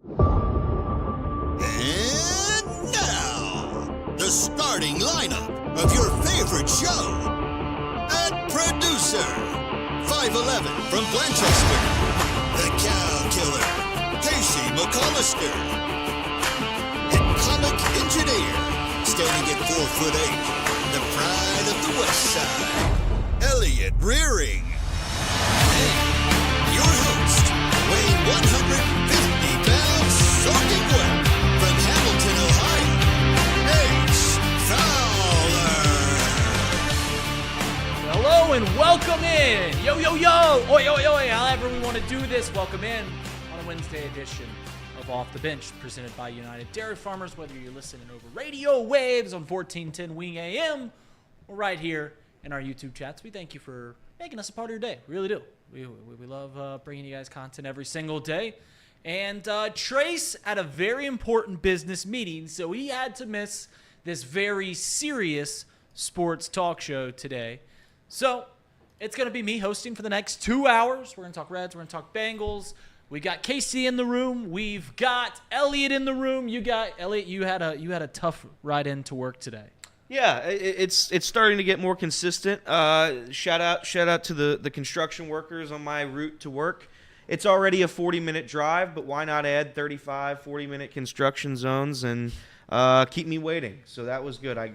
And now, the starting lineup of your favorite show. At producer, 5'11" from Blanchester, the cow killer, Casey McCollister. And comic engineer, standing at 4'8", the pride of the West Side, Elliot Rearing. And your host, weighing 150 pounds, soaking wet, from Hamilton, Ohio, Ace Fowler. Hello and welcome in. Yo, yo, yo. Oi, oi, oi. However we want to do this, welcome in on a Wednesday edition of Off the Bench, presented by United Dairy Farmers. Whether you're listening over radio waves on 1410 Wing AM or right here in our YouTube chats, we thank you for making us a part of your day. We really do. We love bringing you guys content every single day. And Trace had a very important business meeting, so he had to miss this very serious sports talk show today. So it's going to be me hosting for the next 2 hours. We're going to talk Reds. We're going to talk Bengals. We got Casey in the room. We've got Elliot in the room. Elliot, you had a tough ride into work today. Yeah, it's starting to get more consistent. Shout out to the construction workers on my route to work. It's already a 40-minute drive, but why not add 35, 40-minute construction zones and keep me waiting? So that was good. I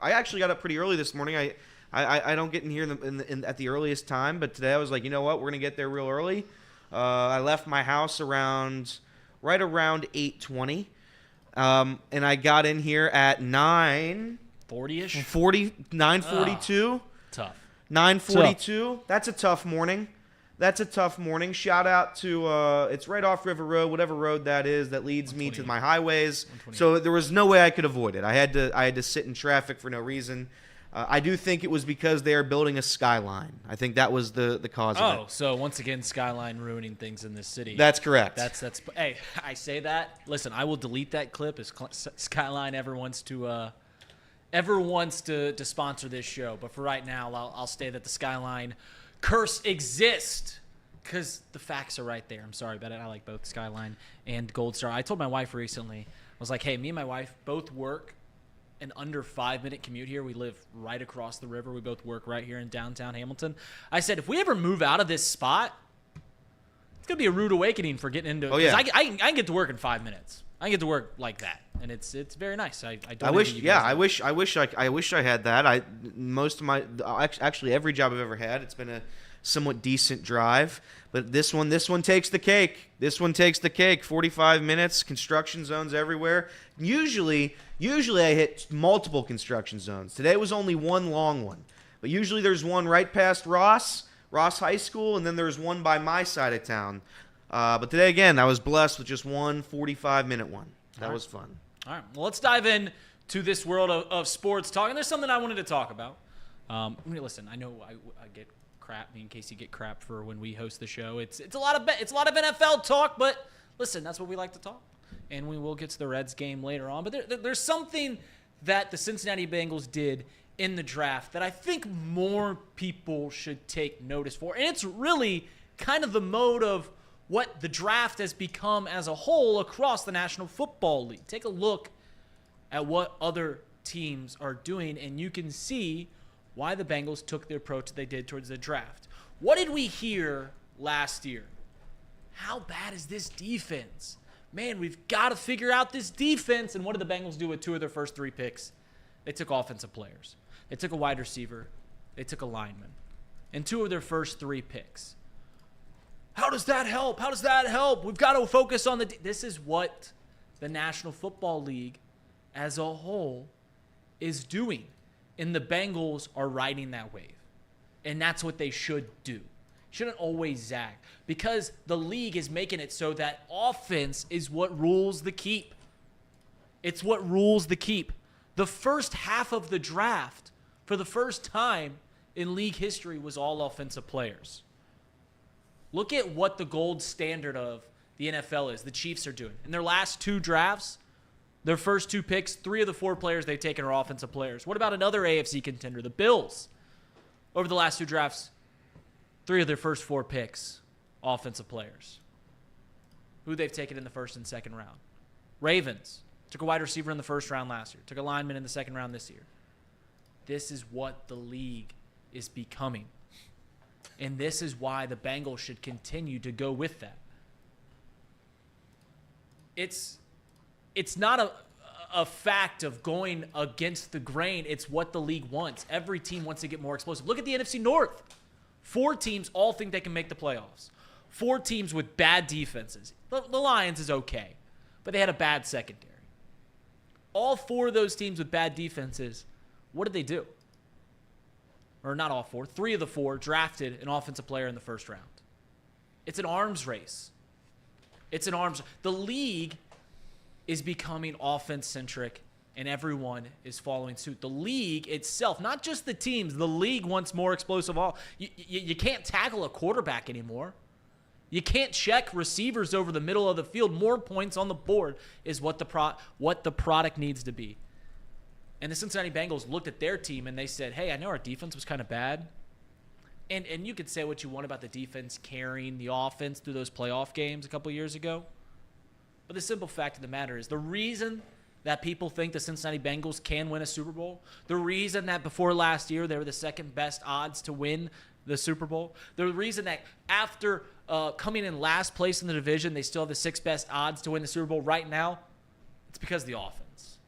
actually got up pretty early this morning. I don't get in here at the earliest time, but today I was like, you know what? We're going to get there real early. I left my house right around 8:20, and I got in here at 9:40ish. 9:42. Tough. 9:42. That's a tough morning. Shout out to it's right off River Road, whatever road that is that leads me to my highways. So there was no way I could avoid it. I had to sit in traffic for no reason. I do think it was because they are building a skyline. I think that was the cause of it. Oh, so once again, skyline ruining things in this city. That's correct. That's. Hey, I say that. Listen, I will delete that clip if Skyline ever wants to sponsor this show. But for right now, I'll say that the Skyline curse exists because the facts are right there. I'm sorry about it. I like both Skyline and Gold Star. I told my wife recently, I was like, hey, me and my wife both work an under 5-minute commute here. We live right across the river. We both work right here in downtown Hamilton. I said, if we ever move out of this spot, it's going to be a rude awakening for getting into it. Oh, yeah. I can get to work in 5 minutes. I can get to work like that, and it's very nice. I wish I had that. Actually every job I've ever had, it's been a somewhat decent drive, but this one takes the cake. 45 minutes, construction zones everywhere. Usually I hit multiple construction zones. Today was only one long one, but usually there's one right past Ross High School, and then there's one by my side of town. But today, again, I was blessed with just one 45-minute one. That was fun. All right. Well, let's dive in to this world of sports talk. And there's something I wanted to talk about. Listen, I know I get crap. Me and Casey get crap for when we host the show. It's a lot of NFL talk, but listen, that's what we like to talk. And we will get to the Reds game later on. But there's something that the Cincinnati Bengals did in the draft that I think more people should take notice for. And it's really kind of the mode of what the draft has become as a whole across the National Football League. Take a look at what other teams are doing, and you can see why the Bengals took the approach they did towards the draft. What did we hear last year? How bad is this defense? Man, we've got to figure out this defense. And what did the Bengals do with 2 of their first 3 picks? They took offensive players. They took a wide receiver. They took a lineman. And 2 of their first 3 picks. How does that help? We've got to focus on this is what the National Football League as a whole is doing. And the Bengals are riding that wave. And that's what they should do. Shouldn't always zag. Because the league is making it so that offense is what rules the keep. It's what rules the keep. The first half of the draft, for the first time in league history, was all offensive players. Look at what the gold standard of the NFL is. The Chiefs are doing. In their last 2 drafts, their first 2 picks, 3 of the 4 players they've taken are offensive players. What about another AFC contender, the Bills? Over the last 2 drafts, 3 of their first 4 picks, offensive players. who they've taken in the first and second round. Ravens took a wide receiver in the first round last year. Took a lineman in the second round this year. This is what the league is becoming. And this is why the Bengals should continue to go with that. It's not a fact of going against the grain. It's what the league wants. Every team wants to get more explosive. Look at the NFC North. 4 teams all think they can make the playoffs. 4 teams with bad defenses. The Lions is okay, but they had a bad secondary. All 4 of those teams with bad defenses, what did they do? Or not all 4. 3 of the 4 drafted an offensive player in the first round. It's an arms race. The league is becoming offense-centric, and everyone is following suit. The league itself, not just the teams, the league wants more explosive. You can't tackle a quarterback anymore. You can't check receivers over the middle of the field. More points on the board is what the product needs to be. And the Cincinnati Bengals looked at their team and they said, hey, I know our defense was kind of bad. And you could say what you want about the defense carrying the offense through those playoff games a couple years ago. But the simple fact of the matter is the reason that people think the Cincinnati Bengals can win a Super Bowl, the reason that before last year they were the second best odds to win the Super Bowl, the reason that after coming in last place in the division, they still have the 6th best odds to win the Super Bowl right now, it's because of the offense.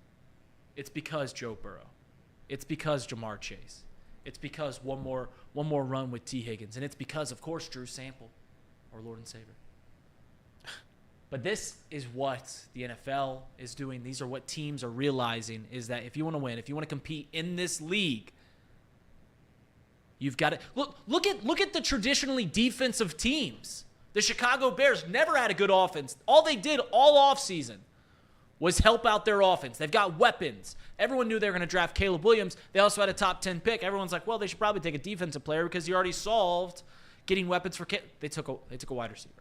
It's because Joe Burrow. It's because Jamar Chase. It's because one more run with T. Higgins. And it's because, of course, Drew Sample, our Lord and Savior. But this is what the NFL is doing. These are what teams are realizing, is that if you want to win, if you want to compete in this league, you've got to look at the traditionally defensive teams. The Chicago Bears never had a good offense. All they did all offseason was help out their offense. They've got weapons. Everyone knew they were going to draft Caleb Williams. They also had a top 10 pick. Everyone's like, well, they should probably take a defensive player because he already solved getting weapons for Caleb. They took a wide receiver.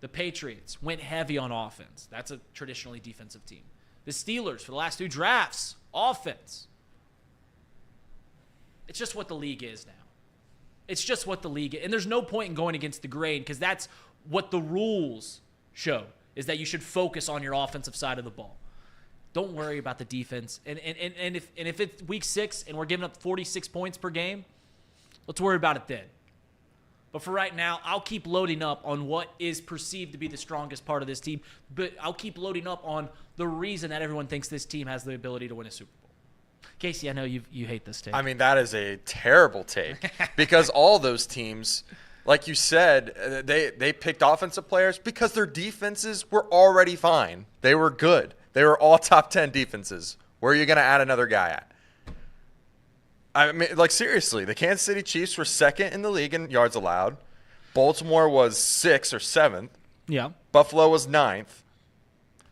The Patriots went heavy on offense. That's a traditionally defensive team. The Steelers, for the last 2 drafts, offense. It's just what the league is now. It's just what the league is. And there's no point in going against the grain because that's what the rules show, is that you should focus on your offensive side of the ball. Don't worry about the defense. And if it's week 6 and we're giving up 46 points per game, let's worry about it then. But for right now, I'll keep loading up on what is perceived to be the strongest part of this team. But I'll keep loading up on the reason that everyone thinks this team has the ability to win a Super Bowl. Casey, I know you hate this take. I mean, that is a terrible take because all those teams, like you said, they picked offensive players because their defenses were already fine. They were good. They were all top 10 defenses. Where are you going to add another guy at? I mean, like, seriously, the Kansas City Chiefs were 2nd in the league in yards allowed. Baltimore was 6th or 7th. Yeah. Buffalo was 9th.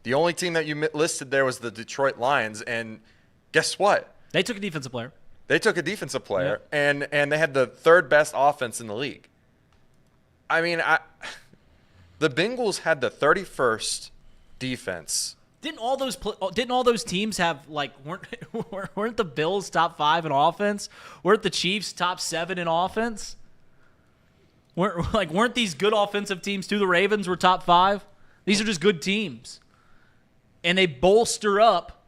The only team that you listed there was the Detroit Lions, and guess what? They took a defensive player. They took a defensive player, and they had the 3rd best offense in the league. I mean, the Bengals had the 31st defense. Didn't all those teams have, like, weren't the Bills top 5 in offense? Weren't the Chiefs top 7 in offense? Weren't these good offensive teams too? The Ravens were top 5. These are just good teams, and they bolster up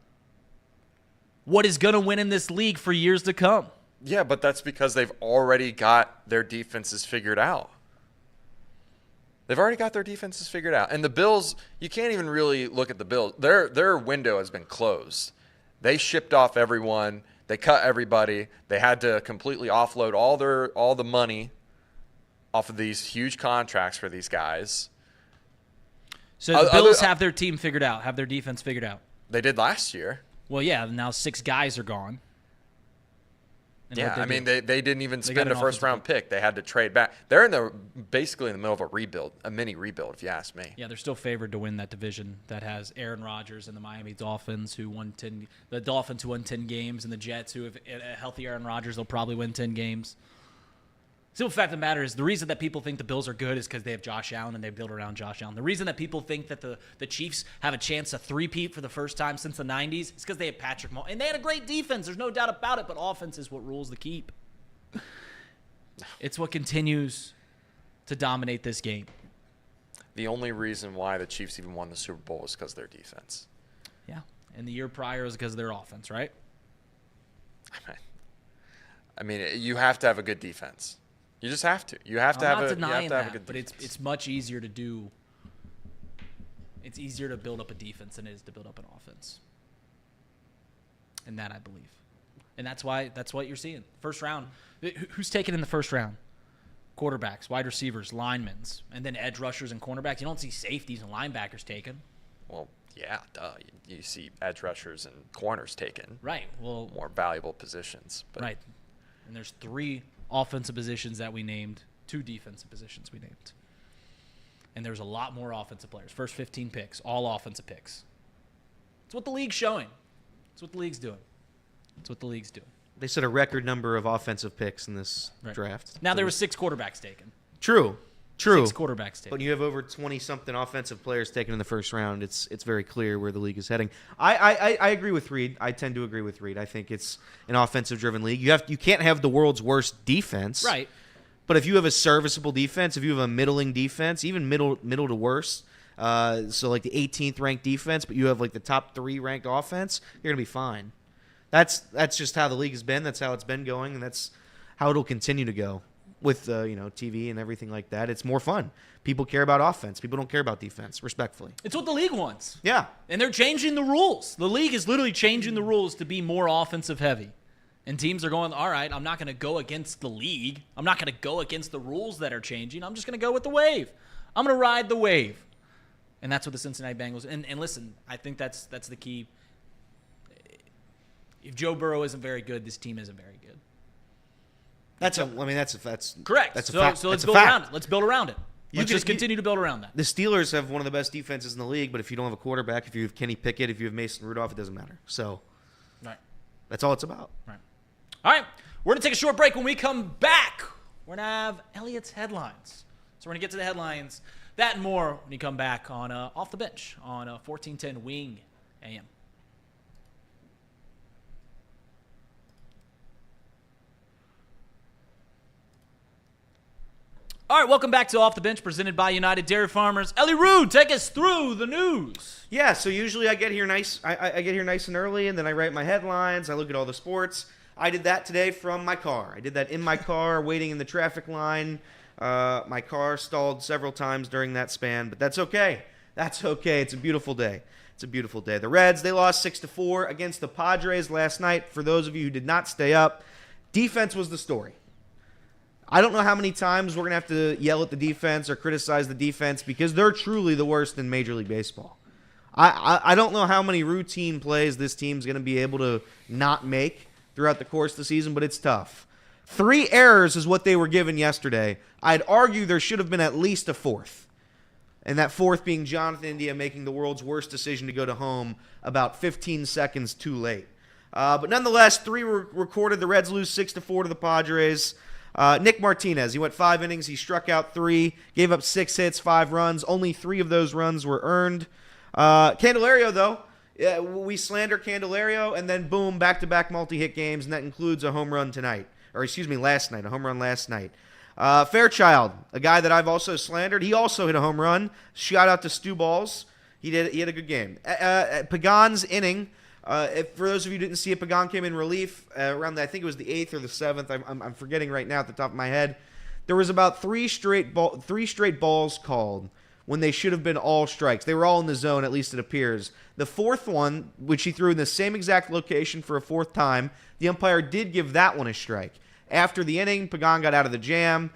what is going to win in this league for years to come. Yeah, but that's because they've already got their defenses figured out. They've already got their defenses figured out. And the Bills, you can't even really look at the Bills. Their window has been closed. They shipped off everyone. They cut everybody. They had to completely offload all the money off of these huge contracts for these guys. So the Bills have their team figured out, have their defense figured out. They did last year. Well, yeah, now 6 guys are gone. And yeah, I mean, they didn't even spend a first-round pick. They had to trade back. They're basically in the middle of a rebuild, a mini rebuild, if you ask me. Yeah, they're still favored to win that division that has Aaron Rodgers and the Miami Dolphins, who won 10 games, and the Jets, who have a healthy Aaron Rodgers, they'll probably win 10 games. Simple fact of the matter is the reason that people think the Bills are good is because they have Josh Allen and they build around Josh Allen. The reason that people think that the Chiefs have a chance to three-peat for the first time since the 90s is because they have Patrick Mahomes. And they had a great defense. There's no doubt about it, but offense is what rules the keep. It's what continues to dominate this game. the only reason why the Chiefs even won the Super Bowl is because of their defense. Yeah. And the year prior was because of their offense, right? I mean, you have to have a good defense. You just have to. You have to have a good defense. But it's much easier to do. It's easier to build up a defense than it is to build up an offense. And that I believe. And that's what you're seeing. First round. Who's taken in the first round? Quarterbacks, wide receivers, linemen, and then edge rushers and cornerbacks. You don't see safeties and linebackers taken. Well, yeah, duh. You see edge rushers and corners taken. Right. Well, more valuable positions. But. Right. And there's 3 offensive positions that we named, 2 defensive positions we named. And there's a lot more offensive players. First 15 picks, all offensive picks. It's what the league's showing. It's what the league's doing. It's what the league's doing. They set a record number of offensive picks in this draft. Now, there were 6 quarterbacks taken. True. 6 quarterbacks taken. But you have over 20-something offensive players taken in the first round. It's very clear where the league is heading. I agree with Reed. I tend to agree with Reed. I think it's an offensive-driven league. You can't have the world's worst defense. Right. But if you have a serviceable defense, if you have a middling defense, even middle to worse, so like the 18th ranked defense, but you have like the top 3 ranked offense, you're gonna be fine. That's just how the league has been. That's how it's been going, and that's how it'll continue to go with TV and everything like that. It's more fun. People care about offense. People don't care about defense, respectfully. It's what the league wants. Yeah. And they're changing the rules. The league is literally changing the rules to be more offensive heavy. And teams are going, all right, I'm not going to go against the league. I'm not going to go against the rules that are changing. I'm just going to go with the wave. I'm going to ride the wave. And that's what the Cincinnati Bengals – and listen, I think that's the key. If Joe Burrow isn't very good, this team isn't very good. That's correct. That's a so fact. So let's That's a build fact. around it. Let's build around it. Let's just continue to build around that. The Steelers have one of the best defenses in the league, but if you don't have a quarterback, if you have Kenny Pickett, if you have Mason Rudolph, it doesn't matter. So right. That's all it's about. Right. All right. We're going to take a short break. When we come back, we're going to have Elliot's headlines. So we're going to get to the headlines. That and more when you come back on Off the Bench on 1410 Wing AM. All right, welcome back to Off the Bench, presented by United Dairy Farmers. Ellie Rude, take us through the news. Yeah, so usually I get here nice. I get here nice and early, and then I write my headlines. I look at all the sports. I did that today from my car. I did that in my car, waiting in the traffic line. My car stalled several times during that span, but that's okay. That's okay. It's a beautiful day. It's a beautiful day. The Reds, they lost 6-4 against the Padres last night. For those of you who did not stay up, defense was the story. I don't know how many times we're going to have to yell at the defense or criticize the defense because they're truly the worst in Major League Baseball. I don't know how many routine plays this team's going to be able to not make throughout the course of the season, but it's tough. 3 errors is what they were given yesterday. I'd argue there should have been at least a 4th. And that 4th being Jonathan India making the world's worst decision to go to home about 15 seconds too late. But nonetheless, 3 were recorded. The Reds lose 6-4 to the Padres. Nick Martinez, he went 5 innings. He struck out 3, gave up 6 hits, 5 runs. Only 3 of those runs were earned. Candelario, though, we slander Candelario, and then boom, back-to-back multi-hit games, and that includes a home run tonight. Last night, a home run last night. Fairchild, a guy that I've also slandered, he also hit a home run. Shout out to Stu Balls. He had a good game. Pagan's inning. For those of you who didn't see it, Pagan came in relief around, I think it was the 8th or the 7th. I'm forgetting right now at the top of my head. There was about 3 straight balls called when they should have been all strikes. They were all in the zone, at least it appears. The 4th one, which he threw in the same exact location for a 4th time, the umpire did give that one a strike. After the inning, Pagan got out of the jam.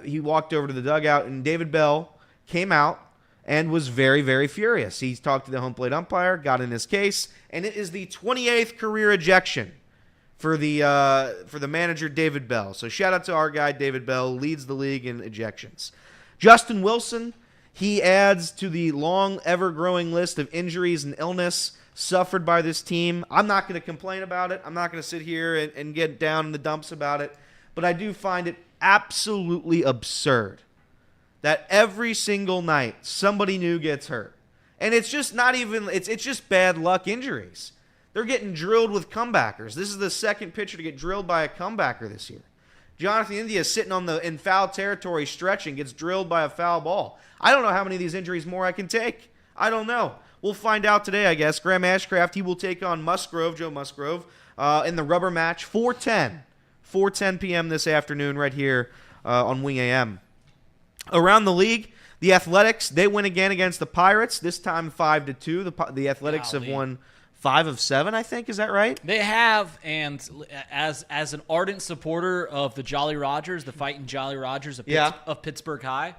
He walked over to the dugout, and David Bell came out and was very, very furious. He talked to the home plate umpire, got in his case, and it is the 28th career ejection for the manager, David Bell. So shout out to our guy, David Bell, leads the league in ejections. Justin Wilson, he adds to the long, ever-growing list of injuries and illness suffered by this team. I'm not going to complain about it. I'm not going to sit here and get down in the dumps about it. But I do find it absolutely absurd that every single night somebody new gets hurt. And it's just not even, it's just bad luck injuries. They're getting drilled with comebackers. This is the second pitcher to get drilled by a comebacker this year. Jonathan India is sitting in foul territory stretching, gets drilled by a foul ball. I don't know how many of these injuries more I can take. I don't know. We'll find out today, I guess. Graham Ashcraft, he will take on Joe Musgrove, in the rubber match, 4:10 p.m. this afternoon right here on Wing AM. Around the league, the Athletics, they win again against the Pirates, this time 5-2. The Athletics have won 5 of 7, I think. Is that right? They have, and as an ardent supporter of the Jolly Rogers, the fighting Jolly Rogers of Pittsburgh High,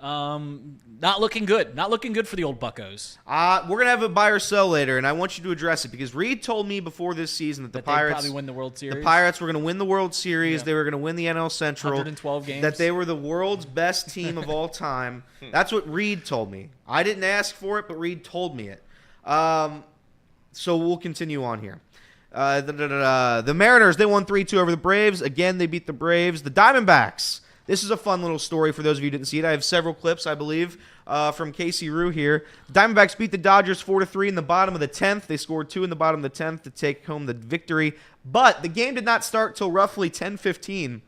not looking good. Not looking good for the old Buccos. We're going to have a buy or sell later, and I want you to address it because Reed told me before this season that the Pirates probably win the World Series. The Pirates were going to win the World Series. Yeah. They were going to win the NL Central. 112 games. That they were the world's best team of all time. That's what Reed told me. I didn't ask for it, but Reed told me it. So we'll continue on here. The Mariners, they won 3-2 over the Braves. Again, they beat the Braves. The Diamondbacks. This is a fun little story for those of you who didn't see it. I have several clips, I believe, from Casey Rue here. The Diamondbacks beat the Dodgers 4-3 in the bottom of the 10th. They scored 2 in the bottom of the 10th to take home the victory. But the game did not start till roughly 10:15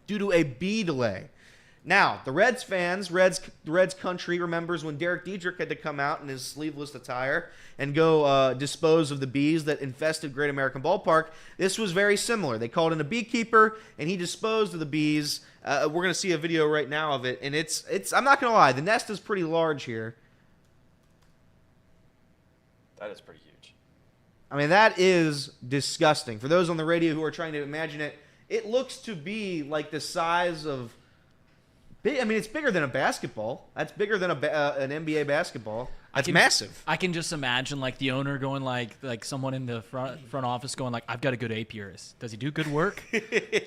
due to a bee delay. Now, the Reds fans, Reds country remembers when Derek Dietrich had to come out in his sleeveless attire and go dispose of the bees that infested Great American Ballpark. This was very similar. They called in a beekeeper, and he disposed of the bees. We're going to see a video right now of it, and it's. I'm not going to lie, the nest is pretty large here. That is pretty huge. I mean, that is disgusting. For those on the radio who are trying to imagine it, it looks to be like the size of... I mean, it's bigger than a basketball. That's bigger than an NBA basketball. That's massive. I can just imagine like the owner going like someone in the front office going like, I've got a good apiarist. Does he do good work? Do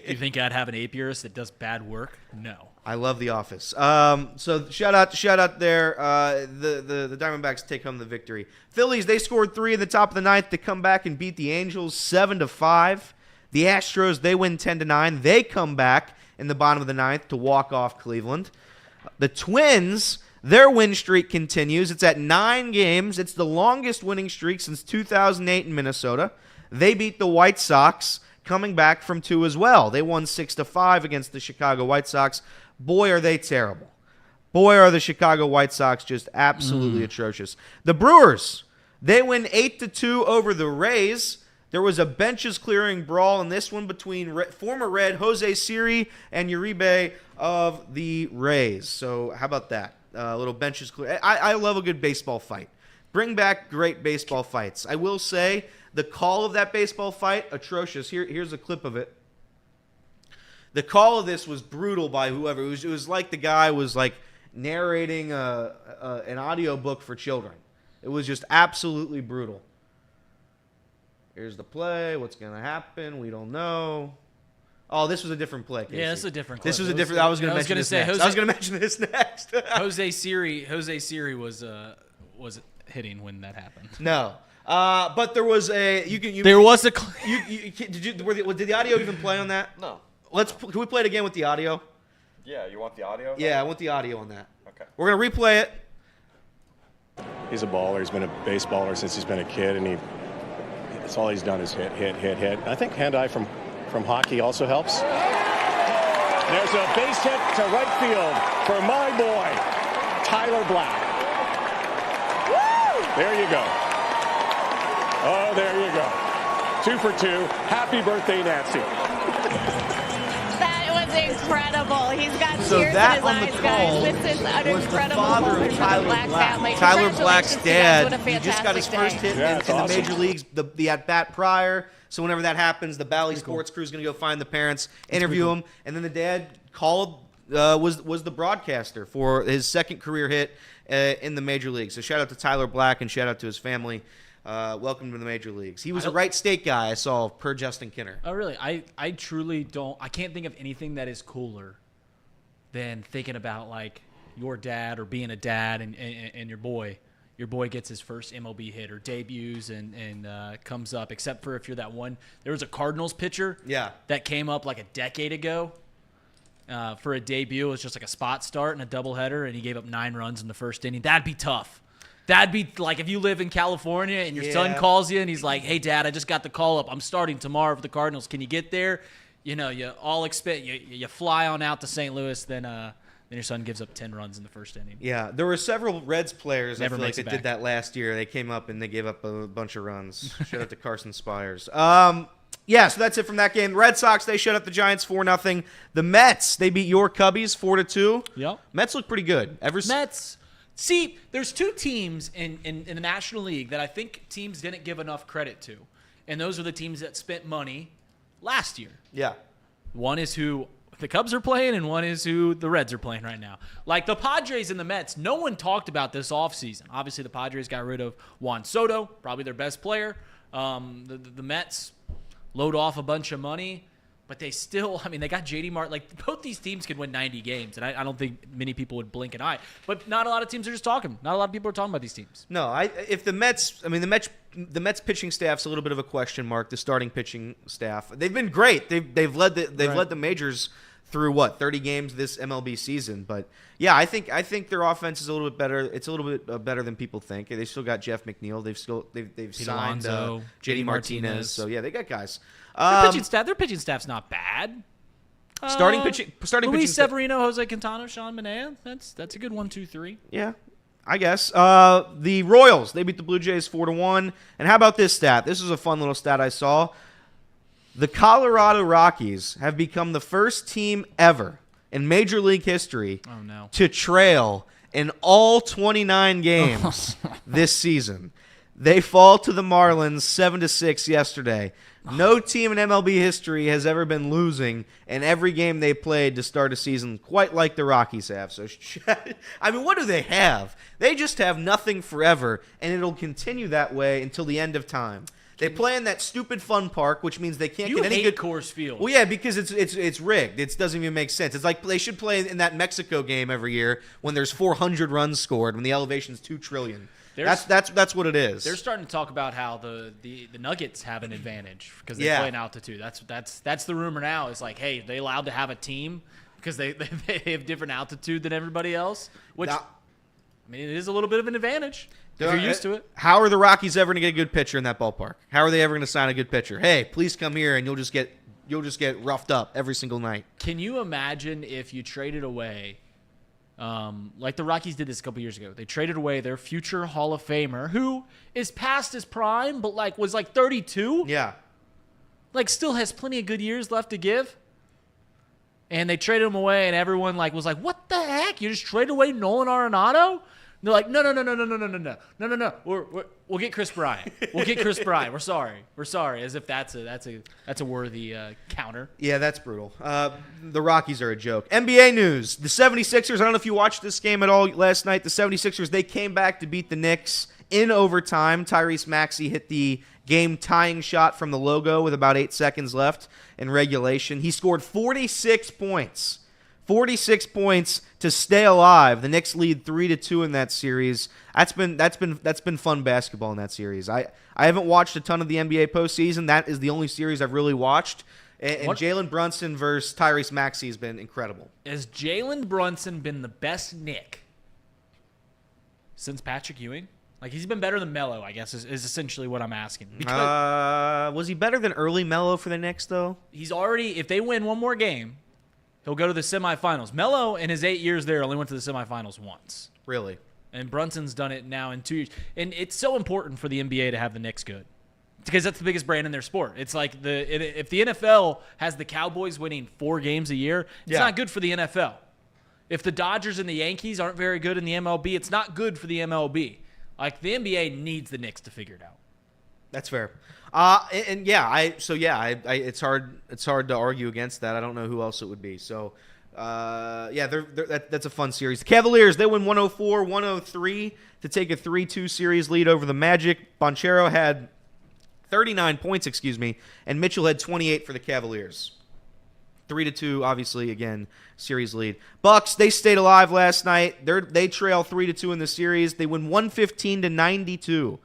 you think I'd have an apiarist that does bad work? No. I love The Office. So shout out there. The Diamondbacks take home the victory. Phillies, they scored 3 in the top of the 9th to come back and beat the Angels 7-5. The Astros, they win 10-9. They come back in the bottom of the 9th to walk off Cleveland. The Twins, their win streak continues. It's at 9 games. It's the longest winning streak since 2008 in Minnesota. They beat the White Sox, coming back from 2 as well. They won 6-5 against the Chicago White Sox. Boy, are they terrible. Boy, are the Chicago White Sox just absolutely atrocious. The Brewers, they win 8-2 over the Rays. There was a benches clearing brawl in this one between former Red Jose Siri and Uribe of the Rays. So how about that? A little benches clear. I love a good baseball fight. Bring back great baseball fights. I will say the call of that baseball fight, atrocious. Here's a clip of it. The call of this was brutal by whoever. It was like the guy was like narrating an audio book for children. It was just absolutely brutal. Here's the play. What's going to happen? We don't know. Oh, this was a different play, Casey. Yeah, this is a different clip. This was a different. I was going to mention this next. I was going to mention this next. Jose Siri was hitting when that happened. No. But there was a there was a did the audio even play on that? No. Can we play it again with the audio? Yeah, you want the audio? Yeah, I want the audio on that. Okay. We're going to replay it. He's a baller. He's been a baseballer since he's been a kid, and that's all he's done is hit. I think hand-eye from hockey also helps. There's a base hit to right field for my boy, Tyler Black. Woo! There you go. Oh, there you go. 2 for 2. Happy birthday, Nancy. That was incredible. He's got So tears that in on his the eyes, call guys. This is an was the incredible father moment of for Tyler the Black Black. family. Tyler Black's Congratulations to you guys. dad. What a He just got his fantastic first day. hit Yeah, in it's the awesome. major leagues, the at-bat prior. So whenever that happens, the Bally Sports crew is going to go find the parents, interview them, and then the dad was the broadcaster for his second career hit in the major leagues. So shout out to Tyler Black and shout out to his family. Welcome to the major leagues. He was a right state guy, I saw, per Justin Kinner. Oh, really? I truly don't. I can't think of anything that is cooler than thinking about like your dad or being a dad and your boy. Your boy gets his first MLB hit or debuts and comes up, except for if you're that one. There was a Cardinals pitcher that came up like a decade ago for a debut. It was just like a spot start and a doubleheader, and he gave up 9 runs in the first inning. That'd be tough. That'd be like if you live in California and your son calls you and he's like, hey, Dad, I just got the call up. I'm starting tomorrow for the Cardinals. Can you get there? you fly on out to St. Louis, then your son gives up 10 runs in the first inning. Yeah, there were several Reds players Never I feel like makes it that did back. that last year. They came up and they gave up a bunch of runs. Shout out to Carson Spires. Yeah, so that's it from that game. Red Sox, they shut up the Giants 4-0. The Mets, they beat your Cubbies 4-2. Yep. Mets look pretty good. Mets. See, there's two teams in the National League that I think teams didn't give enough credit to, and those are the teams that spent money last year. Yeah. One is who the Cubs are playing, and one is who the Reds are playing right now. Like the Padres and the Mets, no one talked about this offseason. Obviously, the Padres got rid of Juan Soto, probably their best player. The Mets load off a bunch of money, but they still, they got J.D. Martin. Like, both these teams could win 90 games, and I don't think many people would blink an eye. But not a lot of teams are just talking. Not a lot of people are talking about these teams. No, if the Mets, the Mets pitching staff's a little bit of a question mark. The starting pitching staff, they've been great. They've led the majors through 30 games this MLB season. But yeah, I think their offense is a little bit better. It's a little bit better than people think. They still got Jeff McNeil. They've signed Alonso, JD Martinez. Martinez. So yeah, they got guys. Their pitching staff's not bad. Starting pitching Luis staff- Severino, Jose Quintana, Sean Manaea. That's a good 1, 2, 3. Yeah, I guess. The Royals, they beat the Blue Jays 4-1. And how about this stat? This is a fun little stat I saw. The Colorado Rockies have become the first team ever in Major League history to trail in all 29 games this season. They fall to the Marlins 7-6 yesterday. No team in MLB history has ever been losing in every game they played to start a season quite like the Rockies have. So, what do they have? They just have nothing forever, and it'll continue that way until the end of time. They play in that stupid fun park, which means they can't get any good Coors Field. Well, yeah, because it's rigged. It doesn't even make sense. It's like they should play in that Mexico game every year when there's 400 runs scored when the elevation's 2 trillion. That's what it is. They're starting to talk about how the Nuggets have an advantage because they play in altitude. That's the rumor now. Is like, hey, they allowed to have a team because they have different altitude than everybody else. Which it is a little bit of an advantage if you're used to it. How are the Rockies ever going to get a good pitcher in that ballpark? How are they ever going to sign a good pitcher? Hey, please come here and you'll just get roughed up every single night. Can you imagine if you traded away? Like the Rockies did this a couple years ago. They traded away their future Hall of Famer, who is past his prime, but was 32. Yeah. Still has plenty of good years left to give. And they traded him away, and everyone was like, "What the heck? You just traded away Nolan Arenado?" And they're like, "No. We'll get Chris Bryant. We'll get Chris Bryant. We're sorry." As if that's a worthy counter. Yeah, that's brutal. The Rockies are a joke. NBA news. The 76ers, I don't know if you watched this game at all last night. The 76ers, they came back to beat the Knicks in overtime. Tyrese Maxey hit the game-tying shot from the logo with about 8 seconds left in regulation. He scored 46 points. 46 points to stay alive. The Knicks lead 3-2 in that series. That's been fun basketball in that series. I haven't watched a ton of the NBA postseason. That is the only series I've really watched. And Jalen Brunson versus Tyrese Maxey has been incredible. Has Jalen Brunson been the best Knick since Patrick Ewing? He's been better than Melo, I guess, is essentially what I'm asking. Was he better than early Melo for the Knicks, though? He's already, if they win one more game, he'll go to the semifinals. Melo, in his 8 years there, only went to the semifinals once. Really? And Brunson's done it now in 2 years. And it's so important for the NBA to have the Knicks good because that's the biggest brand in their sport. It's like if the NFL has the Cowboys winning 4 games a year, it's not good for the NFL. If the Dodgers and the Yankees aren't very good in the MLB, it's not good for the MLB. The NBA needs the Knicks to figure it out. That's fair. It's hard to argue against that. I don't know who else it would be. So, that's a fun series. The Cavaliers, they win 104-103 to take a 3-2 series lead over the Magic. Banchero had 39 points, and Mitchell had 28 for the Cavaliers. 3-2, obviously, again, series lead. Bucks, they stayed alive last night. They trail 3-2 in the series. They win 115-92.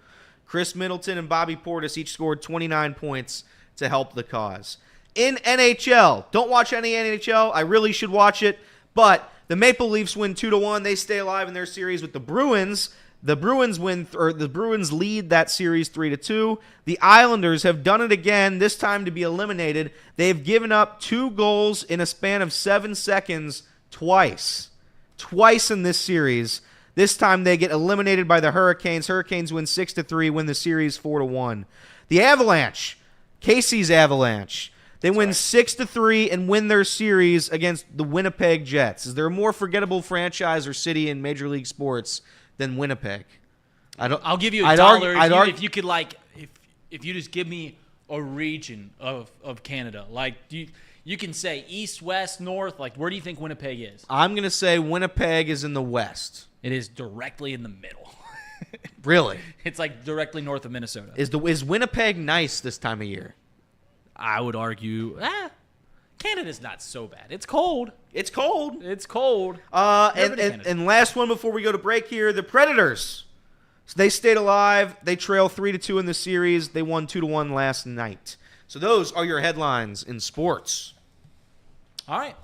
Chris Middleton and Bobby Portis each scored 29 points to help the cause. In NHL, don't watch any NHL. I really should watch it. But the Maple Leafs win 2-1. They stay alive in their series with the Bruins. The Bruins the Bruins lead that series 3-2. The Islanders have done it again, this time to be eliminated. They've given up 2 goals in a span of 7 seconds twice. Twice in this series. This time they get eliminated by the Hurricanes. Hurricanes win 6-3, win the series 4-1. The Avalanche, Casey's Avalanche, they win 6-3 and win their series against the Winnipeg Jets. Is there a more forgettable franchise or city in Major League Sports than Winnipeg? I'll give you a I'd dollar argue- if you could if you just give me a region of Canada. Like you can say east, west, north. Like where do you think Winnipeg is? I'm going to say Winnipeg is in the west. It is directly in the middle. Really? It's like directly north of Minnesota. Is Winnipeg nice this time of year? I would argue, Canada's not so bad. It's cold. It's cold. It's cold. And last one before we go to break here, the Predators. So they stayed alive. They trail 3-2 in the series. They won 2-1 last night. So those are your headlines in sports. All right.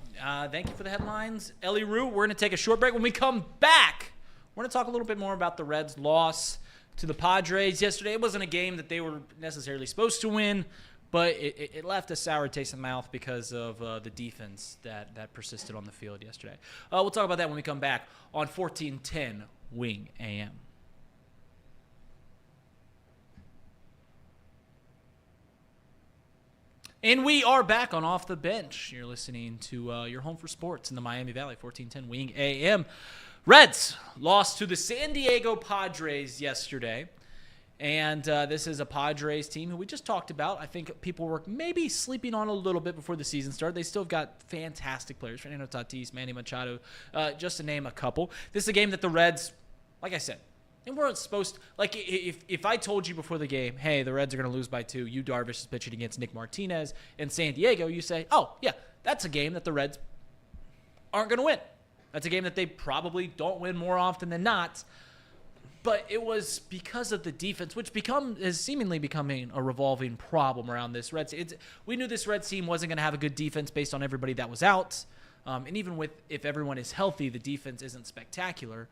Thank you for the headlines, Ellie Rue. We're going to take a short break. When we come back, we're going to talk a little bit more about the Reds' loss to the Padres yesterday. It wasn't a game that they were necessarily supposed to win, but it left a sour taste in the mouth because of the defense that persisted on the field yesterday. We'll talk about that when we come back on 1410 Wing AM. And we are back on Off the Bench. You're listening to your home for sports in the Miami Valley, 1410 Wing AM. Reds lost to the San Diego Padres yesterday. And this is a Padres team who we just talked about. I think people were maybe sleeping on a little bit before the season started. They still have got fantastic players. Fernando Tatis, Manny Machado, just to name a couple. This is a game that the Reds, like I said, they weren't supposed to. Like, if I told you before the game, hey, the Reds are going to lose by 2, Yu Darvish is pitching against Nick Martinez in San Diego, you say, oh, yeah, that's a game that the Reds aren't going to win. That's a game that they probably don't win more often than not. But it was because of the defense, which is seemingly becoming a revolving problem around this Reds. We knew this Reds team wasn't going to have a good defense based on everybody that was out. And even if everyone is healthy, the defense isn't spectacular.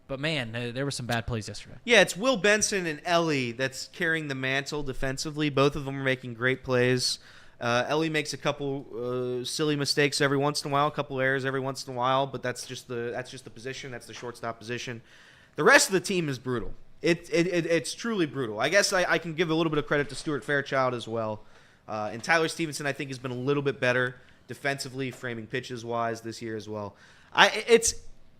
But, man, there were some bad plays yesterday. Yeah, it's Will Benson and Ellie that's carrying the mantle defensively. Both of them are making great plays. Ellie makes a couple silly mistakes every once in a while, a couple errors every once in a while, but that's just the position. That's the shortstop position. The rest of the team is brutal. It's truly brutal. I guess I can give a little bit of credit to Stuart Fairchild as well. And Tyler Stevenson, I think, has been a little bit better defensively, framing pitches-wise this year as well.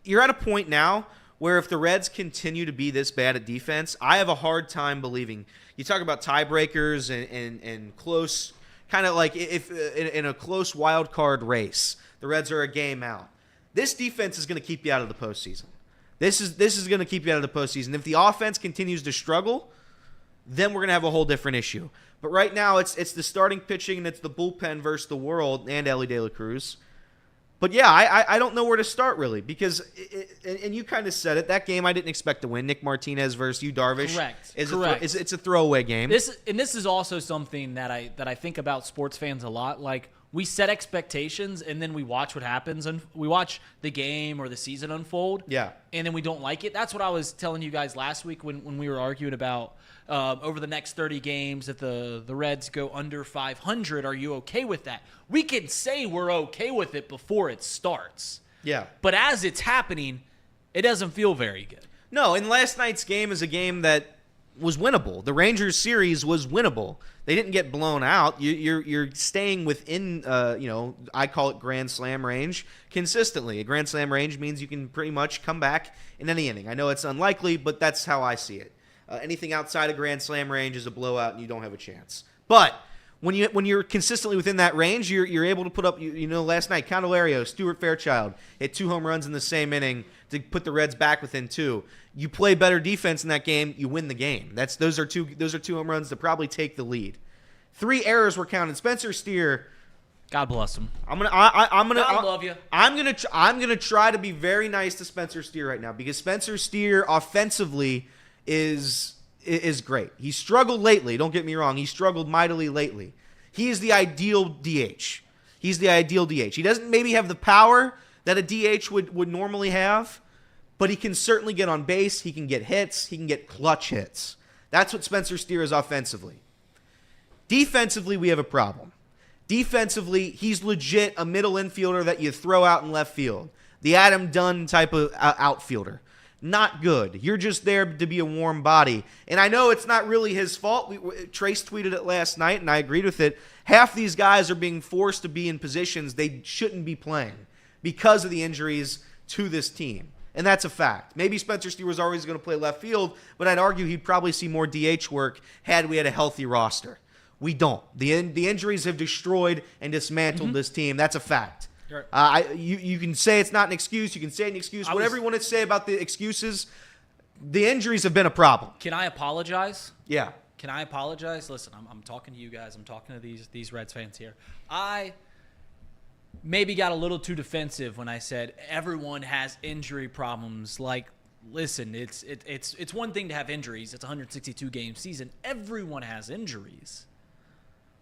You're at a point now where if the Reds continue to be this bad at defense, I have a hard time believing. You talk about tiebreakers and close, kind of like if in a close wild card race, the Reds are a game out. This defense is going to keep you out of the postseason. This is going to keep you out of the postseason. If the offense continues to struggle, then we're going to have a whole different issue. But right now, it's the starting pitching and it's the bullpen versus the world and Ellie De La Cruz. But yeah, I don't know where to start really because, and you kind of said it, that game I didn't expect to win. Nick Martinez versus Yu Darvish. Correct. It's a throwaway game. This is also something that I think about sports fans a lot. Like, we set expectations and then we watch what happens and we watch the game or the season unfold. Yeah. And then we don't like it. That's what I was telling you guys last week when we were arguing about over the next 30 games if the Reds go under 500. Are you okay with that? We can say we're okay with it before it starts. Yeah. But as it's happening, it doesn't feel very good. No, and last night's game is a game that was winnable. The Rangers series was winnable. They didn't get blown out. You're staying within, I call it Grand Slam range consistently. A Grand Slam range means you can pretty much come back in any inning. I know it's unlikely, but that's how I see it. Anything outside of Grand Slam range is a blowout, and you don't have a chance. But when you're consistently within that range, you're able to put up. Last night Candelario, Stuart Fairchild hit 2 home runs in the same inning to put the Reds back within 2. You play better defense in that game, you win the game. Those are two home runs to probably take the lead. 3 errors were counted. Spencer Steer, God bless him. God love you. I'm gonna try to be very nice to Spencer Steer right now because Spencer Steer offensively is great. He struggled lately. Don't get me wrong. He struggled mightily lately. He is the ideal DH. He doesn't maybe have the power that a DH would normally have. but he can certainly get on base. He can get hits. He can get clutch hits. That's what Spencer Steer is offensively. Defensively, we have a problem. Defensively, he's legit a middle infielder that you throw out in left field. The Adam Dunn type of outfielder. Not good. You're just there to be a warm body. And I know it's not really his fault. Trace tweeted it last night, and I agreed with it. Half these guys are being forced to be in positions they shouldn't be playing because of the injuries to this team. And that's a fact. Maybe Spencer Steer was always going to play left field, but I'd argue he'd probably see more DH work had we had a healthy roster. We don't. The injuries have destroyed and dismantled this team. That's a fact. Right. You can say it's not an excuse. You can say an excuse. Whatever you want to say about the excuses, the injuries have been a problem. Can I apologize? Yeah. Can I apologize? Listen, I'm talking to you guys. I'm talking to these Reds fans here. I maybe got a little too defensive when I said everyone has injury problems. Like, listen, it's one thing to have injuries. It's a 162-game season. Everyone has injuries.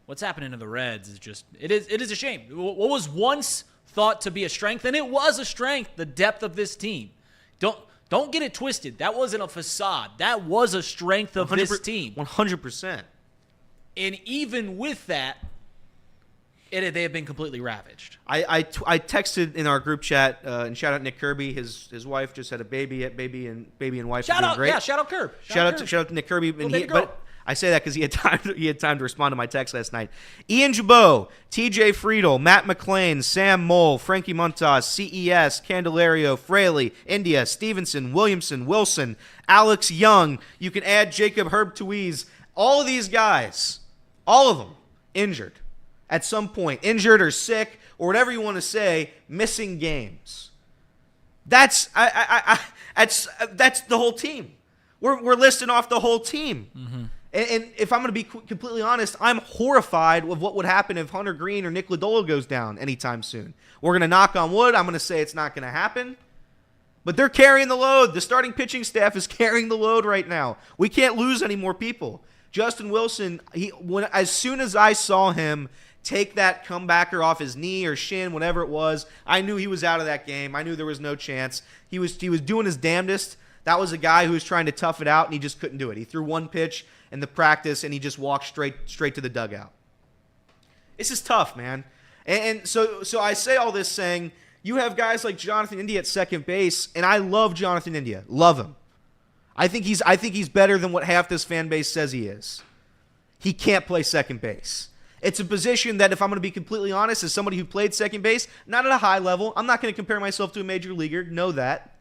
What's happening to the Reds is just it is a shame. What was once thought to be a strength, and it was a strength, the depth of this team. Don't get it twisted. That wasn't a facade. That was a strength of this team. 100%. And even with that, they have been completely ravaged. I texted in our group chat and shout out Nick Kirby. His wife just had a baby. Baby and wife are doing great. Yeah, shout out Kirby. Shout out to Nick Kirby. But I say that because he had time to respond to my text last night. Ian Jabot, TJ Friedel, Matt McClain, Sam Mole, Frankie Montas, CES, Candelario, Fraley, India, Stevenson, Williamson, Wilson, Alex Young. You can add Jacob Herbtuiz. All of these guys, all of them, injured at some point, injured or sick or whatever you want to say, missing games. That's that's the whole team. We're listing off the whole team. Mm-hmm. And if I'm going to be completely honest, I'm horrified with what would happen if Hunter Green or Nick Lodolo goes down anytime soon. We're going to knock on wood. I'm going to say it's not going to happen. But they're carrying the load. The starting pitching staff is carrying the load right now. We can't lose any more people. Justin Wilson, as soon as I saw him take that comebacker off his knee or shin, whatever it was, I knew he was out of that game. I knew there was no chance. He was doing his damnedest. That was a guy who was trying to tough it out, and he just couldn't do it. He threw one pitch in the practice, and he just walked straight to the dugout. This is tough, man. And so I say all this saying you have guys like Jonathan India at second base, and I love Jonathan India. Love him. I think he's better than what half this fan base says he is. He can't play second base. It's a position that, if I'm going to be completely honest, as somebody who played second base, not at a high level, I'm not going to compare myself to a major leaguer, know that.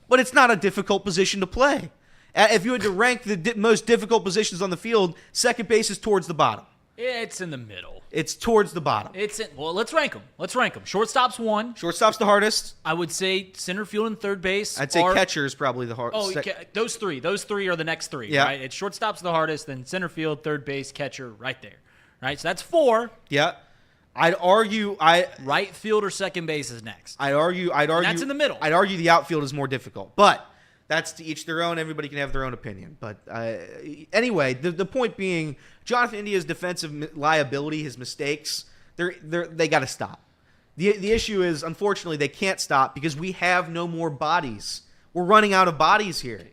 But it's not a difficult position to play. If you had to rank the most difficult positions on the field, second base is towards the bottom. It's in the middle. It's towards the bottom. Well, let's rank them. Shortstop's one. Shortstop's the hardest. I would say center field and third base. I'd say catcher is probably the hardest. Oh, those three are the next three, yeah. Right? It's shortstop's the hardest, then center field, third base, catcher, right there. Right? So that's four. Yeah. I'd argue right field or second base is next. I'd argue that's in the middle. I'd argue the outfield is more difficult, but that's to each their own. Everybody can have their own opinion. But anyway, the point being, Jonathan India's defensive liability, his mistakes, they got to stop. The issue is, unfortunately, they can't stop because we have no more bodies. We're running out of bodies here.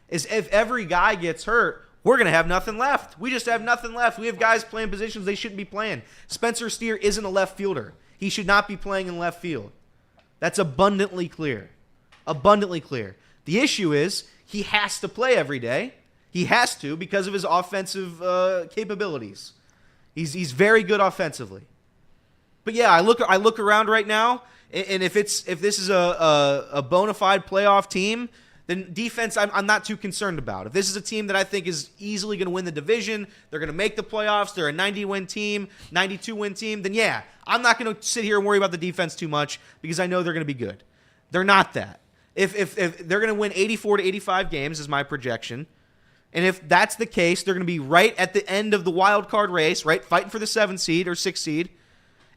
If every guy gets hurt, we're going to have nothing left. We just have nothing left. We have guys playing positions they shouldn't be playing. Spencer Steer isn't a left fielder. He should not be playing in left field. That's abundantly clear. Abundantly clear. The issue is he has to play every day. He has to because of his offensive capabilities. He's very good offensively. But yeah, I look around right now, and if this is a bona fide playoff team, then defense I'm not too concerned about. If this is a team that I think is easily going to win the division, they're going to make the playoffs, they're a 90-win team, 92-win team, then yeah, I'm not going to sit here and worry about the defense too much because I know they're going to be good. They're not that. If they're going to win 84 to 85 games is my projection, and if that's the case, they're going to be right at the end of the wild card race, right, fighting for the 7th seed or 6th seed.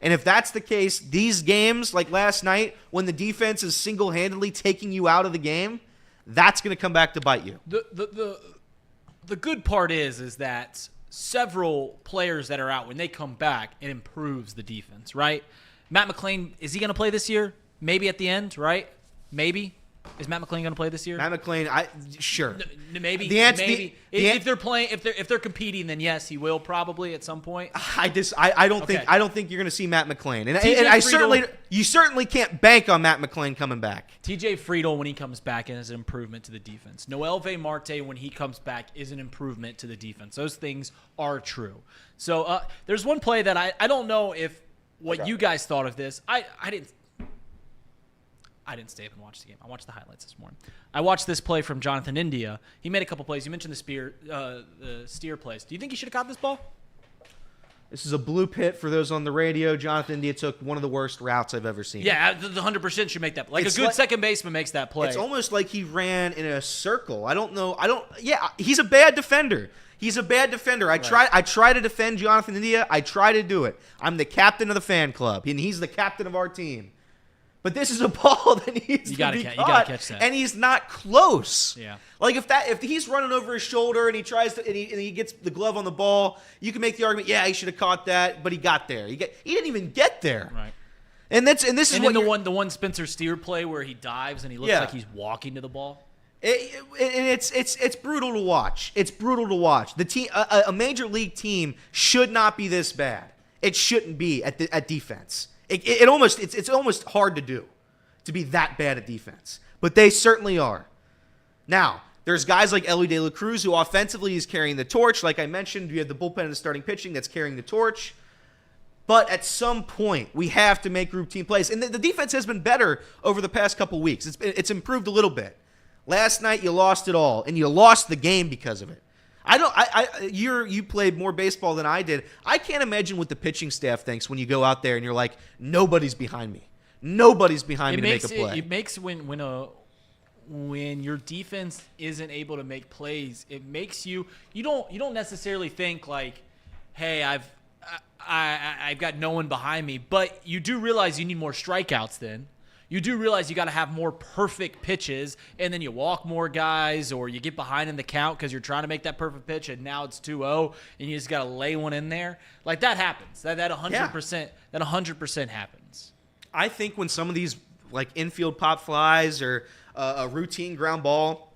And if that's the case, these games like last night when the defense is single-handedly taking you out of the game, that's going to come back to bite you. The good part is that several players that are out, when they come back, it improves the defense, right? Matt McClain, is he going to play this year? Maybe at the end, right? Maybe. Is Matt McClain going to play this year? Matt McClain, sure. Maybe. The answer, maybe. If they're playing, if they're competing, then yes, he will probably at some point. I don't think you're going to see Matt McClain, TJ you certainly can't bank on Matt McClain coming back. TJ Friedl, when he comes back, is an improvement to the defense. Noel V. Marte, when he comes back, is an improvement to the defense. Those things are true. So there's one play that I don't know if what you guys thought of this. I didn't stay up and watch the game. I watched the highlights this morning. I watched this play from Jonathan India. He made a couple plays. You mentioned the steer plays. Do you think he should have caught this ball? This is a blue pit for those on the radio. Jonathan India took one of the worst routes I've ever seen. Yeah, the 100% should make that play. Like a good second baseman makes that play. It's almost like he ran in a circle. I don't know. Yeah, he's a bad defender. He's a bad defender. I try to defend Jonathan India. I try to do it. I'm the captain of the fan club, and he's the captain of our team. But this is a ball that needs to be caught, you gotta catch that. and he's not close. Yeah. Like if he's running over his shoulder and he tries to and he gets the glove on the ball, you can make the argument, yeah, he should have caught that, but he got there. He didn't even get there. Right. And this is what the one Spencer Steer play where he dives and he looks like he's walking to the ball. It's brutal to watch. It's brutal to watch. The team, a major league team, should not be this bad. It shouldn't be at defense. It's almost hard to do, to be that bad at defense. But they certainly are. Now, there's guys like Elly De La Cruz who offensively is carrying the torch. Like I mentioned, you have the bullpen and the starting pitching that's carrying the torch. But at some point, we have to make group team plays. And the defense has been better over the past couple weeks. It's improved a little bit. Last night, you lost it all, and you lost the game because of it. You played more baseball than I did. I can't imagine what the pitching staff thinks when you go out there and you're like, nobody's behind me. Nobody's behind me to make a play. It makes when your defense isn't able to make plays, it makes you don't necessarily think like, hey, I've got no one behind me, but you do realize you need more strikeouts then. You do realize you got to have more perfect pitches, and then you walk more guys or you get behind in the count because you're trying to make that perfect pitch, and now it's 2-0, and you just got to lay one in there. Like, that happens. That 100% happens. I think when some of these, like, infield pop flies or a routine ground ball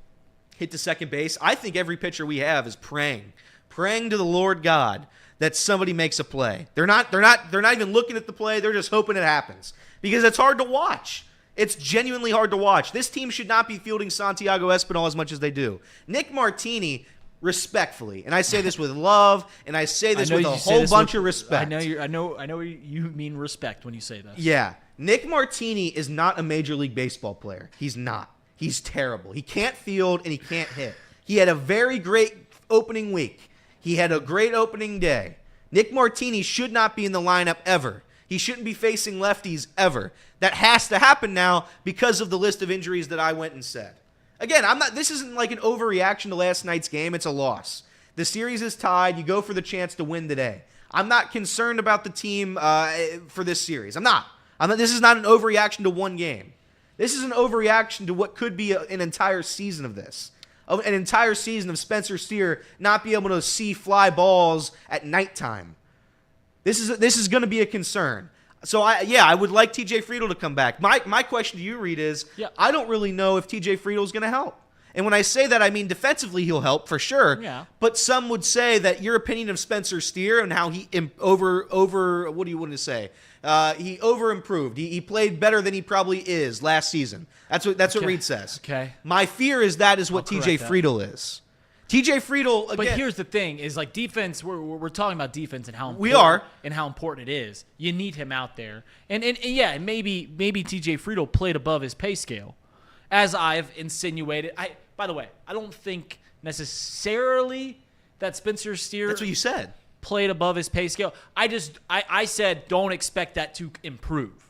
hit to second base, I think every pitcher we have is praying to the Lord God that somebody makes a play. They're not even looking at the play. They're just hoping it happens because it's hard to watch. It's genuinely hard to watch. This team should not be fielding Santiago Espinal as much as they do. Nick Martini, respectfully, and I say this with love, and I say this with a whole bunch of respect. I know you mean respect when you say that. Yeah. Nick Martini is not a Major League Baseball player. He's not. He's terrible. He can't field and he can't hit. He had a very great opening week. He had a great opening day. Nick Martini should not be in the lineup ever. He shouldn't be facing lefties ever. That has to happen now because of the list of injuries that I went and said. Again, this isn't like an overreaction to last night's game. It's a loss. The series is tied. You go for the chance to win today. I'm not concerned about the team for this series. I'm not. This is not an overreaction to one game. This is an overreaction to what could be an entire season of this. An entire season of Spencer Steer not be able to see fly balls at nighttime. This is going to be a concern. So I would like TJ Friedl to come back. My question to you, Reed, is I don't really know if TJ Friedl is going to help. And when I say that, I mean defensively he'll help for sure. Yeah. But some would say that your opinion of Spencer Steer and how he over what do you want to say? He over improved. He played better than he probably is last season. That's what Reed says. Okay. My fear is that is what TJ Friedl is. TJ Friedl again. But here's the thing: is like defense. We're talking about defense and how important, we are and how important it is. You need him out there, and maybe TJ Friedl played above his pay scale, as I've insinuated. By the way, I don't think necessarily that Spencer Steer. That's what you said. Played above his pay scale. I said don't expect that to improve.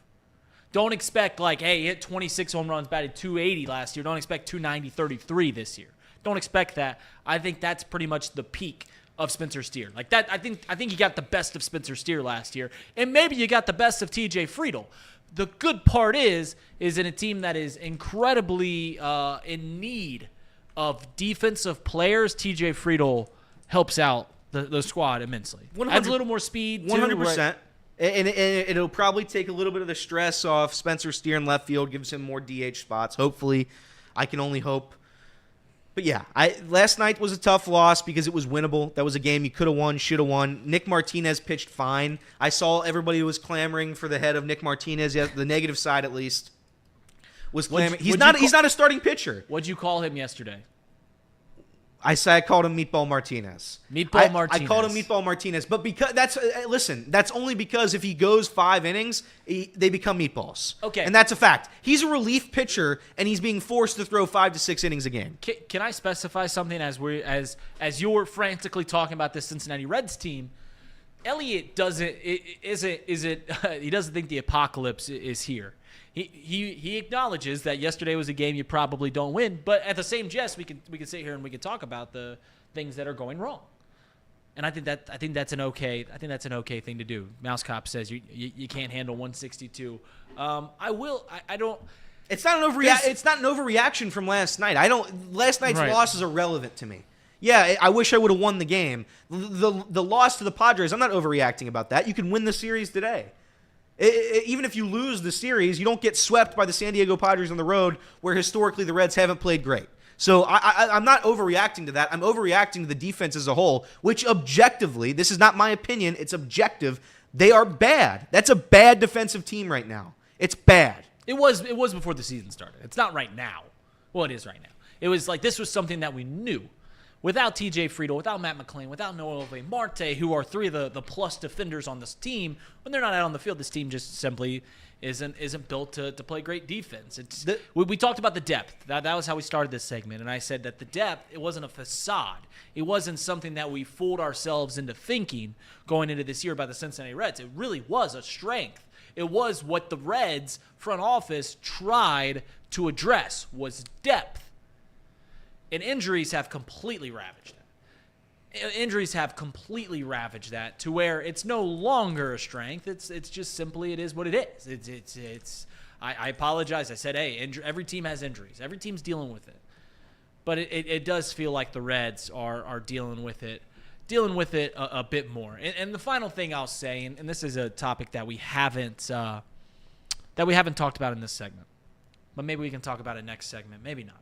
Don't expect like, hey, he hit 26 home runs, batted 280 last year. Don't expect 290, 33 this year. Don't expect that. I think that's pretty much the peak of Spencer Steer. Like that, I think you got the best of Spencer Steer last year, and maybe you got the best of TJ Friedl. The good part is in a team that is incredibly in need of defensive players. TJ Friedl helps out the squad immensely. Adds a little more speed. 100%. Right? And it'll probably take a little bit of the stress off Spencer Steer in left field, gives him more DH spots, hopefully. I can only hope. But yeah, last night was a tough loss because it was winnable. That was a game you could have won, should have won. Nick Martinez pitched fine. I saw everybody was clamoring for the head of Nick Martinez, the negative side at least, was clamoring. He's not a starting pitcher. What'd you call him yesterday? I called him Meatball Martinez. Martinez. I called him Meatball Martinez, but because that's only because if he goes 5 innings, they become meatballs. Okay, and that's a fact. He's a relief pitcher, and he's being forced to throw 5 to 6 innings a game. Can I specify something as you're frantically talking about this Cincinnati Reds team? Elliott doesn't he doesn't think the apocalypse is here. He acknowledges that yesterday was a game you probably don't win, but at the same jest, we can sit here and we can talk about the things that are going wrong. And I think that's an okay thing to do. Mouse Cop says you can't handle 162. I don't. It's not an overreaction from last night. Last night's loss is irrelevant to me. Yeah, I wish I would have won the game. The loss to the Padres, I'm not overreacting about that. You can win the series today. Even if you lose the series, you don't get swept by the San Diego Padres on the road, where historically the Reds haven't played great. So I'm not overreacting to that. I'm overreacting to the defense as a whole, which objectively, this is not my opinion, it's objective, they are bad. That's a bad defensive team right now. It's bad. It was before the season started. It's not right now. Well, it is right now. It was like this was something that we knew. Without TJ Friedel, without Matt McClain, without Noel Marte, who are 3 of the plus defenders on this team, when they're not out on the field, this team just simply isn't built to play great defense. We talked about the depth. That was how we started this segment, and I said that the depth, it wasn't a facade. It wasn't something that we fooled ourselves into thinking going into this year by the Cincinnati Reds. It really was a strength. It was what the Reds front office tried to address, was depth. And injuries have completely ravaged that. To where it's no longer a strength. It's just simply it is what it is. I apologize. I said, hey, every team has injuries. Every team's dealing with it. But it does feel like the Reds are dealing with it a bit more. And the final thing I'll say, and this is a topic that we haven't talked about in this segment, but maybe we can talk about it next segment. Maybe not,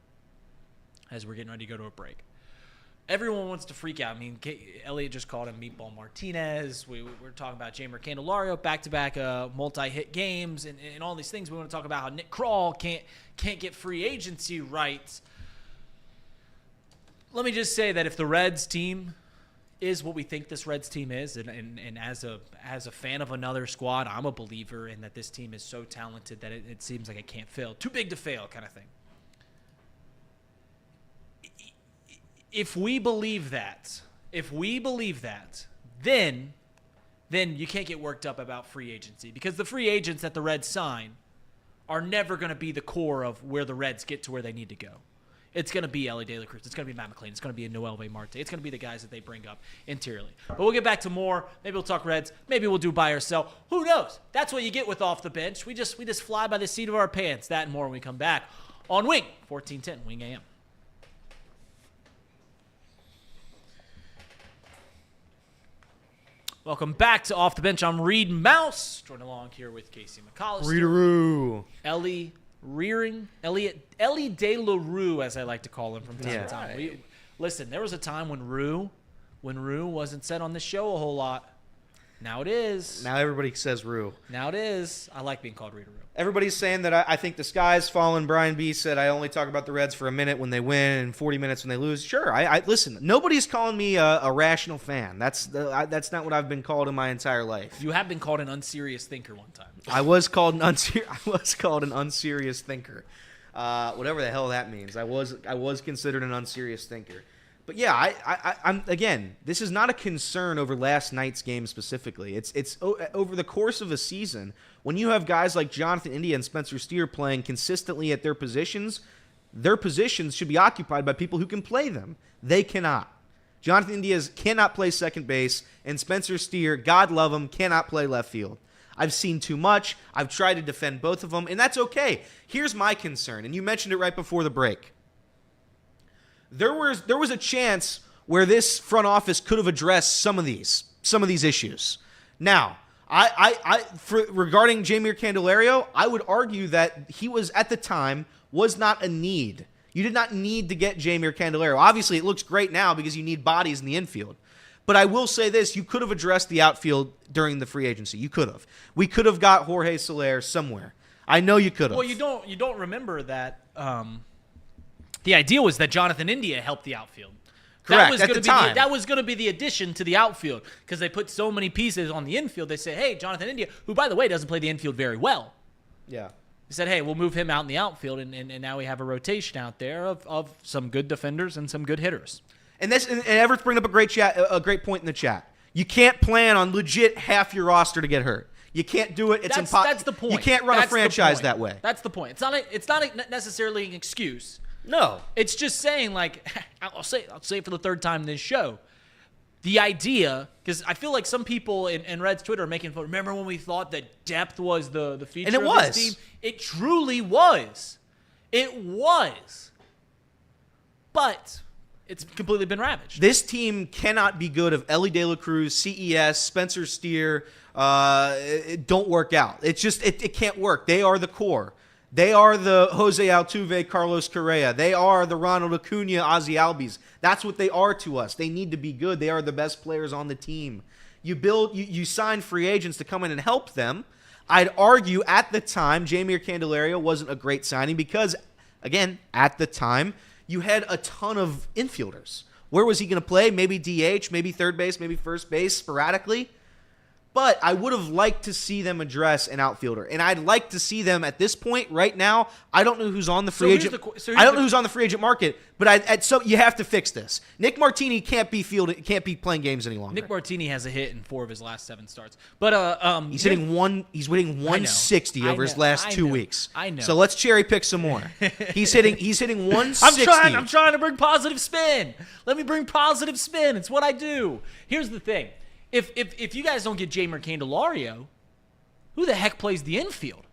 as we're getting ready to go to a break. Everyone wants to freak out. I mean, Elliott just called him Meatball Martinez. We're talking about Jeimer Candelario, back-to-back multi-hit games, and all these things. We want to talk about how Nick Krall can't get free agency rights. Let me just say that if the Reds team is what we think this Reds team is, and as a fan of another squad, I'm a believer in that this team is so talented that it seems like it can't fail. Too big to fail kind of thing. If we believe that, then you can't get worked up about free agency, because the free agents that the Reds sign are never going to be the core of where the Reds get to where they need to go. It's going to be Elly De La Cruz. It's going to be Matt McClain. It's going to be Noel Marte. It's going to be the guys that they bring up interiorly. But we'll get back to more. Maybe we'll talk Reds. Maybe we'll do buy or sell. Who knows? That's what you get with Off the Bench. We just fly by the seat of our pants. That and more when we come back on Wing 1410 Wing AM. Welcome back to Off the Bench. I'm Reed Mouse, joined along here with Casey McCollister. Readeroo. Elly De La Rue, as I like to call him from time to time. Right. Listen, there was a time when Rue wasn't said on the show a whole lot. Now it is. Now everybody says Rue. Now it is. I like being called Readeroo. Everybody's saying that I think the sky's fallen. Brian B said I only talk about the Reds for a minute when they win and 40 minutes when they lose. Sure, I listen. Nobody's calling me a rational fan. That's not what I've been called in my entire life. You have been called an unserious thinker one time. I was called an unserious thinker. Whatever the hell that means. I was considered an unserious thinker. But yeah, I'm again. This is not a concern over last night's game specifically. It's over the course of a season when you have guys like Jonathan India and Spencer Steer playing consistently at their positions. Their positions should be occupied by people who can play them. They cannot. Jonathan India cannot play second base, and Spencer Steer, God love him, cannot play left field. I've seen too much. I've tried to defend both of them, and that's okay. Here's my concern, and you mentioned it right before the break. There was a chance where this front office could have addressed some of these issues. Now, regarding Jeimer Candelario, I would argue that he was at the time was not a need. You did not need to get Jeimer Candelario. Obviously, it looks great now because you need bodies in the infield. But I will say this, you could have addressed the outfield during the free agency. You could have. We could have got Jorge Soler somewhere. I know you could have. Well, you don't remember that the idea was that Jonathan India helped the outfield. Correct, at the time. That was going to be the addition to the outfield because they put so many pieces on the infield. They say, hey, Jonathan India, who, by the way, doesn't play the infield very well. Yeah. They said, hey, we'll move him out in the outfield, and now we have a rotation out there of some good defenders and some good hitters. And Everett's bringing up a great point in the chat. You can't plan on legit half your roster to get hurt. You can't do it. It's impossible. That's the point. You can't run a franchise that way. That's the point. It's not necessarily an excuse. No. It's just saying, like, I'll say it for the third time in this show. The idea, because I feel like some people in Red's Twitter are making fun. Remember when we thought that depth was the feature and it of was. this team? It truly was. It was. But it's completely been ravaged. This team cannot be good if Ellie De La Cruz, CES, Spencer Steer don't work out. It's just it can't work. They are the core. They are the Jose Altuve, Carlos Correa. They are the Ronald Acuna, Ozzy Albies. That's what they are to us. They need to be good. They are the best players on the team. You sign free agents to come in and help them. I'd argue at the time Jeimer Candelario wasn't a great signing because, again, at the time, you had a ton of infielders. Where was he going to play? Maybe DH, maybe third base, maybe first base sporadically. But I would have liked to see them address an outfielder. And I'd like to see them at this point right now. I don't know who's on the free agent. I don't know who's on the free agent market, but so you have to fix this. Nick Martini can't be playing games any longer. Nick Martini has a hit in 4 of his last 7 starts. But he's hitting 160 over his last 2 weeks. I know. So let's cherry pick some more. He's hitting 160. I'm trying to bring positive spin. Let me bring positive spin. It's what I do. Here's the thing. If you guys don't get Jeimer Candelario, who the heck plays the infield?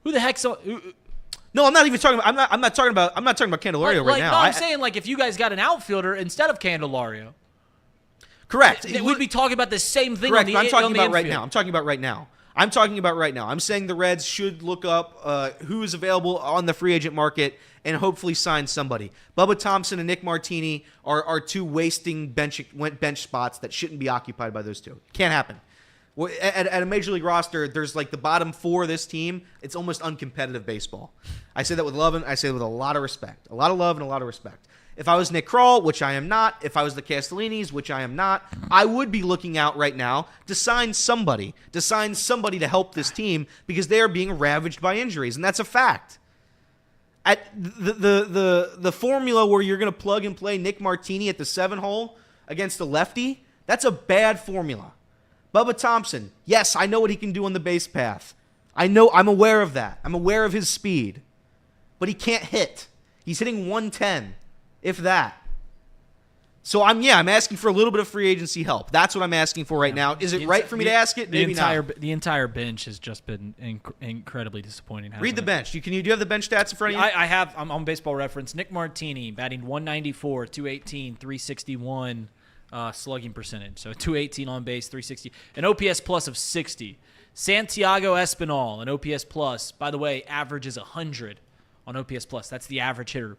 Who the heck's No, I'm not even talking about. I'm not talking about Candelario right now. No, I'm saying like if you guys got an outfielder instead of Candelario. Correct. We'd be talking about the same thing. Correct. On the, I'm talking about right infield. now. I'm talking about right now. I'm saying the Reds should look up who is available on the free agent market and hopefully sign somebody. Bubba Thompson and Nick Martini are two wasting bench spots that shouldn't be occupied by those two. Can't happen. At a major league roster, there's like the bottom 4 of this team. It's almost uncompetitive baseball. I say that with love and I say it with a lot of respect. A lot of love and a lot of respect. If I was Nick Kroll, which I am not, if I was the Castellinis, which I am not, I would be looking out right now to sign somebody to help this team because they are being ravaged by injuries, and that's a fact. At the formula where you're going to plug and play Nick Martini at the 7-hole against a lefty, that's a bad formula. Bubba Thompson, yes, I know what he can do on the base path. I'm aware of that. I'm aware of his speed. But he can't hit. He's hitting 110, if that. So I'm asking for a little bit of free agency help. That's what I'm asking for right now. Is it right for me to ask it? Maybe not. The entire bench has just been incredibly disappointing. Read the bench. Do you have the bench stats in front of you? I have. I'm on Baseball Reference. Nick Martini batting 194, 218, 361 slugging percentage. So 218 on base, 360, an OPS plus of 60. Santiago Espinal, an OPS plus. By the way, average is 100 on OPS plus. That's the average hitter.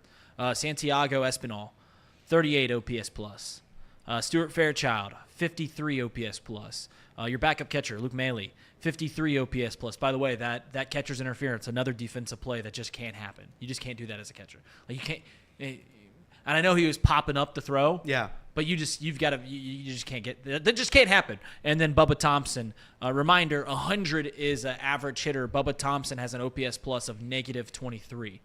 Santiago Espinal. 38 OPS plus. Stuart Fairchild, 53 OPS plus. Your backup catcher, Luke Maley, 53 OPS plus. By the way, that catcher's interference, another defensive play that just can't happen. You just can't do that as a catcher. Like you can't. And I know he was popping up the throw. Yeah. But you just can't get that. Just can't happen. And then Bubba Thompson, reminder: 100 is an average hitter. Bubba Thompson has an OPS plus of negative 23.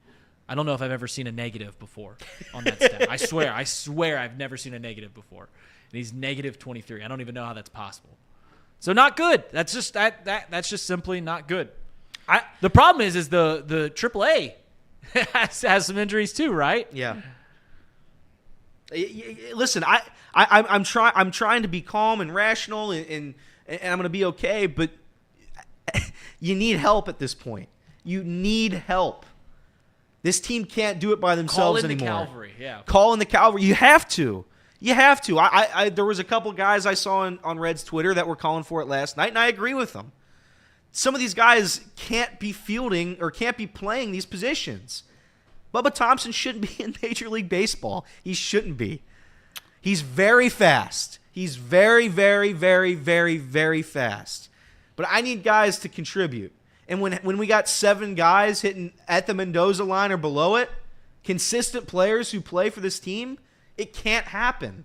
I don't know if I've ever seen a negative before on that stat. I swear I've never seen a negative before. And he's negative 23. I don't even know how that's possible. So not good. That's just that's just simply not good. The problem is the AAA has some injuries too, right? Yeah. Listen, I'm trying to be calm and rational and I'm going to be okay, but you need help at this point. You need help. This team can't do it by themselves anymore. Call in the cavalry, yeah. Call in the cavalry. You have to. There was a couple guys I saw on Red's Twitter that were calling for it last night, and I agree with them. Some of these guys can't be fielding or can't be playing these positions. Bubba Thompson shouldn't be in Major League Baseball. He shouldn't be. He's very fast. He's very, very, very, very, very fast. But I need guys to contribute. And when we got 7 guys hitting at the Mendoza line or below it, consistent players who play for this team, it can't happen.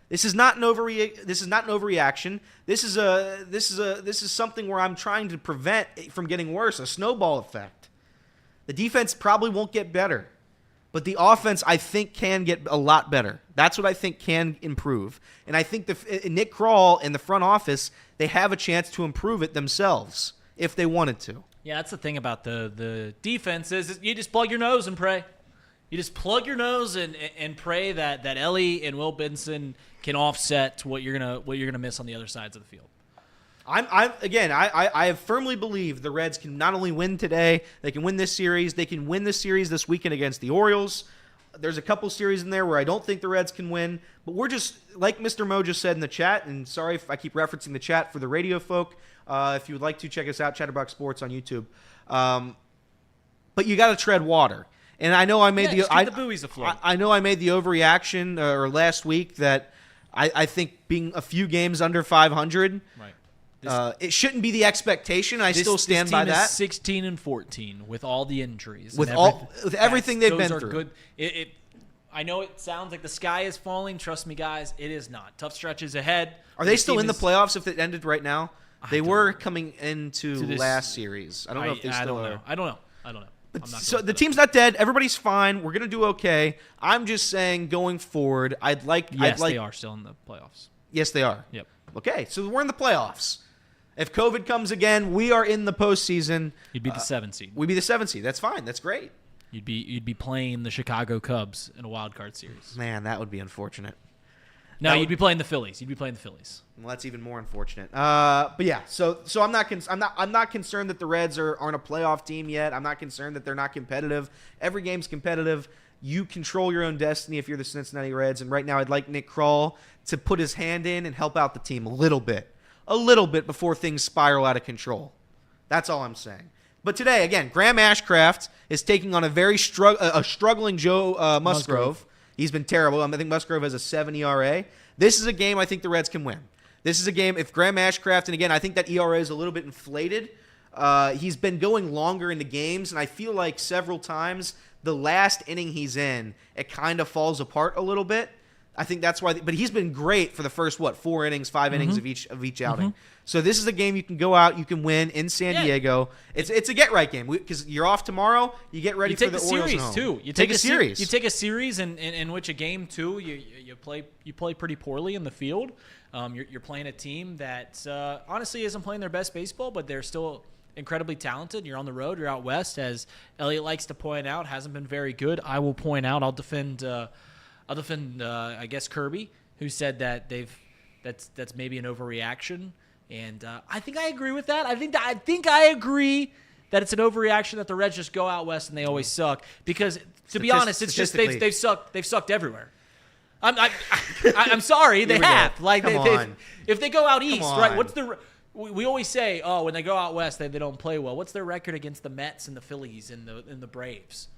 This is not an overreaction. This is something where I'm trying to prevent it from getting worse, a snowball effect. The defense probably won't get better, but the offense I think can get a lot better. That's what I think can improve. And I think Nick Kroll and the front office, they have a chance to improve it themselves if they wanted to. Yeah, that's the thing about the defense is you just plug your nose and pray. You just plug your nose and pray that Ellie and Will Benson can offset what you're gonna miss on the other sides of the field. I have firmly believed the Reds can not only win today, they can win this series. They can win this series this weekend against the Orioles. There's a couple series in there where I don't think the Reds can win, but we're just like Mr. Mo just said in the chat. And sorry if I keep referencing the chat for the radio folk. If you would like to check us out, Chatterbox Sports on YouTube. But you got to tread water. And I know I made the buoys afloat. I know I made the overreaction or last week that I think being a few games under 500, Right. It shouldn't be the expectation. I still stand by that. This team is 16-14 with all the injuries, with everything they've been through. Good. I know it sounds like the sky is falling. Trust me, guys, it is not. Tough stretches ahead. Are they still in the playoffs if it ended right now? They were coming into last series. I don't know if they still are. I don't know. But so the team's not dead. Everybody's fine. We're gonna do okay. I'm just saying, going forward, they are still in the playoffs. Yes, they are. Yep. Okay, so we're in the playoffs. If COVID comes again, we are in the postseason. You'd be the 7 seed. We'd be the 7 seed. That's fine. That's great. You'd be playing the Chicago Cubs in a wild card series. Man, that would be unfortunate. No, you'd be playing the Phillies. Well, that's even more unfortunate. But yeah, so I'm not concerned that the Reds aren't a playoff team yet. I'm not concerned that they're not competitive. Every game's competitive. You control your own destiny if you're the Cincinnati Reds. And right now, I'd like Nick Kroll to put his hand in and help out the team a little bit before things spiral out of control. That's all I'm saying. But today, again, Graham Ashcraft is taking on a very struggling Joe Musgrove. He's been terrible. I think Musgrove has a 7 ERA. This is a game I think the Reds can win. This is a game, if Graham Ashcraft, and again, I think that ERA is a little bit inflated. He's been going longer into games, and I feel like several times the last inning he's in, it kind of falls apart a little bit. I think that's why. But he's been great for the first 4 innings, 5 innings of each outing. So this is a game you can go out, you can win in San Diego. It's a get right game because you're off tomorrow. You get ready for the Orioles at home. Too. You take a series. You take a series in which a game too. You play pretty poorly in the field. You're playing a team that honestly isn't playing their best baseball, but they're still incredibly talented. You're on the road. You're out west, as Elliot likes to point out. Hasn't been very good. I will point out. I'll defend. I guess Kirby, who said that that's maybe an overreaction, and I think I agree with that. I think I agree that it's an overreaction that the Reds just go out west and they always suck. Because to be honest, it's just they've sucked everywhere. I'm sorry, they have. Like if they go out east, right? What's the we always say, oh, when they go out west, they don't play well. What's their record against the Mets and the Phillies and the Braves?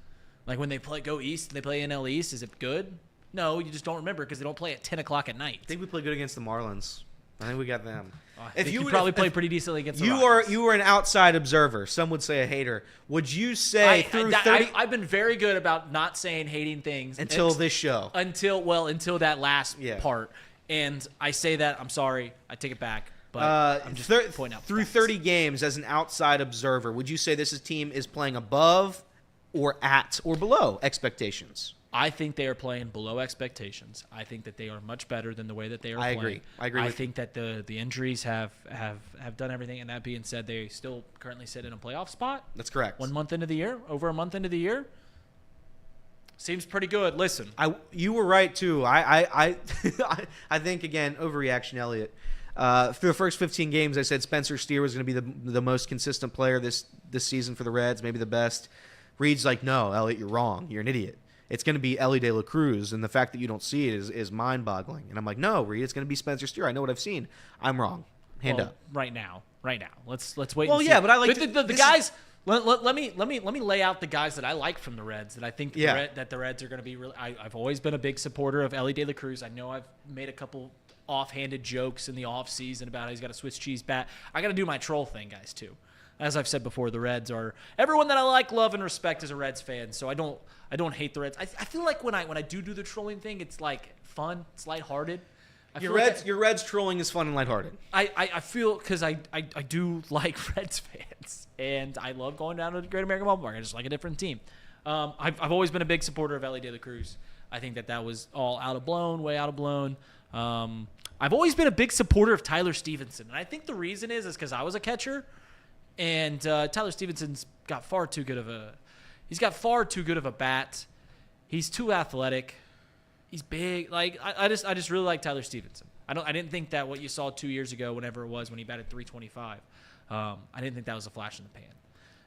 Like when they go east and they play NL East, is it good? No, you just don't remember because they don't play at 10 o'clock at night. I think we play good against the Marlins. I think we got them. If you probably play pretty decently against the Rockies. You are an outside observer. Some would say a hater. Would you say I've been very good about not saying hating things until this show. Until that last part. And I say that, I'm sorry, I take it back. But I'm just pointing out through 30 games as an outside observer, would you say this team is playing above or at or below expectations? I think they are playing below expectations. I think that they are much better than the way that they are playing. I agree. I think that the injuries have done everything. And that being said, they still currently sit in a playoff spot. That's correct. Over a month into the year. Seems pretty good. Listen, you were right too. I think again overreaction, Elliot. For the first 15 games, I said Spencer Steer was going to be the most consistent player this season for the Reds, maybe the best. Reed's like, no, Elliot, you're wrong. You're an idiot. It's going to be Ellie De La Cruz, and the fact that you don't see it is mind-boggling. And I'm like, no, Reed, it's going to be Spencer Steer. I know what I've seen. I'm wrong. Hand up. Right now. Let's wait. Well, and see. Yeah, but I like the guys. Let me lay out the guys that I like from the Reds that I think that the Reds are going to be really. I've always been a big supporter of Elly De La Cruz. I know I've made a couple offhanded jokes in the offseason about how he's got a Swiss cheese bat. I got to do my troll thing, guys, too. As I've said before, the Reds are everyone that I like, love, and respect as a Reds fan. So I don't hate the Reds. I feel like when I do the trolling thing, it's like fun, it's lighthearted. Your Reds trolling is fun and lighthearted. I feel because I do like Reds fans, and I love going down to the Great American Ballpark. I just like a different team. I've always been a big supporter of Elly De La Cruz. I think that was all way out of blown. I've always been a big supporter of Tyler Stevenson, and I think the reason is because I was a catcher, and Tyler Stevenson's got far too good of a bat. He's too athletic. He's big. Like I just really like Tyler Stevenson. I didn't think that what you saw 2 years ago, whenever it was when he batted .325, I didn't think that was a flash in the pan.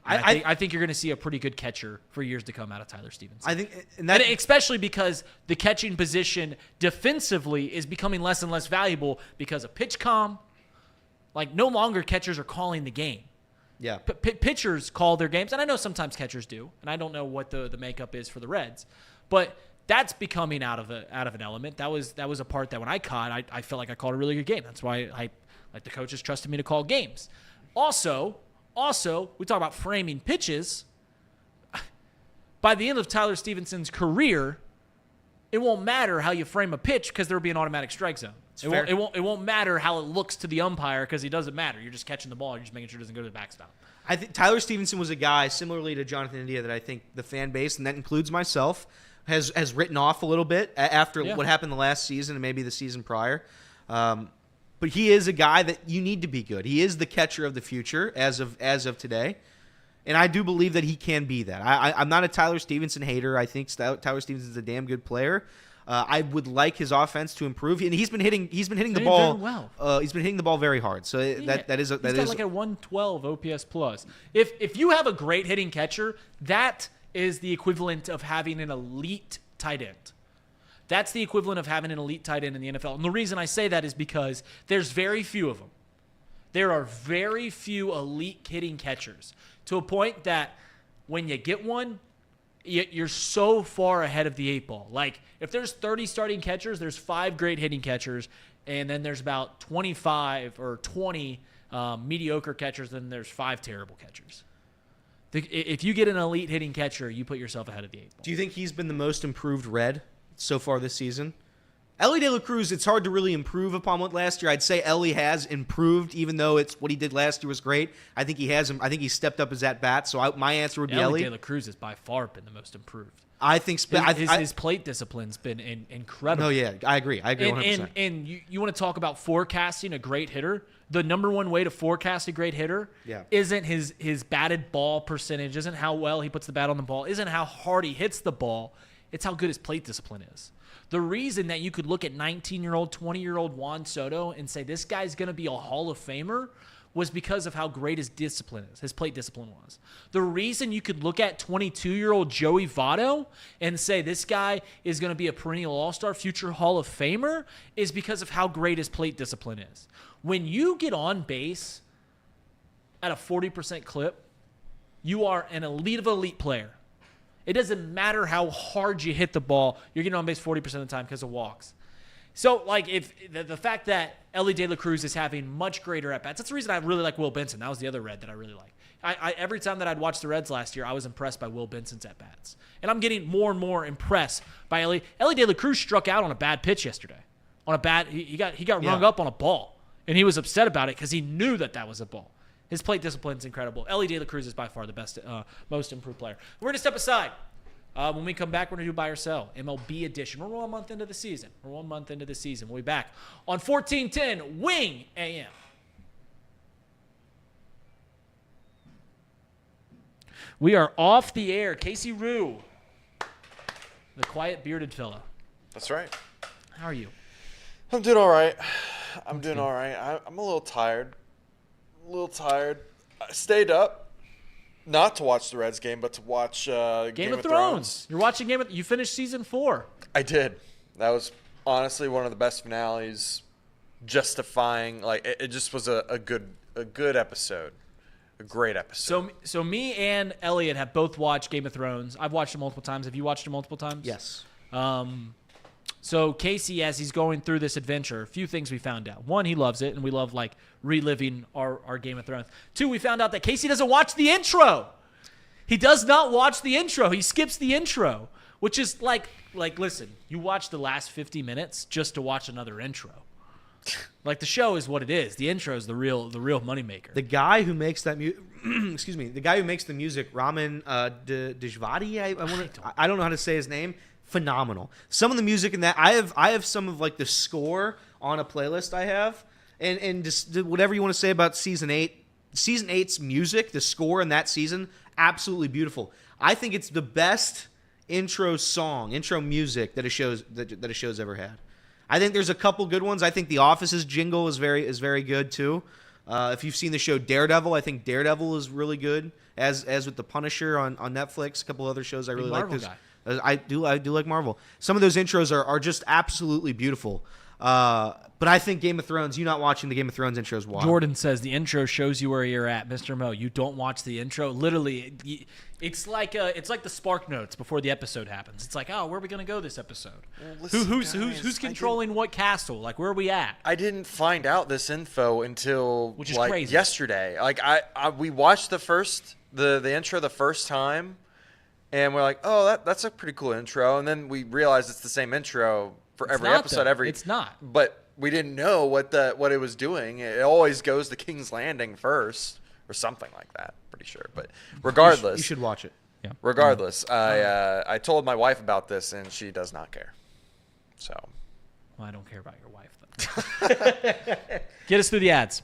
I think you're going to see a pretty good catcher for years to come out of Tyler Stevenson. I think, and especially because the catching position defensively is becoming less and less valuable because of pitch comm. Like no longer catchers are calling the game. Yeah, pitchers call their games, and I know sometimes catchers do, and I don't know what the makeup is for the Reds, but that's becoming out of an element. That was a part that when I caught, I felt like I called a really good game. That's why the coaches trusted me to call games. Also, we talk about framing pitches. By the end of Tyler Stevenson's career, it won't matter how you frame a pitch because there will be an automatic strike zone. It won't matter how it looks to the umpire because it doesn't matter. You're just catching the ball. You're just making sure it doesn't go to the backstop. I think Tyler Stevenson was a guy similarly to Jonathan India that I think the fan base, and that includes myself, has written off a little bit after what happened the last season and maybe the season prior. But he is a guy that you need to be good. He is the catcher of the future as of today. And I do believe that he can be that. I'm not a Tyler Stevenson hater. I think Tyler Stevenson is a damn good player. I would like his offense to improve, and he's been hitting the ball very well. He's been hitting the ball very hard. So he's got like a 112 OPS plus. If you have a great hitting catcher, that is the equivalent of having an elite tight end. That's the equivalent of having an elite tight end in the NFL. And the reason I say that is because there's very few of them. There are very few elite hitting catchers to a point that when you get one, you're so far ahead of the eight ball. Like if there's 30 starting catchers, there's 5 great hitting catchers, and then there's about 25 or 20 mediocre catchers, then there's 5 terrible catchers. If you get an elite hitting catcher, you put yourself ahead of the eight ball. Do you think he's been the most improved Red so far this season? Elly De La Cruz, it's hard to really improve upon what last year. I'd say Elly has improved, even though it's what he did last year was great. I think he has. I think he stepped up his at bat. So my answer would be Elly. De La Cruz has by far been the most improved. I think his plate discipline's been incredible. No, yeah, I agree. 100%. And you want to talk about forecasting a great hitter? The number one way to forecast a great hitter isn't his batted ball percentage, isn't how well he puts the bat on the ball, isn't how hard he hits the ball. It's how good his plate discipline is. The reason that you could look at 19-year-old, 20-year-old Juan Soto and say this guy's going to be a Hall of Famer was because of how great his discipline is, his plate discipline was. The reason you could look at 22-year-old Joey Votto and say this guy is going to be a perennial all-star, future Hall of Famer is because of how great his plate discipline is. When you get on base at a 40% clip, you are an elite of elite player. It doesn't matter how hard you hit the ball. You're getting on base 40% of the time because of walks. So, like, if the fact that Elly De La Cruz is having much greater at-bats, that's the reason I really like Will Benson. That was the other Red that I really like. Every time that I'd watched the Reds last year, I was impressed by Will Benson's at-bats. And I'm getting more and more impressed by Elly. Elly De La Cruz struck out on a bad pitch yesterday. He got rung up on a ball. And he was upset about it because he knew that was a ball. His plate discipline is incredible. Elly De La Cruz is by far the best, most improved player. We're going to step aside. When we come back, we're going to do Buy or Sell, MLB edition. We're 1 month into the season. We'll be back on 1410 Wing AM. We are off the air. Casey Rue, the quiet bearded fella. That's right. How are you? I'm doing all right. I'm a little tired. I stayed up, not to watch the Reds game, but to watch Game of Thrones. You're watching You finished season 4. I did. That was honestly one of the best finales, justifying, like, it just was a good episode. A great episode. So me and Elliot have both watched Game of Thrones. I've watched it multiple times. Have you watched it multiple times? Yes. So Casey, as he's going through this adventure, a few things we found out. One, he loves it, and we love like reliving our Game of Thrones. Two, we found out that Casey doesn't watch the intro. He does not watch the intro. He skips the intro, which is like listen, you watch the last 50 minutes just to watch another intro. Like the show is what it is. The intro is the real moneymaker. The guy who makes that excuse me, the guy who makes the music, Ramin Djawadi, I don't know how to say his name. Phenomenal. Some of the music in that, I have some of like the score on a playlist I have, and just whatever you want to say about season 8. Season 8's music, the score in that season, absolutely beautiful. I think it's the best intro music that a show's ever had. I think there's a couple good ones. I think The Office's jingle is very good too. If you've seen the show Daredevil, I think Daredevil is really good. As with The Punisher on Netflix, a couple other shows I really like. I do like Marvel. Some of those intros are just absolutely beautiful. But I think Game of Thrones, you not watching the Game of Thrones intros, wild. Jordan says the intro shows you where you're at, Mr. Mo. You don't watch the intro. Literally, it's like the spark notes before the episode happens. It's like, oh, where are we gonna go this episode? Well, listen, who's controlling what castle? Like, where are we at? I didn't find out this info until Which is crazy. Yesterday. Like we watched the intro the first time, and we're like, oh, that's a pretty cool intro, and then we realized it's the same intro for every episode. It's not. But we didn't know what it was doing. It always goes to King's Landing first, or something like that. Pretty sure. But regardless, you should watch it. Yeah. Regardless, I told my wife about this, and she does not care. So. Well, I don't care about your wife though. Get us through the ads.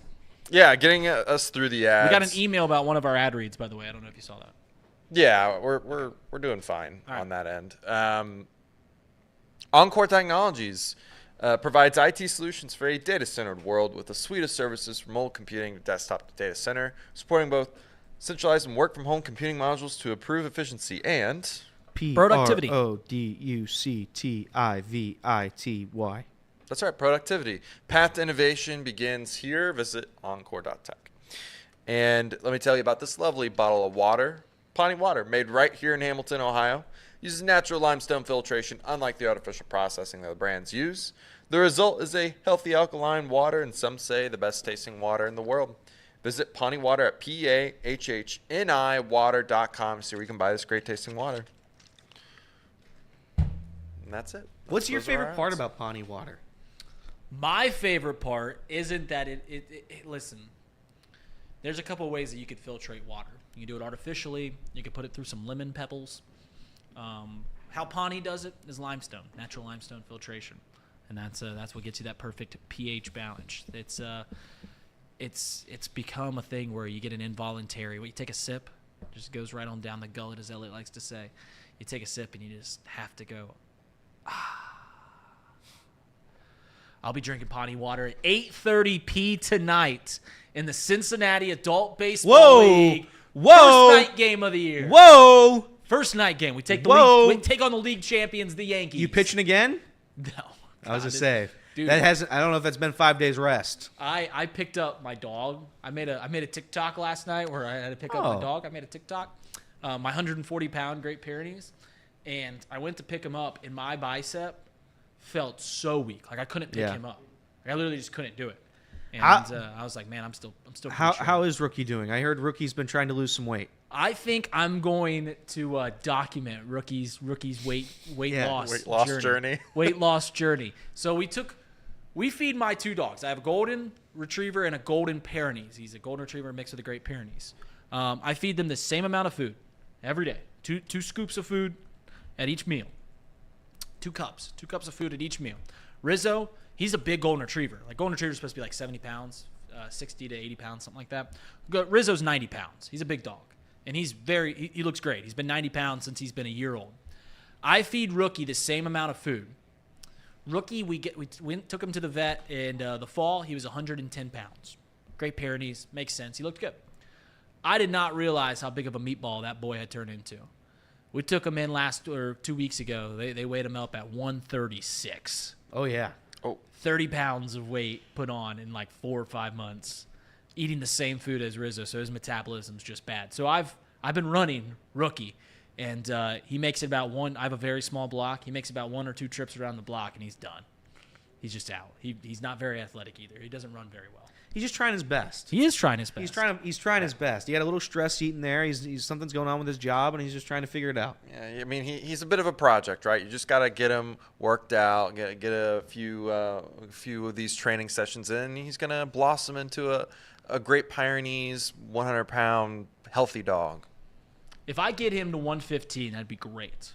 Yeah, getting us through the ads. We got an email about one of our ad reads, by the way. I don't know if you saw that. Yeah, we're doing fine on that end. Encore Technologies provides IT solutions for a data-centered world with a suite of services from mobile computing to desktop to data center, supporting both centralized and work-from-home computing modules to improve efficiency and productivity. Productivity. That's right, productivity. Path to innovation begins here. Visit encore.tech. And let me tell you about this lovely bottle of water. Pawnee water, made right here in Hamilton, Ohio. Uses natural limestone filtration, unlike the artificial processing that the brands use. The result is a healthy alkaline water, and some say the best tasting water in the world. Visit Pawnee Water at PAHHNI water.com to see where you can buy this great tasting water. And that's it. What's your favorite part about Pawnee Water? My favorite part isn't that listen, there's a couple ways that you could filtrate water. You can do it artificially. You can put it through some lemon pebbles. How Pawnee does it is limestone, natural limestone filtration, and that's what gets you that perfect pH balance. It's become a thing where you get an involuntary. You take a sip, it just goes right on down the gullet, as Elliot likes to say. You take a sip and you just have to go. I'll be drinking Pawnee water at 8:30 tonight in the Cincinnati Adult Baseball League. Whoa! First night game of the year. Whoa! First night game. We take the league. We take on the league champions, the Yankees. You pitching again? No. I was gonna say dude, that hasn't. I don't know if that's been 5 days rest. I picked up my dog. I made a TikTok last night where I had to pick up my dog. I made a TikTok. My 140-pound Great Pyrenees, and I went to pick him up, and my bicep felt so weak. Like I couldn't pick him up. Like, I literally just couldn't do it. And I was like, man, I'm still. How is Rookie doing? I heard Rookie's been trying to lose some weight. I think I'm going to document Rookie's weight loss journey. Weight loss journey. So we feed my two dogs. I have a golden retriever and a golden Pyrenees. He's a golden retriever mixed with a Great Pyrenees. I feed them the same amount of food every day. Two scoops of food at each meal. 2 cups of food at each meal. Rizzo, he's a big golden retriever. Like golden retriever's supposed to be like 70 pounds, 60 to 80 pounds, something like that. Rizzo's 90 pounds. He's a big dog. And he looks great. He's been 90 pounds since he's been a year old. I feed Rookie the same amount of food. Rookie, we took him to the vet in the fall. He was 110 pounds. Great Pyrenees. Makes sense. He looked good. I did not realize how big of a meatball that boy had turned into. We took him in 2 weeks ago. They weighed him up at 136. Oh, yeah. 30 pounds of weight put on in like 4 or 5 months. eating the same food as Rizzo, so his metabolism's just bad. So I've been running rookie, and he makes it about one. I have a very small block. He makes about 1 or 2 trips around the block, and he's done. He's just out. He's not very athletic either. He doesn't run very well. He's just trying his best. He is trying his best. He's trying his best. He had a little stress eating there. He's something's going on with his job, and he's just trying to figure it out. Yeah, I mean, he's a bit of a project, right? You just got to get him worked out, get a few of these training sessions in, and he's going to blossom into a Great Pyrenees 100-pound healthy dog. If I get him to 115, that'd be great.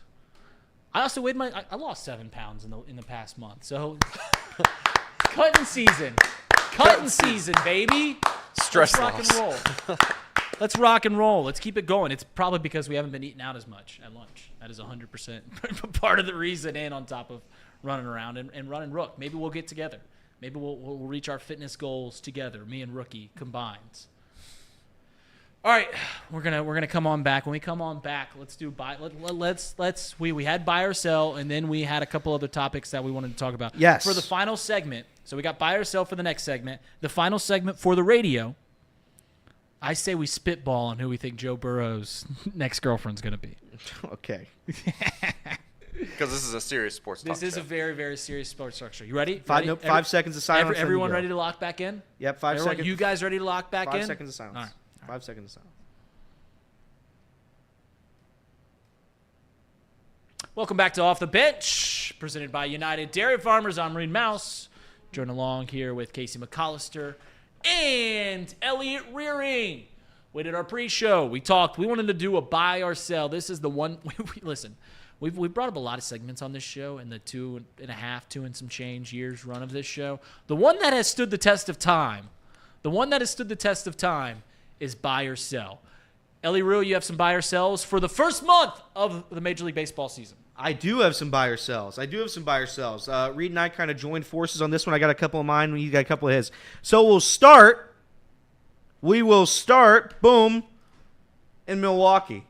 I also weighed I lost 7 pounds in the past month, so cutting season. Cutting season, baby. Stress Let's rock and roll. Let's rock and roll. Let's keep it going. It's probably because we haven't been eating out as much at lunch. That is 100% part of the reason, and on top of running around and running Rook. Maybe we'll get together. Maybe we'll reach our fitness goals together, me and Rookie combined. All right, we're gonna come on back. When we come on back, let's do buy. We had buy or sell, and then we had a couple other topics that we wanted to talk about. Yes. For the final segment, so we got buy or sell for the next segment. The final segment for the radio, I say we spitball on who we think Joe Burrow's next girlfriend's gonna be. Okay. Because this is a serious sports talk This is show. a very, very serious sports talk show. You ready? 5 seconds of silence. Everyone then you ready go. to lock back in? Yep. 5 Everyone, seconds. You guys ready to lock back in? 5 seconds of silence. All right. 5 seconds of silence. Welcome back to Off the Bench, presented by United Dairy Farmers. I'm Reed Mouse, joined along here with Casey McAllister and Elliot Rearing. We did our pre-show. We talked. We wanted to do a buy or sell. This is the one. Listen, we brought up a lot of segments on this show in the 2.5, 2 and some change years run of this show. The one that has stood the test of time, is buy or sell. Ellie Rue, you have some buy or sells for the first month of the Major League Baseball season. I do have some buy or sells. Reed and I kind of joined forces on this one. I got a couple of mine. You got a couple of his. So we will start, boom, in Milwaukee.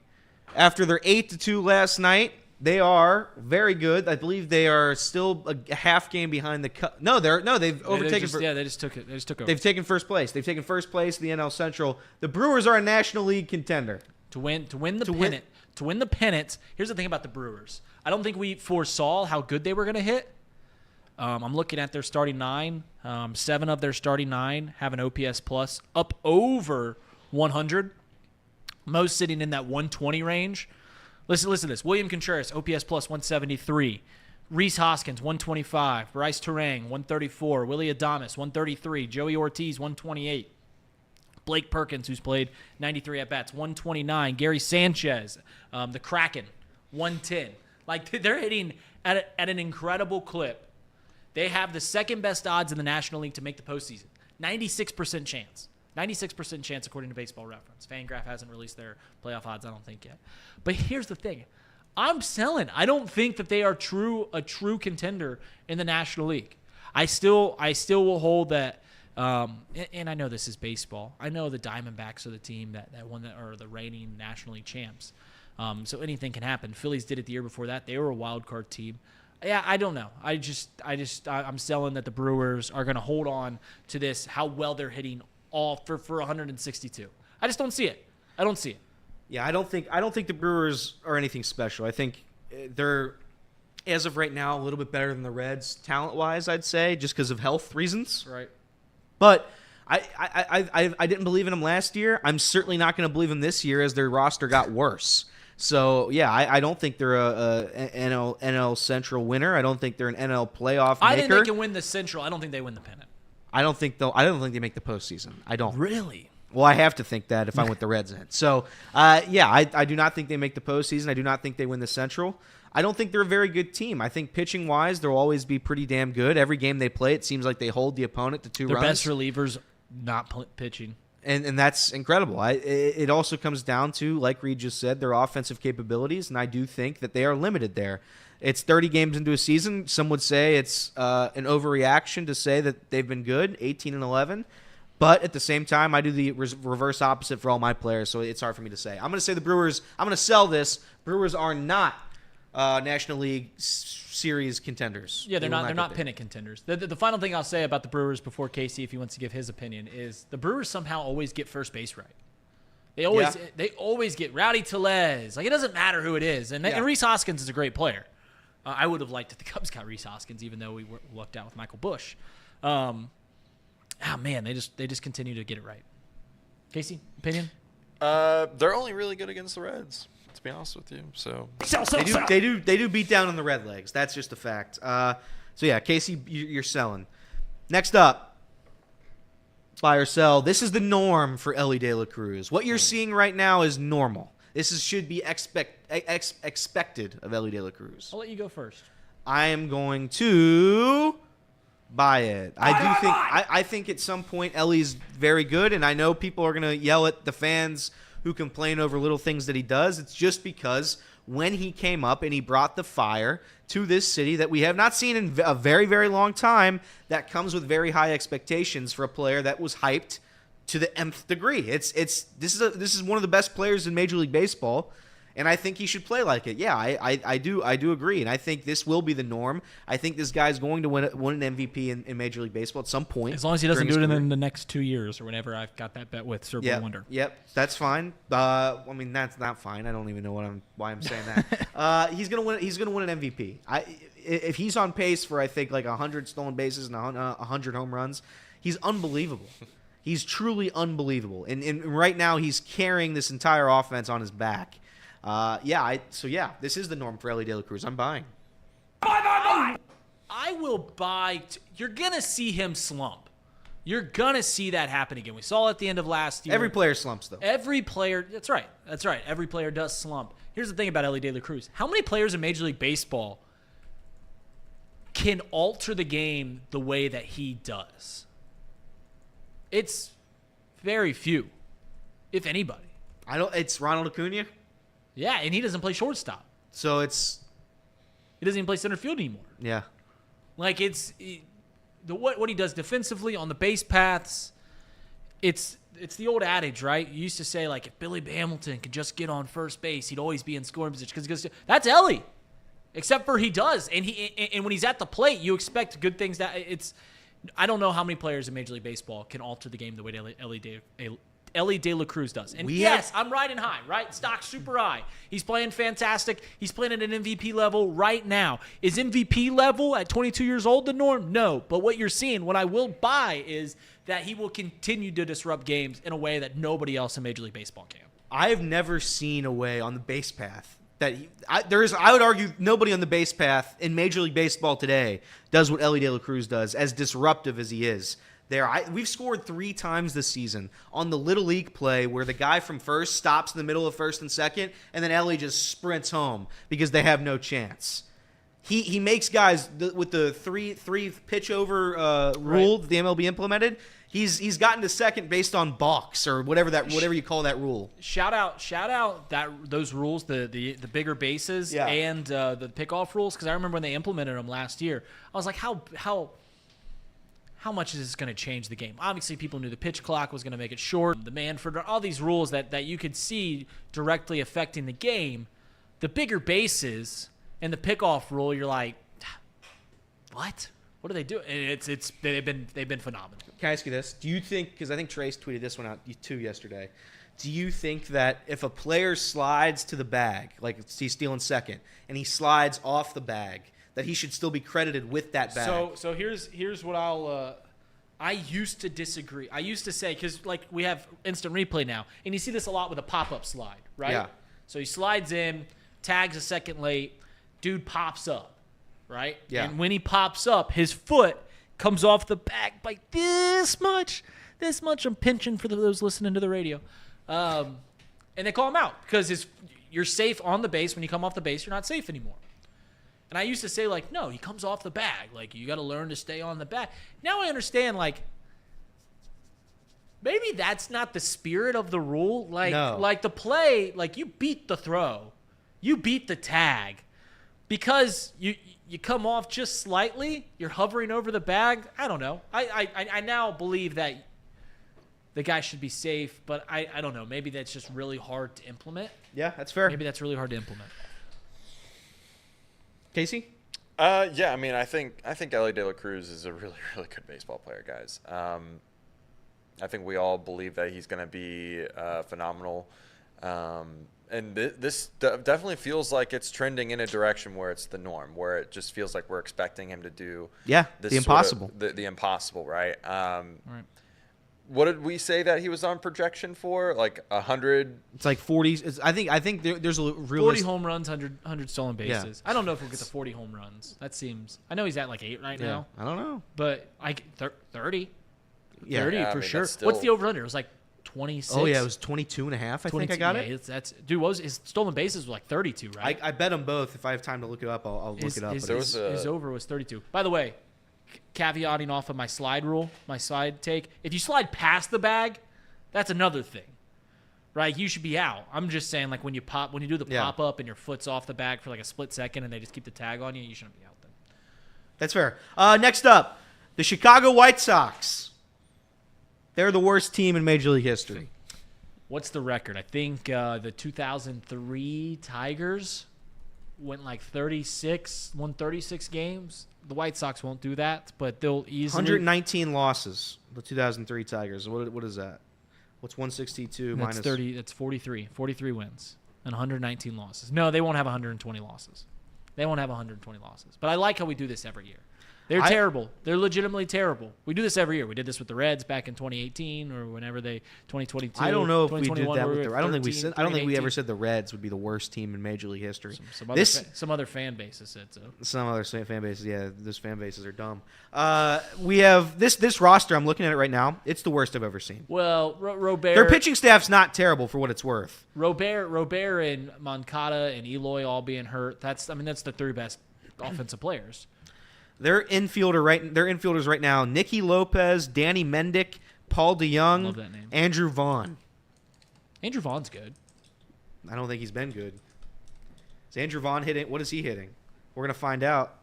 After their 8-2 last night, they are very good. I believe they are still a half game behind the Cubs. They've overtaken. They just took over. They've taken first place. They've taken first place in the NL Central. The Brewers are a National League contender. To win the pennant. Here's the thing about the Brewers. I don't think we foresaw how good they were going to hit. I'm looking at their starting 9. 7 of their starting 9 have an OPS plus up over 100. Most sitting in that 120 range. Listen to this. William Contreras, OPS plus 173. Rhys Hoskins, 125. Bryce Terang, 134. Willie Adames, 133. Joey Ortiz, 128. Blake Perkins, who's played 93 at-bats, 129. Gary Sanchez, the Kraken, 110. Like, they're hitting at an incredible clip. They have the second-best odds in the National League to make the postseason. 96% chance. 96% chance according to Baseball Reference. Fangraph hasn't released their playoff odds, I don't think, yet. But here's the thing. I'm selling. I don't think that they are a true contender in the National League. I still will hold that. And I know this is baseball. I know the Diamondbacks are the team that won are the reigning National League champs. So anything can happen. Phillies did it the year before that. They were a wild card team. Yeah, I don't know. I'm selling that the Brewers are going to hold on to this, how well they're hitting all for 162. I just don't see it. I don't see it. Yeah, I don't think the Brewers are anything special. I think they're, as of right now, a little bit better than the Reds talent-wise, I'd say, just because of health reasons. Right. But I didn't believe in them last year. I'm certainly not going to believe them this year as their roster got worse. So, yeah, I don't think they're a NL Central winner. I don't think they're an NL playoff maker. I think they can win the Central. I don't think they win the pennant. I don't think they make the postseason. I don't. Really? Well, I have to think that if I'm with the Reds in it. So, I do not think they make the postseason. I do not think they win the Central. I don't think they're a very good team. I think pitching-wise, they'll always be pretty damn good. Every game they play, it seems like they hold the opponent to 2 runs. Their best relievers not pitching. And that's incredible. It also comes down to, like Reed just said, their offensive capabilities, and I do think that they are limited there. It's 30 games into a season. Some would say it's an overreaction to say that they've been good, 18-11. But at the same time, I do the reverse opposite for all my players, so it's hard for me to say. I'm going to say the Brewers. I'm going to sell this. Brewers are not National League Series contenders. Yeah, they're not get there. pennant contenders. The final thing I'll say about the Brewers before Casey, if he wants to give his opinion, is the Brewers somehow always get first base right. They always get Rowdy Tellez. Like, it doesn't matter who it is. And Rhys Hoskins is a great player. I would have liked if the Cubs got Rhys Hoskins, even though we lucked out with Michael Busch. Man, they just continue to get it right. Casey, opinion? They're only really good against the Reds, to be honest with you. So They do beat down on the Red Legs. That's just a fact. So yeah, Casey, you're selling. Next up, buy or sell. This is the norm for Elly De La Cruz. What you're seeing right now is normal. Should be expected of Elly De La Cruz. I'll let you go first. I am going to buy it. I think at some point Ellie's very good, and I know people are going to yell at the fans who complain over little things that he does. It's just because when he came up and he brought the fire to this city that we have not seen in a very, very long time, that comes with very high expectations for a player that was hyped to the nth degree. This is one of the best players in Major League Baseball, and I think he should play like it. Yeah, I do agree, and I think this will be the norm. I think this guy's going to win an MVP in Major League Baseball at some point. As long as he doesn't do it in the next 2 years or whenever I've got that bet with Circle Wonder. Yep, that's fine. I mean, that's not fine. I don't even know why I'm saying that. He's gonna win an MVP. If he's on pace for, I think, like 100 stolen bases and 100 home runs, he's unbelievable. He's truly unbelievable. And right now he's carrying this entire offense on his back. This is the norm for Elly De La Cruz. I'm buying. Buy. I will buy. You're going to see him slump. You're going to see that happen again. We saw it at the end of last year. Every player slumps, though. Every player. That's right. Every player does slump. Here's the thing about Elly De La Cruz. How many players in Major League Baseball can alter the game the way that he does? It's very few, if anybody. It's Ronald Acuna. Yeah, and he doesn't play shortstop. So he doesn't even play center field anymore. Yeah. Like what he does defensively on the base paths. It's the old adage, right? You used to say, like, if Billy Hamilton could just get on first base, he'd always be in scoring position. Because that's Elly, except for he does, and when he's at the plate, you expect good things. I don't know how many players in Major League Baseball can alter the game the way Elly De La Cruz does. And I'm riding high, right? Stock super high. He's playing fantastic. He's playing at an MVP level right now. Is MVP level at 22 years old the norm? No. But what you're seeing, what I will buy, is that he will continue to disrupt games in a way that nobody else in Major League Baseball can. I've never seen a way on the base path that I would argue nobody on the base path in Major League Baseball today does what Elly De La Cruz does, as disruptive as he is. We've scored 3 times this season on the Little League play where the guy from first stops in the middle of first and second, and then Elly just sprints home because they have no chance. He makes guys with the three pitch over rule that the MLB implemented. He's gotten to second based on balks or whatever you call that rule. Shout out those rules, the bigger bases and the pickoff rules, because I remember when they implemented them last year. I was like, how much is this going to change the game? Obviously, people knew the pitch clock was going to make it short. The Manfred, all these rules that you could see directly affecting the game. The bigger bases and the pickoff rule, you're like, what? What do they do? And they've been phenomenal. Can I ask you this? Do you think, because I think Trace tweeted this one out too yesterday, do you think that if a player slides to the bag, like he's stealing second, and he slides off the bag, that he should still be credited with that bag? So here's what I used to disagree. I used to say, because like we have instant replay now, and you see this a lot with a pop-up slide, right? Yeah. So he slides in, tags a second late, dude pops up, right? Yeah. And when he pops up, his foot comes off the bag by this much. I'm pinching for those listening to the radio. And they call him out because you're safe on the base. When you come off the base, you're not safe anymore. And I used to say, like, no, he comes off the bag. Like, you got to learn to stay on the bag. Now I understand, like, maybe that's not the spirit of the rule. Like, no. Like the play, like, you beat the throw. You beat the tag. Because you come off just slightly, you're hovering over the bag. I don't know. I now believe that the guy should be safe, but I don't know. Maybe that's just really hard to implement. Yeah, that's fair. Maybe that's really hard to implement. Casey? Yeah, I mean, I think Ellie De La Cruz is a really, really good baseball player, guys. I think we all believe that he's going to be phenomenal. And this definitely feels like it's trending in a direction where it's the norm, where it just feels like we're expecting him to do the impossible. The impossible, right? Right. What did we say that he was on projection for? Like 100? It's like 40. I think there's a real 40 home runs, 100 stolen bases. Yeah. I don't know if we'll get to 40 home runs. That seems. I know he's at like 8 right now, I don't know. but 30. Yeah. 30 Yeah, I for mean, sure. that's What's still- the over/under? It was like 26. Oh yeah, it was 22 and a half. I think I got it. That's dude. What was his stolen bases were like 32, right? I bet them both. If I have time to look it up, I'll look it up. His, but his over was 32. By the way, caveating off of my slide rule, my slide take. If you slide past the bag, that's another thing, right? You should be out. I'm just saying, like when you do the Yeah. pop up and your foot's off the bag for like a split second, and they just keep the tag on you, you shouldn't be out then. That's fair. Next up, the Chicago White Sox. They're the worst team in Major League history. What's the record? I think the 2003 Tigers went like won 36 games. The White Sox won't do that, but they'll easily. 119 losses. The 2003 Tigers. What is that? What's 162 That's minus 30. That's 43. 43 wins and 119 losses. No, they won't have 120 losses. They won't have 120 losses. But I like how we do this every year. They're terrible. They're legitimately terrible. We do this every year. We did this with the Reds back in 2018 or whenever 2022. I don't know if we did 2021, that with we the. were I don't think we 13, said. I don't think we 18. ever said the Reds would be the worst team in Major League history. Some other fan bases said so. Some other fan bases, yeah, those fan bases are dumb. We have this roster. I'm looking at it right now. It's the worst I've ever seen. Well, Robert. Their pitching staff's not terrible for what it's worth. Robert and Moncada and Eloy all being hurt. That's the 3 best offensive players. Their infielders right now: Nicky Lopez, Danny Mendick, Paul DeYoung, Love that name. Andrew Vaughn. Andrew Vaughn's good. I don't think he's been good. Is Andrew Vaughn hitting? What is he hitting? We're gonna find out.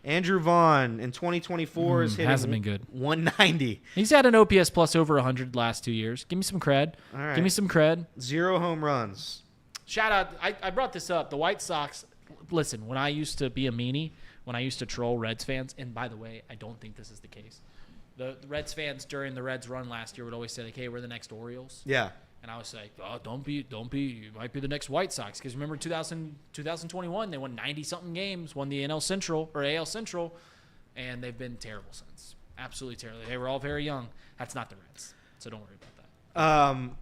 Andrew Vaughn in 2024 is hitting hasn't been good. 190. He's had an OPS plus over 100 last 2 years. Give me some cred. All right. Give me some cred. 0 home runs. Shout out. I brought this up. The White Sox. Listen, when I used to be a meanie, when I used to troll Reds fans, and by the way, I don't think this is the case. The Reds fans during the Reds run last year would always say, like, hey, we're the next Orioles. Yeah. And I was like, oh, don't be, you might be the next White Sox. Because remember 2021, they won 90-something games, won the AL Central, and they've been terrible since. Absolutely terrible. They were all very young. That's not the Reds, so don't worry about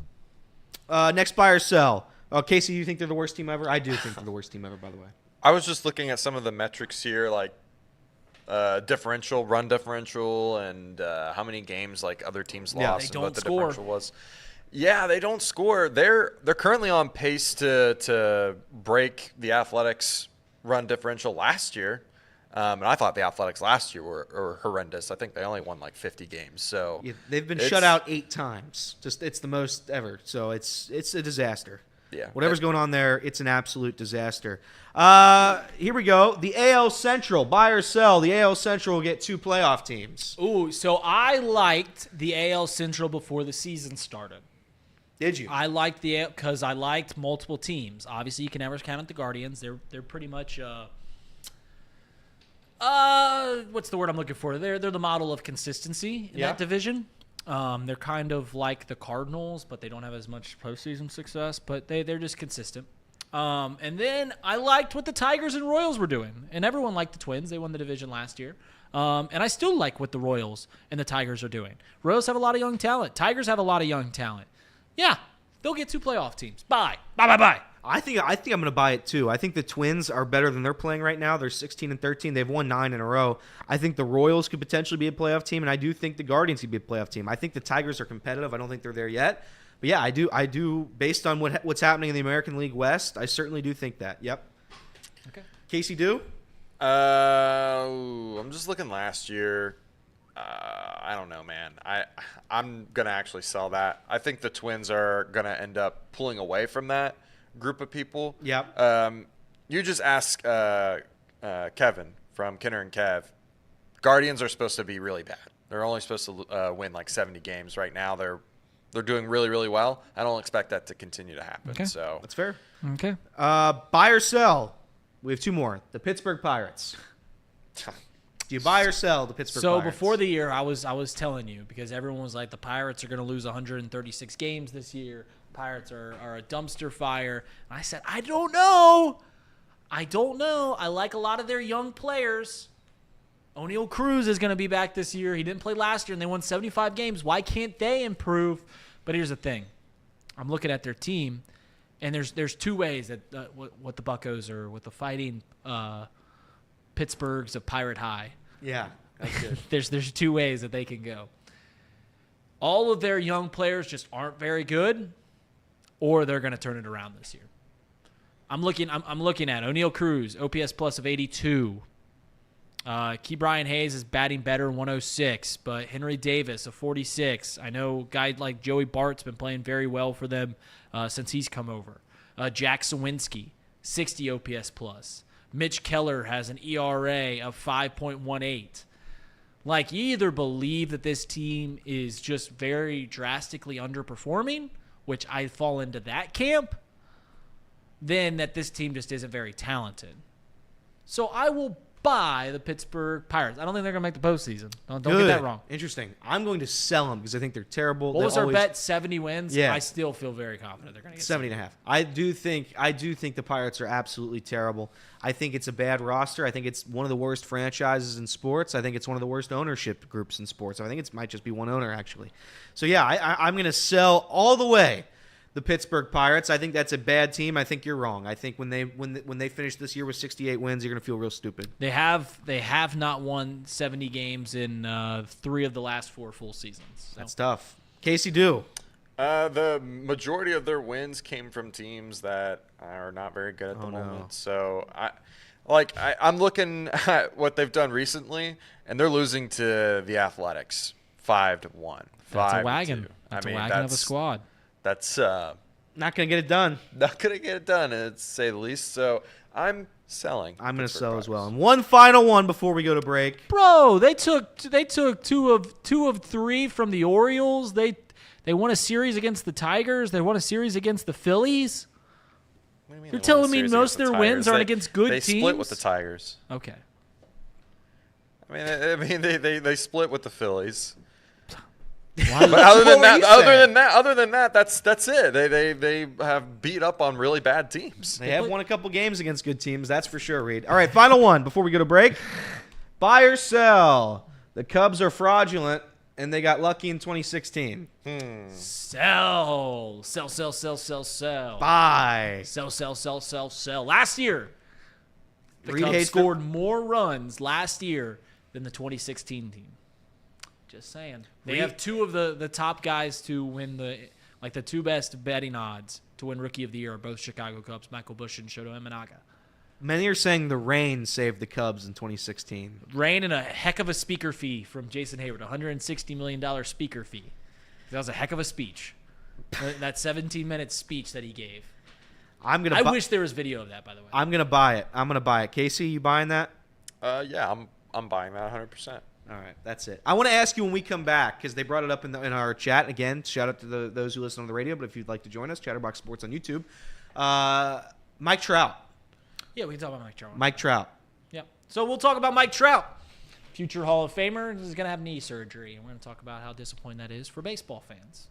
that. Next buy or sell. Casey, you think they're the worst team ever? I do think they're the worst team ever, by the way. I was just looking at some of the metrics here, like differential, run differential, and how many games like other teams Yeah, lost they and what the don't score. differential was. Yeah, they don't score. They're currently on pace to break the Athletics' run differential last year. And I thought the Athletics last year were horrendous. I think they only won like 50 games. So Yeah, they've been shut out 8 times. It's the most ever. So it's a disaster. Yeah. Whatever's going on there, it's an absolute disaster. Here we go. The AL Central, buy or sell. The AL Central will get 2 playoff teams. Ooh, so I liked the AL Central before the season started. Did you? I liked because I liked multiple teams. Obviously, you can never count out the Guardians. They're pretty much what's the word I'm looking for? They're the model of consistency in that division. They're kind of like the Cardinals, but they don't have as much postseason success. But they're just consistent. And then I liked what the Tigers and Royals were doing, and everyone liked the Twins. They won the division last year. And I still like what the Royals and the Tigers are doing. Royals have a lot of young talent. Tigers have a lot of young talent. Yeah, they'll get 2 playoff teams. Bye. I think I'm going to buy it too. I think the Twins are better than they're playing right now. They're 16-13. They've won 9 in a row. I think the Royals could potentially be a playoff team, and I do think the Guardians could be a playoff team. I think the Tigers are competitive. I don't think they're there yet. But yeah, I do. Based on what's happening in the American League West, I certainly do think that. Yep. Okay. Casey, do? I'm just looking last year. I don't know, man. I'm gonna actually sell that. I think the Twins are gonna end up pulling away from that group of people. Yep. You just ask Kevin from Kinner and Kev. Guardians are supposed to be really bad. They're only supposed to win like 70 games right now. They're doing really, really well. I don't expect that to continue to happen. Okay. So That's fair. Okay. Buy or sell. We have two more. The Pittsburgh Pirates. Do you buy or sell the Pittsburgh So Pirates? before the year, I was telling you, because everyone was like, the Pirates are going to lose 136 games this year. Pirates are a dumpster fire. And I said, I don't know. I like a lot of their young players. O'Neal Cruz is going to be back this year. He didn't play last year, and they won 75 games. Why can't they improve? But here's the thing. I'm looking at their team, and there's two ways that what the Buccos or what the fighting Pittsburghs of Pirate High. Yeah, that's good. There's two ways that they can go. All of their young players just aren't very good, or they're going to turn it around this year. I'm looking at O'Neal Cruz, OPS plus of 82. Key Brian Hayes is batting better, 106, but Henry Davis, a 46. I know a guy like Joey Bart's been playing very well for them since he's come over. Jack Sawinski, 60 OPS plus. Mitch Keller has an ERA of 5.18. Like, you either believe that this team is just very drastically underperforming, which I fall into that camp, then that this team just isn't very talented. So I will buy the Pittsburgh Pirates. I don't think they're going to make the postseason. Don't get that wrong. Interesting. I'm going to sell them because I think they're terrible. What was our bet? 70 wins? Yeah. I still feel very confident they're going to get 70.5. I do think the Pirates are absolutely terrible. I think it's a bad roster. I think it's one of the worst franchises in sports. I think it's one of the worst ownership groups in sports. I think it might just be one owner, actually. So, yeah, I'm going to sell all the way the Pittsburgh Pirates. I think that's a bad team. I think you're wrong. I think when they finish this year with 68 wins, you're going to feel real stupid. They have not won 70 games in 3 of the last 4 full seasons. So. That's tough. Casey, do. The majority of their wins came from teams that are not very good at the moment. No. So I'm looking at what they've done recently, and they're losing to the Athletics 5-1. That's a wagon. That's a wagon of a squad. That's not going to get it done. not going to get it done, to say the least. So I'm selling. I'm going to sell as well. And one final one before we go to break. Bro, they took 2 of 3 from the Orioles. They won a series against the Tigers. They won a series against the Phillies. What do you mean You're they won a telling me series most of against their the wins Tigers? aren't against good they teams? They split with the Tigers. Okay. I mean, they split with the Phillies. But other than that, that's it. They have beat up on really bad teams. They have won a couple games against good teams, that's for sure, Reed. All right, final one before we go to break. Buy or sell. The Cubs are fraudulent, and they got lucky in 2016. Sell. Buy. Sell. Last year, the Reed Cubs hates scored more runs last year than the 2016 team. Just saying. They have 2 of the top guys to win the 2 best betting odds to win Rookie of the Year are both Chicago Cubs, Michael Busch and Shoto Imanaga. Many are saying the rain saved the Cubs in 2016. Rain and a heck of a speaker fee from Jason Hayward, $160 million speaker fee. That was a heck of a speech. That 17-minute speach that he gave. I wish there was video of that, by the way. I'm going to buy it. Casey, you buying that? Yeah, I'm buying that 100%. All right, that's it. I want to ask you when we come back, because they brought it up in our chat. Again, shout out to those who listen on the radio, but if you'd like to join us, Chatterbox Sports on YouTube. Mike Trout. Yeah, we can talk about Mike Trout. Mike Trout. Yeah. So we'll talk about Mike Trout. Future Hall of Famer is going to have knee surgery, and we're going to talk about how disappointing that is for baseball fans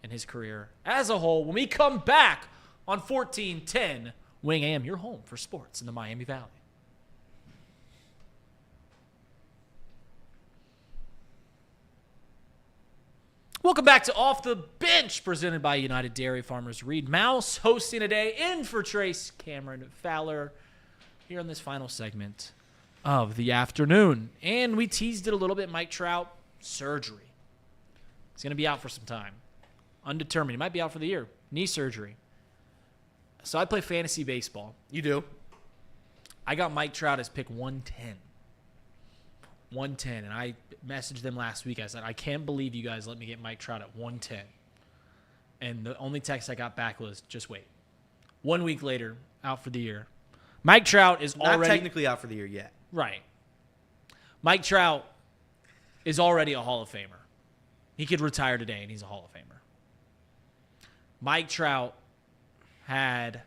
and his career as a whole when we come back on 1410 Wing AM, your home for sports in the Miami Valley. Welcome back to Off the Bench, presented by United Dairy Farmers. Reed Mouse hosting today in for Trace Cameron Fowler here in this final segment of the afternoon. And we teased it a little bit, Mike Trout, surgery. He's going to be out for some time. Undetermined. He might be out for the year. Knee surgery. So I play fantasy baseball. You do. I got Mike Trout as pick 110. 110. And I messaged them last week. I said, I can't believe you guys let me get Mike Trout at 110. And the only text I got back was, just wait. 1 week later, out for the year. Mike Trout is Not already... technically out for the year yet. Right. Mike Trout is already a Hall of Famer. He could retire today, and he's a Hall of Famer. Mike Trout had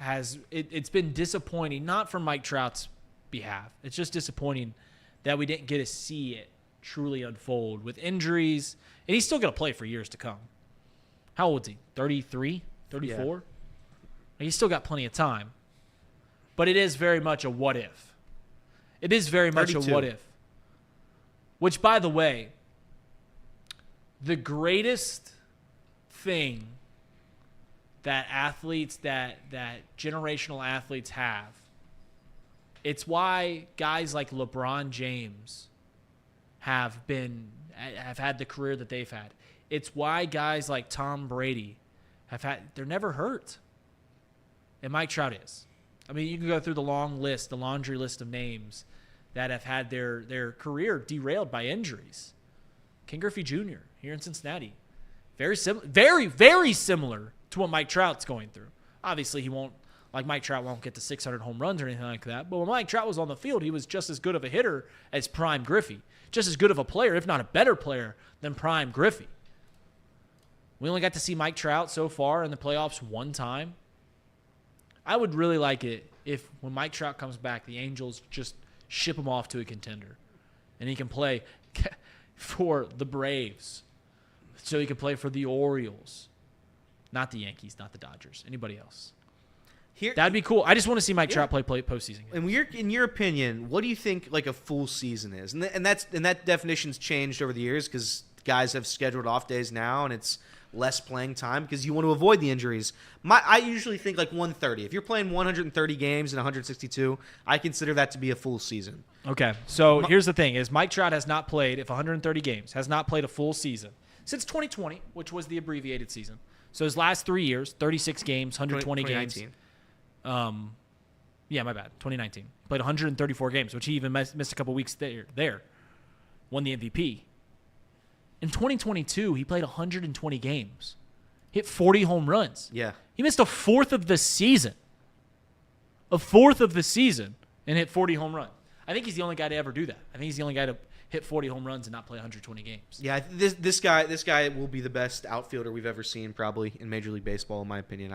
it's been disappointing, not from Mike Trout's behalf. It's just disappointing that we didn't get to see it truly unfold with injuries. And he's still going to play for years to come. How old is he? 33? 34? Yeah. He's still got plenty of time. But it is very much a what if. It is very much 32. A what if. Which, by the way, the greatest thing that athletes, that generational athletes have, it's why guys like LeBron James have had the career that they've had. It's why guys like Tom Brady they're never hurt. And Mike Trout is. I mean, you can go through the laundry list of names that have had their career derailed by injuries. Ken Griffey Jr. here in Cincinnati. Very similar to what Mike Trout's going through. Obviously, Mike Trout won't get to 600 home runs or anything like that. But when Mike Trout was on the field, he was just as good of a hitter as prime Griffey. Just as good of a player, if not a better player, than prime Griffey. We only got to see Mike Trout so far in the playoffs one time. I would really like it if when Mike Trout comes back, the Angels just ship him off to a contender. And he can play for the Braves. So he can play for the Orioles. Not the Yankees, not the Dodgers. Anybody else. That'd be cool. I just want to see Mike Trout play postseason. And in your opinion, what do you think like a full season is? And that definition's changed over the years because guys have scheduled off days now, and it's less playing time because you want to avoid the injuries. I usually think like 130. If you're playing 130 games in 162, I consider that to be a full season. Okay, so here's the thing: is Mike Trout has not played, if 130 games, has not played a full season since 2020, which was the abbreviated season. So his last 3 years, 36 games, 120 games. Yeah, my bad. 2019. Played 134 games, which he even missed a couple weeks there. Won the MVP. In 2022, he played 120 games. Hit 40 home runs. Yeah. He missed a fourth of the season. And hit 40 home runs. I think he's the only guy to ever do that. I think he's the only guy to hit 40 home runs and not play 120 games. Yeah, this guy will be the best outfielder we've ever seen probably in Major League Baseball, in my opinion.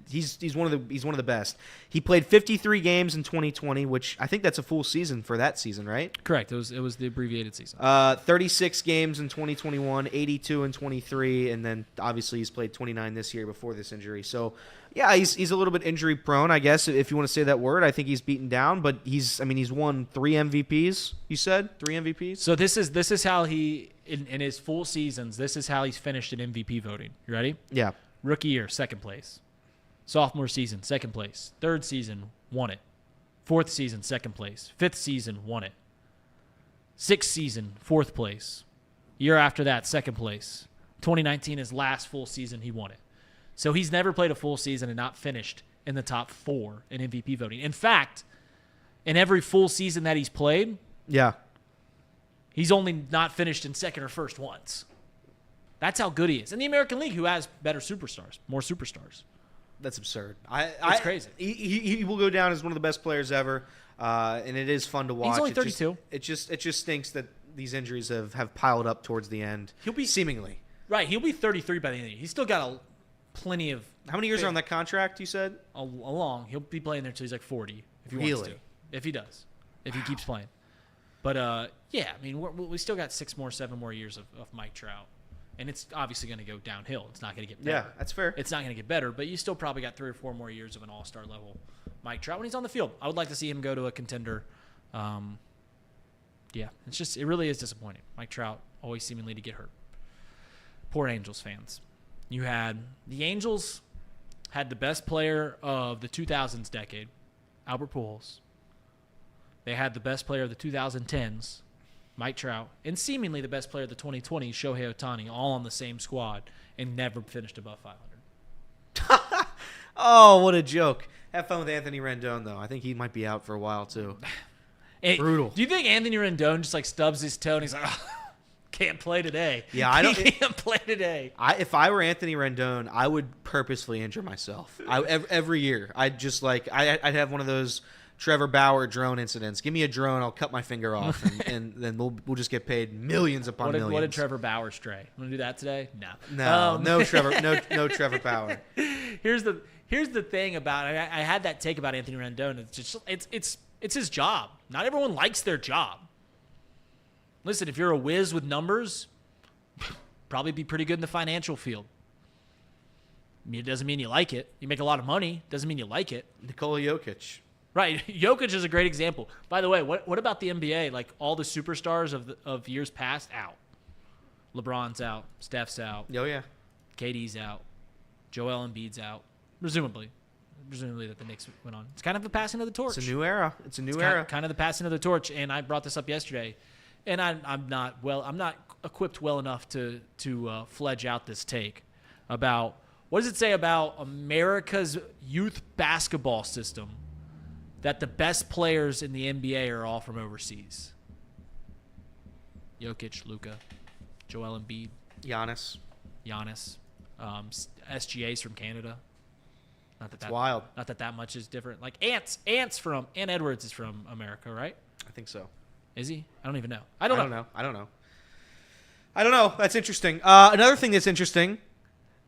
He's one of the best. He played 53 games in 2020, which I think that's a full season for that season, right? Correct. It was the abbreviated season. 36 games in 2021, 82 in 23, and then obviously he's played 29 this year before this injury. So yeah, he's a little bit injury prone, I guess, if you want to say that word. I think he's beaten down, but he's won 3 MVPs. You said 3 MVPs. So this is how he in his full seasons. This is how he's finished in MVP voting. You ready? Yeah. Rookie year, 2nd place. Sophomore season, 2nd place. 3rd season, won it. 4th season, 2nd place. 5th season, won it. 6th season, 4th place. Year after that, 2nd place. 2019, his last full season, he won it. So he's never played a full season and not finished in the top 4 in MVP voting. In fact, in every full season that he's played, yeah, he's only not finished in 2nd or 1st once. That's how good he is. In the American League, who has more superstars. That's absurd. It's crazy. He will go down as one of the best players ever, and it is fun to watch. He's only 32. It just stinks that these injuries have piled up towards the end. He'll be seemingly right. He'll be 33 by the end of the year. He's still got plenty of. How many years are on that contract? You said long. He'll be playing there until he's like 40 if he wants to. If he does, if he keeps playing. But yeah, I mean, we still got 7 more years of Mike Trout, and it's obviously going to go downhill. It's not going to get better. Yeah, that's fair. It's not going to get better, but you still probably got 3 or 4 more years of an all-star level Mike Trout when he's on the field. I would like to see him go to a contender. Yeah, it really is disappointing. Mike Trout always seemingly to get hurt. Poor Angels fans. The Angels had the best player of the 2000s decade, Albert Pujols. They had the best player of the 2010s, Mike Trout, and seemingly the best player of the 2020s, Shohei Ohtani, all on the same squad and never finished above 500. Oh, what a joke. Have fun with Anthony Rendon, though. I think he might be out for a while, too. Brutal. Do you think Anthony Rendon just like stubs his toe and he's like, oh, can't play today? Yeah, I don't. He can't play today. If I were Anthony Rendon, I would purposefully injure myself. Every year, I'd have one of those Trevor Bauer drone incidents. Give me a drone, I'll cut my finger off, and then we'll just get paid millions upon millions. What did Trevor Bauer stray? Want to do that today? No, no Trevor Bauer. Here's the thing about it. I had that take about Anthony Rendon. It's his job. Not everyone likes their job. Listen, if you're a whiz with numbers, probably be pretty good in the financial field. I mean, it doesn't mean you like it. You make a lot of money. Doesn't mean you like it. Nikola Jokic. Right. Jokic is a great example. By the way, what about the NBA? Like all the superstars of years past out. LeBron's out. Steph's out. Oh, yeah. KD's out. Joel Embiid's out. Presumably that the Knicks went on. It's kind of a passing of the torch. It's a new era. It's kind of the passing of the torch. And I brought this up yesterday. And I'm not equipped well enough to fledge out this take about what does it say about America's youth basketball system that the best players in the NBA are all from overseas. Jokic, Luka, Joel Embiid, Giannis. SGA's from Canada. It's wild. Not that much is different. Like Ant Edwards is from America, right? I think so. Is he? I don't even know. I don't know. That's interesting. Another thing that's interesting,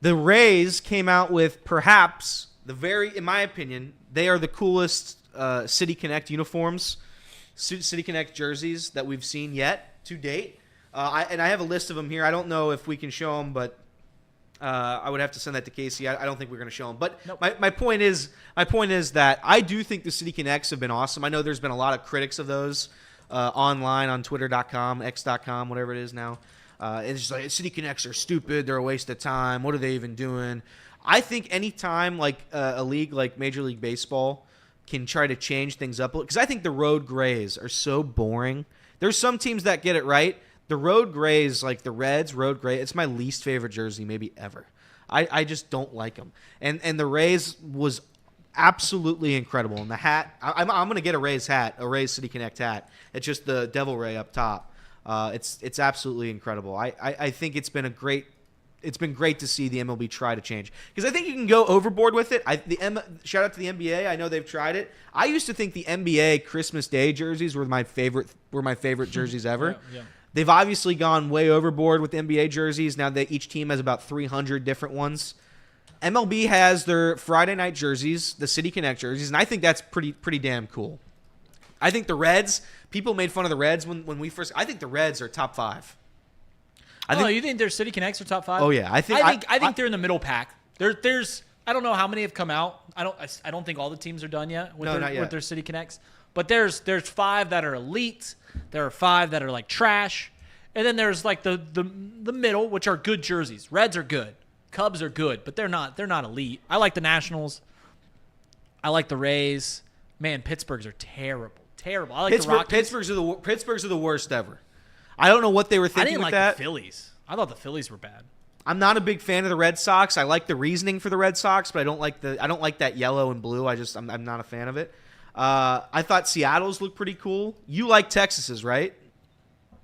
the Rays came out with perhaps in my opinion, they are the coolest City Connect uniforms, City Connect jerseys that we've seen yet to date. I have a list of them here. I don't know if we can show them, but I would have to send that to Casey. I don't think we're going to show them. But nope. my point is that I do think the City Connects have been awesome. I know there's been a lot of critics of those online on Twitter.com, X.com, whatever it is now. It's just like City Connects are stupid. They're a waste of time. What are they even doing? I think any time like a league like Major League Baseball can try to change things up, because I think the road grays are so boring. There's some teams that get it right. The road grays, like the Reds, road gray, it's my least favorite jersey maybe ever. I just don't like them. And the Rays was absolutely incredible. And the hat, I'm going to get a Rays hat, a Rays City Connect hat. It's just the Devil Ray up top. It's absolutely incredible. I think it's been great to see the MLB try to change, because I think you can go overboard with it. Shout out to the NBA. I know they've tried it. I used to think the NBA Christmas Day jerseys were my favorite jerseys ever. Yeah. They've obviously gone way overboard with NBA jerseys. Now each team has about 300 different ones. MLB has their Friday night jerseys, the City Connect jerseys, and I think that's pretty damn cool. I think the Reds, people made fun of the Reds when we first. I think the Reds are top 5. You think their City Connects are top 5? Oh yeah, I think they're in the middle pack. There's I don't know how many have come out. I don't think all the teams are done yet with their City Connects. But there's 5 that are elite. There are 5 that are like trash, and then there's like the middle, which are good jerseys. Reds are good, Cubs are good, but they're not elite. I like the Nationals. I like the Rays. Man, Pittsburgh's are terrible. I like the Rockies. Pittsburgh's are the worst ever. I don't know what they were thinking. I didn't with like that. the Phillies. I thought the Phillies were bad. I'm not a big fan of the Red Sox. I like the reasoning for the Red Sox, but I don't like that yellow and blue. I'm not a fan of it. I thought Seattle's looked pretty cool. You like Texas's, right?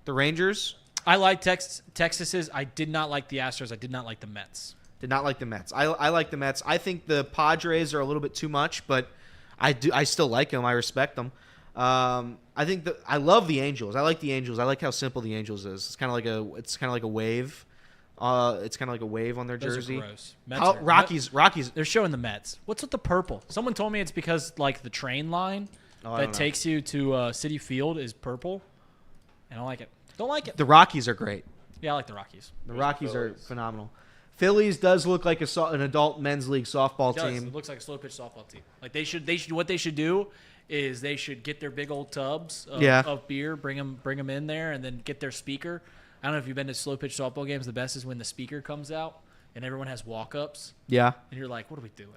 The Rangers? I like Texas's. I did not like the Astros. I did not like the Mets. Did not like the Mets. I like the Mets. I think the Padres are a little bit too much, but I still like them. I respect them. I love the Angels. I like the Angels. I like how simple the Angels is. It's kind of like a wave. It's kind of like a wave on their jersey. Those are gross. Rockies. They're showing the Mets. What's with the purple? Someone told me it's because like the train line that takes you to Citi Field is purple. I don't like it. Don't like it. The Rockies are great. Yeah, I like the Rockies. The Rockies are phenomenal. Phillies does look like an adult men's league softball team. It looks like a slow pitch softball team. Like they should. What they should do is they should get their big old tubs of beer, bring them in there, and then get their speaker. I don't know if you've been to slow pitch softball games. The best is when the speaker comes out and everyone has walk-ups. Yeah. And you're like, what are we doing?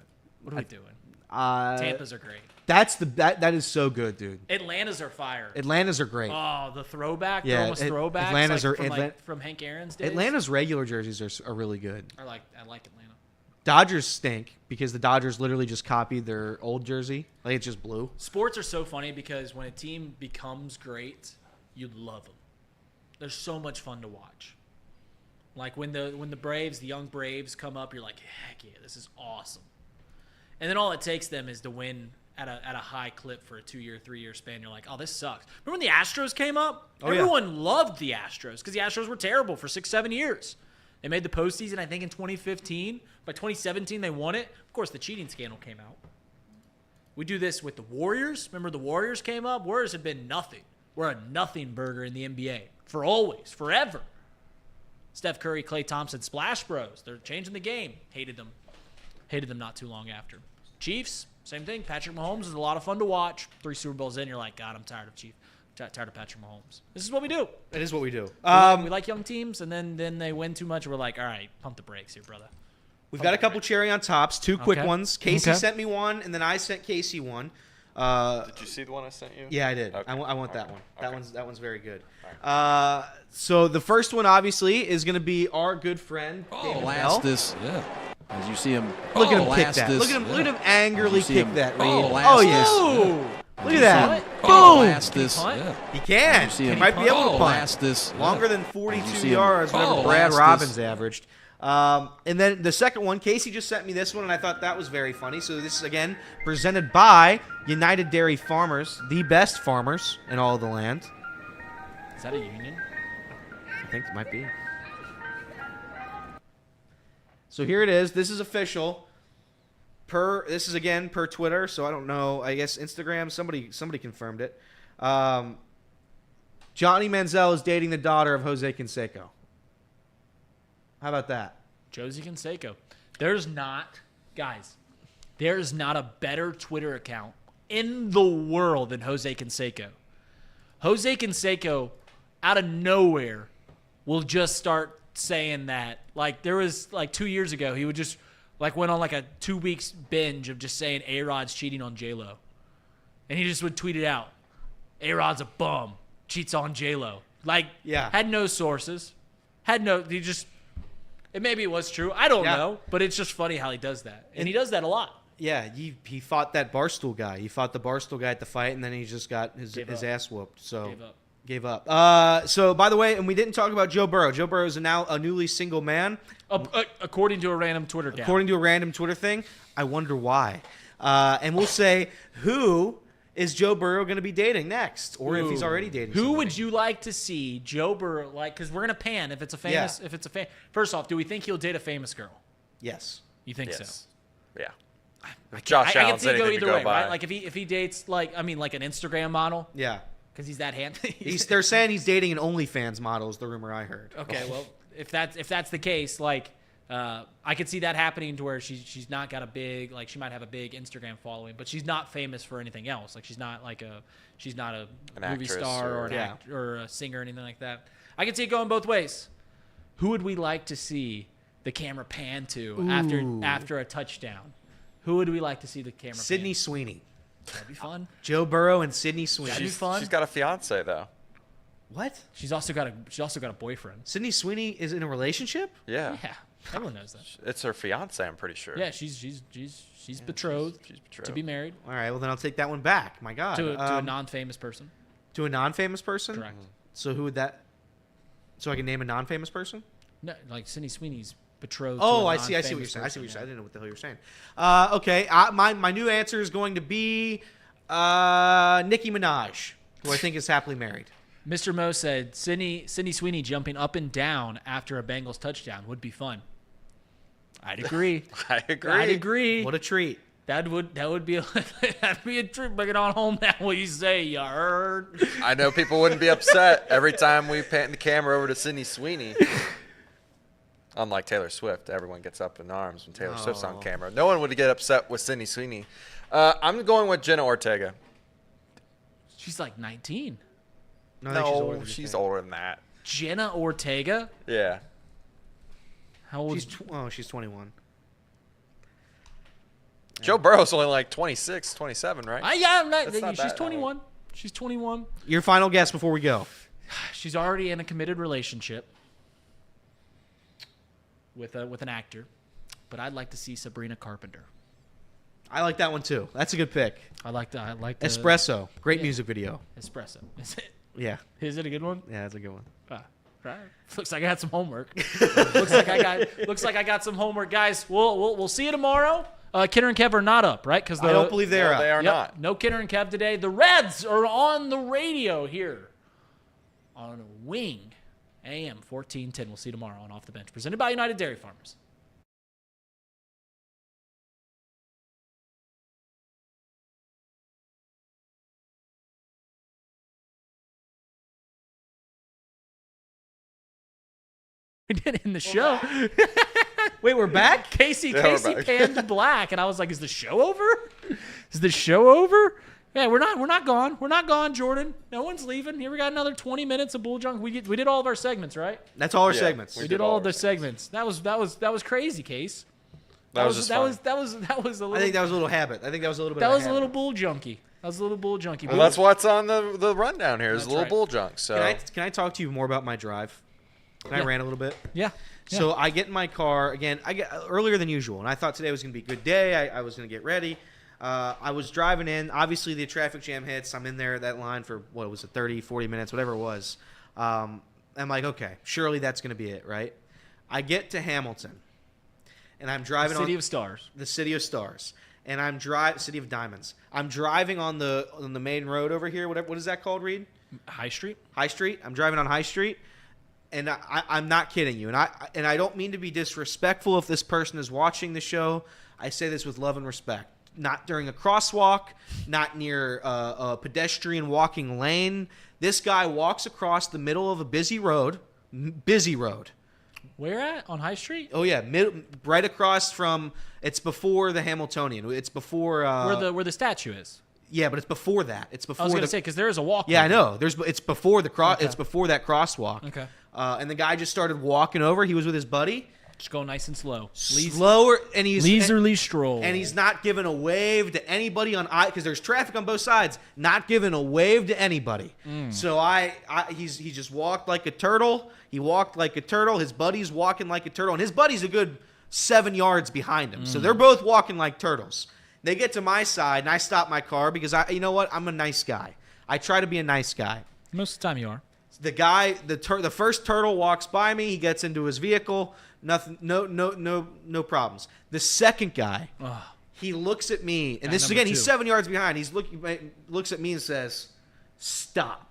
Tampa's are great. That is so good, dude. Atlanta's are fire. Atlanta's are great. Oh, the throwback. Yeah, They're almost throwbacks. Atlanta's from Hank Aaron's days. Atlanta's regular jerseys are really good. I like Atlanta. Dodgers stink because the Dodgers literally just copied their old jersey. Like it's just blue. Sports are so funny because when a team becomes great, you love them. They're so much fun to watch. Like when the Braves, the young Braves come up, you're like, heck yeah, this is awesome. And then all it takes them is to win at a high clip for a 2-year, 3-year span. You're like, oh, this sucks. Remember when the Astros came up? Oh, yeah. Everyone loved the Astros because the Astros were terrible for 6-7 years. They made the postseason, I think, in 2015. By 2017, they won it. Of course, the cheating scandal came out. We do this with the Warriors. Remember the Warriors came up? Warriors have been nothing. We're a nothing burger in the NBA for always, forever. Steph Curry, Klay Thompson, Splash Bros. They're changing the game. Hated them. Hated them not too long after. Chiefs, same thing. Patrick Mahomes is a lot of fun to watch. 3 Super Bowls in, you're like, God, I'm tired of tired of Patrick Mahomes. This is what we do. It is what we do. We like young teams, and then they win too much. We're like, all right, pump the brakes here, brother. We've got a couple cherry on tops, 2 quick Okay. ones. Casey Okay. sent me one, and then I sent Casey one. Did you see the one I sent you? Yeah, I did. Okay. I want that one. Okay. That one's very good. So the first one obviously is going to be our good friend David Bell. As you see him. Look at him kick that. Look at him angrily kick that. Reed. Oh yeah. Look at that. Boom. He can. He might be able to punt. Longer than 42 yards, whatever Brad Robbins averaged. And then the second one, Casey just sent me this one, and I thought that was very funny. So this is, again, presented by United Dairy Farmers, the best farmers in all of the land. Is that a union? I think it might be. So here it is. This is official. This is, again, per Twitter, so I don't know. I guess Instagram, somebody confirmed it. Johnny Manziel is dating the daughter of Jose Canseco. How about that? Josie Canseco. There's not a better Twitter account in the world than Jose Canseco. Jose Canseco, out of nowhere, will just start saying that. Like, there was, 2 years ago, he would just, went on, a 2 weeks binge of just saying A-Rod's cheating on J-Lo. And he just would tweet it out. A-Rod's a bum. Cheats on J-Lo. Had no sources. Maybe it was true. I don't know. But it's just funny how he does that. And he does that a lot. Yeah, he fought that Barstool guy. He fought the Barstool guy at the fight, and then he just got his ass whooped. So gave up. So, by the way, and we didn't talk about Joe Burrow. Joe Burrow is now a newly single man. According to a random Twitter account. According to a random Twitter thing. I wonder why. And we'll say, who is Joe Burrow going to be dating next? Or if he's already dating somebody. Who would you like to see Joe Burrow, because we're going to pan if it's a famous, First off, do we think he'll date a famous girl? Yes. You think so? Yeah. I Josh can Allen's see it go anything either to go way, by. right? Like if he dates like an Instagram model. Yeah. Because he's that handsome. They're saying he's dating an OnlyFans model is the rumor I heard. Okay, well, if that's the case, I could see that happening to where she's not got a big, she might have a big Instagram following, but she's not famous for anything else. She's not a movie star or an actor or a singer or anything like that. I could see it going both ways. Who would we like to see the camera pan to after a touchdown? Who would we like to see the camera Sydney pan? Sweeney. That'd be fun. Joe Burrow and Sydney Sweeney. That'd be fun. She's got a fiance though. What? She's also got a boyfriend. Sydney Sweeney is in a relationship? Yeah. Yeah, everyone knows that. It's her fiance, I'm pretty sure. Yeah, she's betrothed. She's betrothed To be married All right, well, then I'll take that one back. My God. to a non-famous person. To a non-famous person? Correct. So who would that... So I can name a non-famous person? No, Sydney Sweeney's betrothed. Oh, to a I see what you're non-famous saying. I see what you're person, saying. I didn't know what the hell you were saying. Okay, my new answer is going to be Nicki Minaj, who I think is happily married. Mr. Mo said Sydney Sweeney jumping up and down after a Bengals touchdown would be fun. I'd agree. I agree. I'd agree. What a treat. That would be that'd be a treat. Bring it on home now. What you say? You heard? I know people wouldn't be upset every time we pan the camera over to Sydney Sweeney. Unlike Taylor Swift, everyone gets up in arms when Taylor Swift's on camera. No one would get upset with Sydney Sweeney. I'm going with Jenna Ortega. She's 19. No, I think she's older than that. Jenna Ortega? Yeah. How old? She's 21. Joe Burrow's only 26, 27, right? She's 21. She's 21. Your final guess before we go. She's already in a committed relationship with an actor, but I'd like to see Sabrina Carpenter. I like that one too. That's a good pick. I like Espresso. Great music video. Espresso. Is it? Yeah. Is it a good one? Yeah, that's a good one. Right. Looks like I had some homework. looks like I got some homework, guys. We'll see you tomorrow. Kidder and Kev are not up, right? Because I don't believe they are up. They are not. No Kidder and Kev today. The Reds are on the radio here on Wing AM 1410. We'll see you tomorrow on Off the Bench, presented by United Dairy Farmers. We did end the show. Wait, we're back? Casey we're back. panned to black, and I was like, "Is the show over? Is the show over?" Yeah, we're not gone. We're not gone, Jordan. No one's leaving. Here we got another 20 minutes of bull junk. We did all of our segments, right? That's all our Yeah, segments. We did all of the segments. That was crazy, Case. That was just fun. that was a little. I think that was a little habit. I think that was a little bit that of was a habit. little bull junky. That was a little bull junky. Well, that's what's on the rundown here. Is That's a little right. bull junk. So Can I talk to you more about my drive? Can I Yeah. rant a little bit? Yeah. So I get in my car again. I get earlier than usual, and I thought today was going to be a good day. I was going to get ready. I was driving in. Obviously, the traffic jam hits. I'm in there that line for what was it, 30, 40 minutes, whatever it was. I'm like, okay, surely that's going to be it, right? I get to Hamilton, and I'm driving City on of Stars. the City of Stars, and I'm City of Diamonds. I'm driving on the main road over here. What is that called, Reed? High Street. High Street. I'm driving on High Street, and I'm not kidding you. And I don't mean to be disrespectful if this person is watching the show. I say this with love and respect. Not during a crosswalk, not near a pedestrian walking lane. This guy walks across the middle of a busy road. Where at? On High Street? Oh yeah, right across from. It's before the Hamiltonian. It's before Where the statue is. Yeah, but it's before that. It's before I was going the to say, because there is a walk. Yeah, I there. know. It's before the cross. Okay. It's before that crosswalk. Okay. And the guy just started walking over. He was with his buddy. Just go nice and slow. Slower, and he's Leisurely stroll. and he's not giving a wave to anybody on because there's traffic on both sides. Not giving a wave to anybody. So he just walked like a turtle. He walked like a turtle. His buddy's walking like a turtle, and his buddy's a good 7 yards behind him. So they're both walking like turtles. They get to my side, and I stop my car because you know what? I'm a nice guy. I try to be a nice guy. Most of the time you are. The guy, the first turtle walks by me. He gets into his vehicle. Nothing. No problems. The second guy, he looks at me, and Guy this is number again. He's 2. 7 yards behind. He's looks at me and says, "Stop,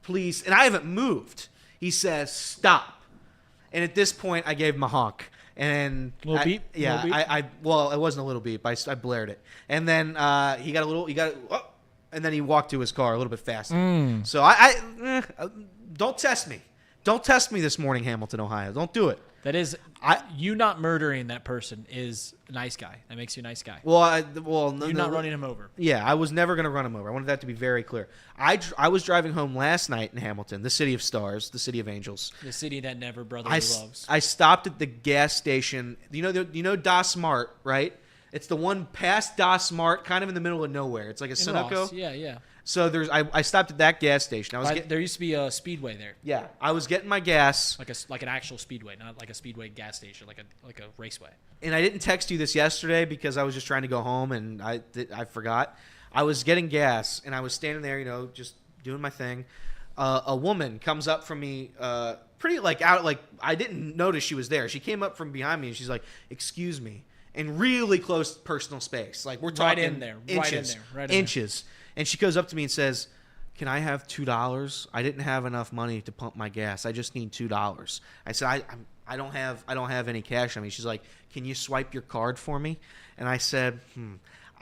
please." And I haven't moved. He says, "Stop." And at this point, I gave him a honk. And Little beep? Yeah, Little beep? well, it wasn't a little beep. I blared it, and then he got a little. And then he walked to his car a little bit faster. So don't test me. Don't test me this morning, Hamilton, Ohio. Don't do it. That is, you not murdering that person is a nice guy. That makes you a nice guy. Well, You're not running him over. Yeah, I was never going to run him over. I wanted that to be very clear. I was driving home last night in Hamilton, the city of stars, the city of angels. The city that never brotherly loves. I stopped at the gas station. You know Das Mart, right? It's the one past Das Mart, kind of in the middle of nowhere. It's like a In Sunoco. Ross. Yeah. So I stopped at that gas station. There used to be a speedway there, Yeah, I was getting my gas, like an actual speedway, not like a speedway gas station, like a raceway. and I didn't text you this yesterday because I was just trying to go home and I forgot. I was getting gas and I was standing there, just doing my thing. A woman comes up from me, pretty out, I didn't notice she was there. She came up from behind me and she's like, "Excuse me," in really close personal space. Like we're talking in there, inches, right in there. inches. And she goes up to me and says, "Can I have $2? I didn't have enough money to pump my gas. I just need $2." I said, I don't have any cash on me." She's like, "Can you swipe your card for me?" And I said,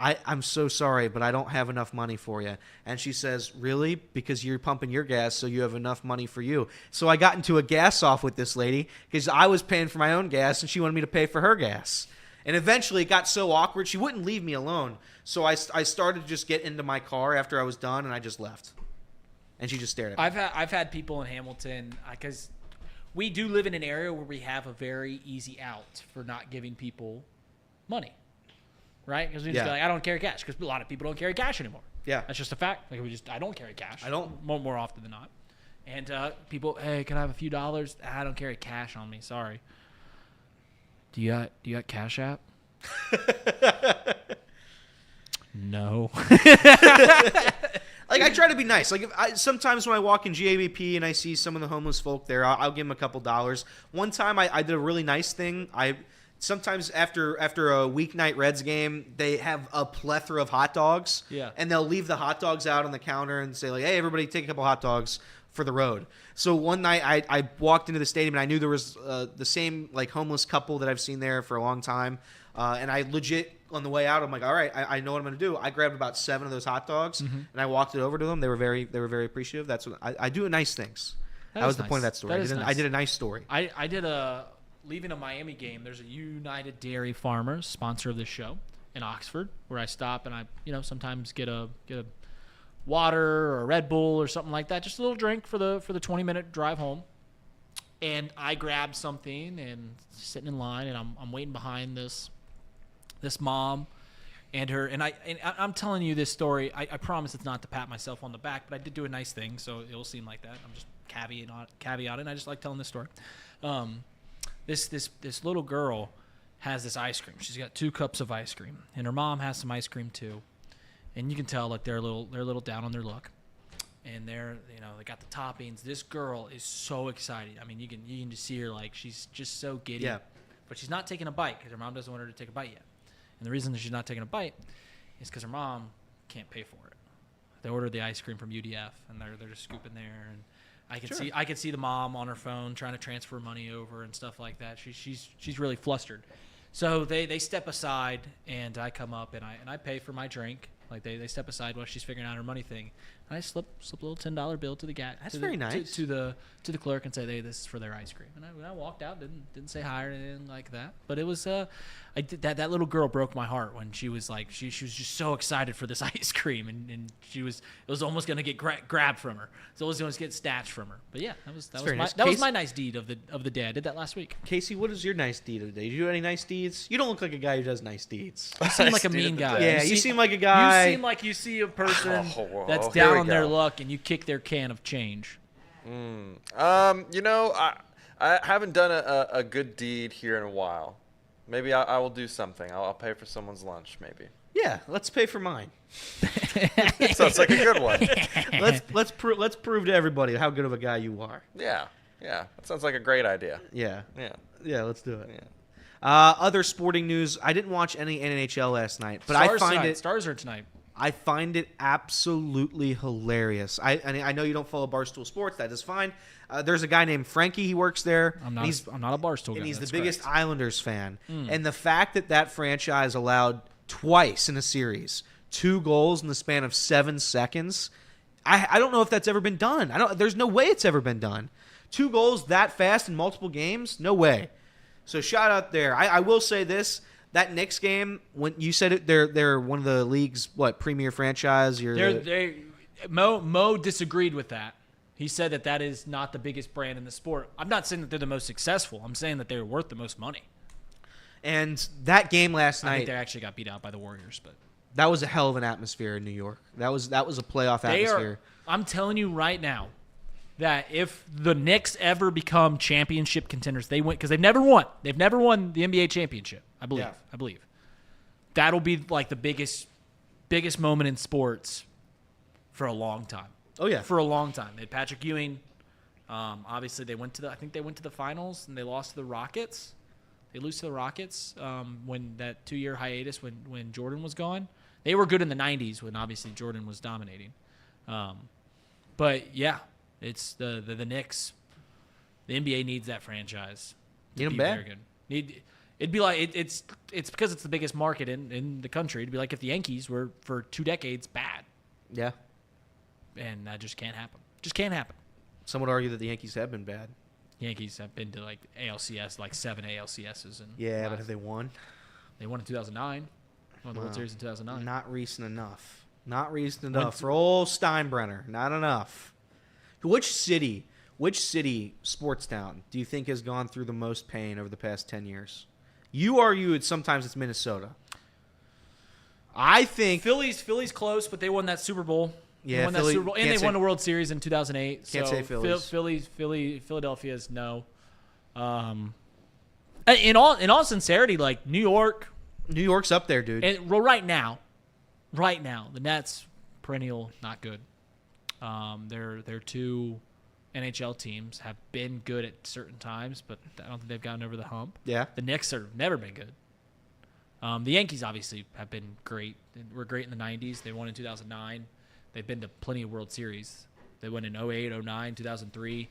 I'm so sorry, but I don't have enough money for you." And she says, "Really? Because you're pumping your gas, so you have enough money for you." So I got into a gas off with this lady because I was paying for my own gas and she wanted me to pay for her gas. And eventually it got so awkward, she wouldn't leave me alone. So I started to just get into my car after I was done, and I just left. And she just stared at me. I've had people in Hamilton, because we do live in an area where we have a very easy out for not giving people money, right? Because we just be like, "I don't carry cash," because a lot of people don't carry cash anymore. Yeah. That's just a fact. I don't carry cash. I don't. More often than not. And people, "Hey, can I have a few dollars?" "I don't carry cash on me. Sorry." Do you got Cash App? No. I try to be nice. Sometimes when I walk in GABP and I see some of the homeless folk there, I'll give them a couple dollars. One time I did a really nice thing. sometimes after a weeknight Reds game, they have a plethora of hot dogs. Yeah. And they'll leave the hot dogs out on the counter and say, like, hey, everybody take a couple hot dogs for the road. So one night I walked into the stadium and I knew there was the same like homeless couple that I've seen there for a long time. And I legit, on the way out, I'm like, all right, I know what I'm going to do. I grabbed about 7 of those hot dogs and I walked it over to them. They were very appreciative. That's what I do nice things. That was the point of that story. I did a nice story. I did leaving a Miami game. There's a United Dairy Farmers, sponsor of this show, in Oxford, where I stop and I sometimes get a water or a Red Bull or something like that, just a little drink for the 20-minute drive home. And I grabbed something and sitting in line, and I'm waiting behind this mom and her, and I'm telling you this story. I promise it's not to pat myself on the back, but I did do a nice thing, so it'll seem like that. I'm just caveating. I just like telling this story. This little girl has this ice cream. She's got 2 cups of ice cream, and her mom has some ice cream too. And you can tell like they're a little down on their luck, and they got the toppings. This girl is so excited. I mean, you can just see her like she's just so giddy. Yeah. But she's not taking a bite because her mom doesn't want her to take a bite yet. And the reason that she's not taking a bite is because her mom can't pay for it. They ordered the ice cream from UDF, and they're just scooping there. And I could see the mom on her phone trying to transfer money over and stuff like that. She's really flustered. So they step aside, and I come up and I pay for my drink. Like they step aside while she's figuring out her money thing. And I slip a little $10 bill to the guy. That's very nice. To the clerk and say, hey, this is for their ice cream. And I walked out, didn't say hi or anything like that. But it was I did that little girl broke my heart when she was like she was just so excited for this ice cream, and it was almost gonna get grabbed from her. It was almost gonna get snatched from her. But yeah, that was my nice deed of the day. I did that last week. Casey, what is your nice deed of the day? Did you do any nice deeds? You don't look like a guy who does nice deeds. You seem like a mean guy. Yeah, you seem like a guy. You seem like you see a person that's here down we on their go. luck, and you kick their can of change. I haven't done a good deed here in a while. Maybe I will do something. I'll pay for someone's lunch, maybe. Yeah, let's pay for mine. Sounds like a good one. Let's prove to everybody how good of a guy you are. Yeah. That sounds like a great idea. Yeah. Yeah. Let's do it. Yeah. Other sporting news. I didn't watch any NHL last night, but Stars are tonight. I find it absolutely hilarious. I know you don't follow Barstool Sports. That is fine. There's a guy named Frankie. He works there. I'm not a Barstool guy. And he's the That's biggest correct. Islanders fan. And the fact that franchise allowed twice in a series 2 goals in the span of 7 seconds, I don't know if that's ever been done. There's no way it's ever been done. 2 goals that fast in multiple games? No way. So shout out there. I will say this. That Knicks game, when you said it, they're one of the league's premier franchise. Mo disagreed with that. He said that is not the biggest brand in the sport. I'm not saying that they're the most successful. I'm saying that they're worth the most money. And that game last night, I think they actually got beat out by the Warriors, but that was a hell of an atmosphere in New York. That was a playoff atmosphere. I'm telling you right now that if the Knicks ever become championship contenders, they win because they've never won. They've never won the NBA championship. I believe. Yeah. I believe that'll be like the biggest moment in sports for a long time. Oh yeah, for a long time. They had Patrick Ewing. Obviously, they went to the finals and they lost to the Rockets. They lose to the Rockets when that 2-year hiatus when Jordan was gone. They were good in the 90s when obviously Jordan was dominating. But yeah, it's the Knicks. The NBA needs that franchise. Need them bad. It'd be like it's because it's the biggest market in the country. It'd be like if the Yankees were for 2 decades bad. Yeah. And that just can't happen. Just can't happen. Some would argue that the Yankees have been bad. Yankees have been to like ALCS, like 7 ALCSs. But have they won? They won in 2009. Won the World Series in 2009. Not recent enough. Not recent enough for old Steinbrenner. Not enough. Which city, sports town, do you think has gone through the most pain over the past 10 years? You argue sometimes it's Minnesota. I think Philly's close, but they won that Super Bowl. Yeah, they won that Super Bowl, and they won the World Series in 2008. Can't say Phillies. Philadelphia's no. In all sincerity, like New York's up there, dude. And right now, the Nets perennial not good. They're too NHL teams have been good at certain times, but I don't think they've gotten over the hump. Yeah. The Knicks have never been good. The Yankees obviously have been great. They were great in the 90s. They won in 2009. They've been to plenty of World Series. They won in 08, 09, 2003,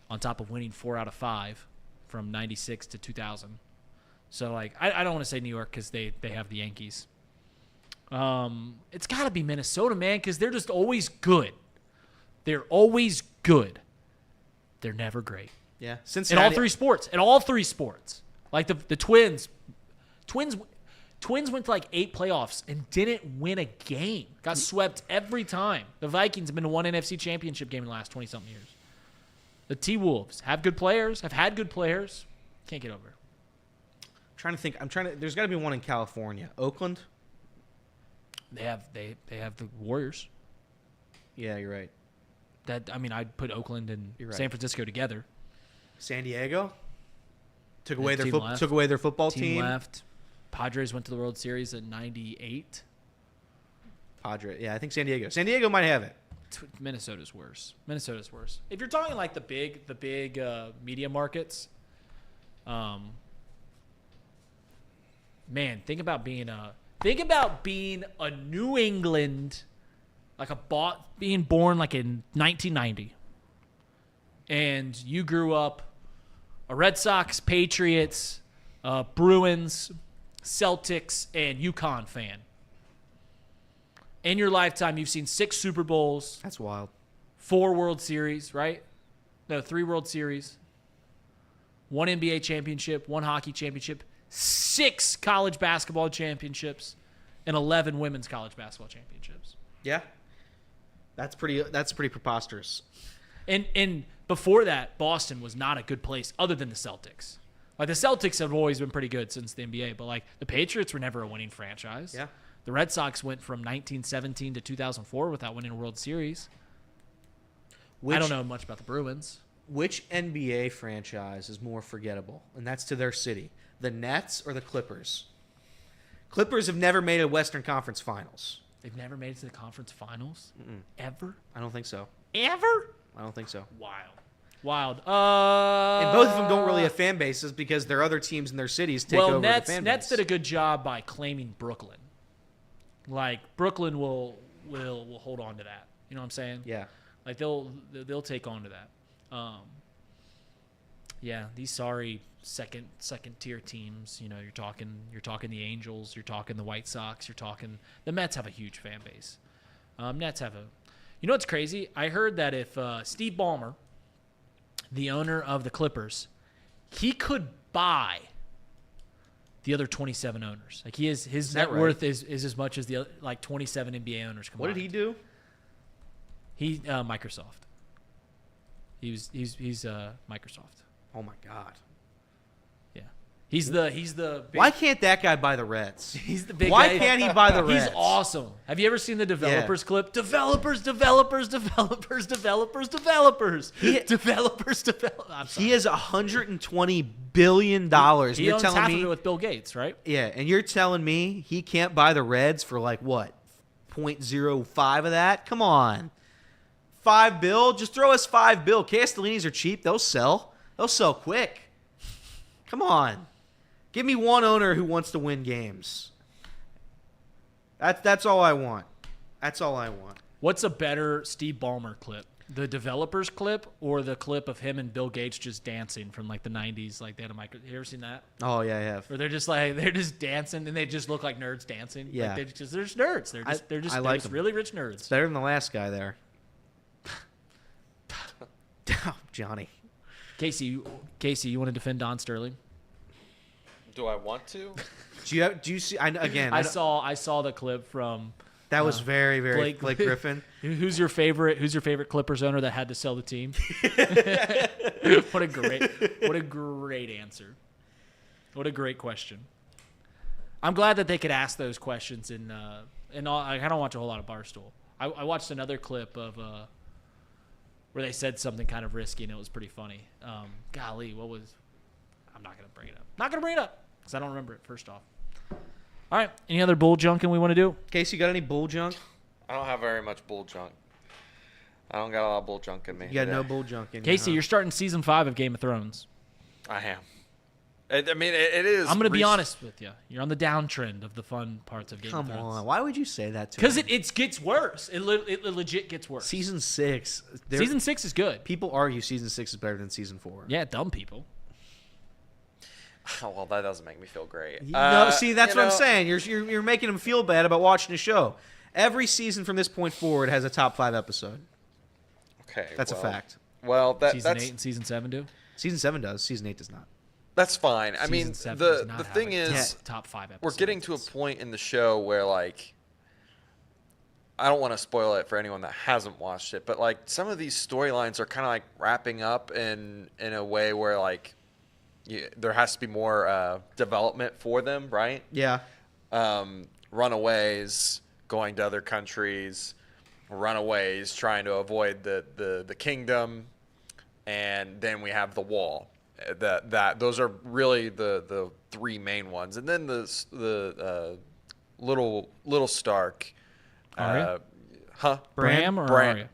on top of winning 4 out of 5 from 96 to 2000. So, like, I don't want to say New York because they have the Yankees. It's got to be Minnesota, man, because they're just always good. They're always good. They're never great. Yeah. In Cincinnati. all three sports. Like the Twins went to like 8 playoffs and didn't win a game. Got swept every time. The Vikings have been to one NFC championship game in the last 20-something years. The T-Wolves have good players, have had good players. Can't get over it. Trying to think. There's got to be one in California. Oakland? They have the Warriors. Yeah, you're right. I'd put Oakland and You're right. San Francisco together. San Diego? Took away Team their left. took away their football Team team. left. Padres went to the World Series in 98. Padres. Yeah, I think San Diego. San Diego might have it. Minnesota's worse. If you're talking like the big media markets, man, think about being a New England, like being born like in 1990, and you grew up a Red Sox, Patriots, Bruins, Celtics, and UConn fan. In your lifetime, you've seen 6 Super Bowls, That's wild. 4 World Series, right? No, 3 World Series, 1 NBA championship, 1 hockey championship, 6 college basketball championships, and 11 women's college basketball championships. Yeah. That's pretty preposterous. And before that, Boston was not a good place other than the Celtics. Like, the Celtics have always been pretty good since the NBA, but, like, the Patriots were never a winning franchise. Yeah. The Red Sox went from 1917 to 2004 without winning a World Series. I don't know much about the Bruins. Which NBA franchise is more forgettable? And that's to their city. The Nets or the Clippers? Clippers have never made a Western Conference Finals. They've never made it to the conference finals? Ever? I don't think so. Ever? I don't think so. Wild. And both of them don't really have fan bases because their other teams in their cities take over the fan base. Nets did a good job by claiming Brooklyn. Like, Brooklyn will hold on to that. You know what I'm saying? Yeah. Like, they'll take on to that. Yeah, these sorry second tier teams. You know, you're talking the Angels, you're talking the White Sox, you're talking the Mets have a huge fan base. Nets have a. You know what's crazy? I heard that if Steve Ballmer, the owner of the Clippers, he could buy the other 27 owners. Like, his net worth is as much as the other, like 27 NBA owners combined. What did he do? He Microsoft. He's Microsoft. Oh my God. Yeah. He's the big, Why can't that guy buy the Reds? he's the big Why guy. can't he buy the Reds? He's awesome. Have you ever seen the developers clip? Developers. He I'm sorry. He has $120 billion. He You're owns telling half me, of it with Bill Gates, right? yeah, and you're telling me he can't buy the Reds for like what, 0.05 of that? Come on, $5 billion. Just throw us $5 billion. Castellinis are cheap. They'll sell. They'll sell quick. Come on, give me one owner who wants to win games. That's all I want. That's all I want. What's a better Steve Ballmer clip? The developers clip or the clip of him and Bill Gates just dancing from like the 90s? Like, they had a micro. You ever seen that? Oh yeah, I have. Or they're just dancing and they just look like nerds dancing. Yeah. Like, they're just nerds. They're just I like just them. really rich nerds. Better than the last guy there. Johnny. Casey, you want to defend Don Sterling? Do I want to? Do you see? I saw the clip from. That was very Blake Griffin. Who's your favorite Clippers owner that had to sell the team? What a great answer. What a great question. I'm glad that they could ask those questions in all. I don't watch a whole lot of Barstool. I watched another clip of where they said something kind of risky and it was pretty funny. Golly, what was? I'm not gonna bring it up because I don't remember it. First off. All right. Any other bull junking we want to do? Casey, you got any bull junk? I don't have very much bull junk. I don't got a lot of bull junk in me. You got no today. bull junk in you, Casey, huh? you're starting season 5 of Game of Thrones. I am. It is. I'm going to be honest with you. You're on the downtrend of the fun parts of Game of Come Thrones. on. Why would you say that to Because me? it gets worse. It legit gets worse. Season 6. Season 6 is good. People argue Season 6 is better than Season 4. Yeah, dumb people. Oh, well, that doesn't make me feel great. No, see, that's you what I'm know, saying. You're making them feel bad about watching the show. Every season from this point forward has a top 5 episode. Okay, That's a fact. Well, Season 8 and Season 7 do? Season 7 does. Season 8 does not. that's fine. I Season mean, 7 does the not have thing a is, top 5 episodes. we're getting to a point in the show where, like, I don't want to spoil it for anyone that hasn't watched it, but, like, some of these storylines are kind of, like, wrapping up in a way where, like, there has to be more development for them, right? Yeah. Runaways going to other countries, runaways trying to avoid the kingdom, and then we have the wall. Those are really the 3 main ones, and then the little Stark, Arya? Bran? Bram or Bran, Arya?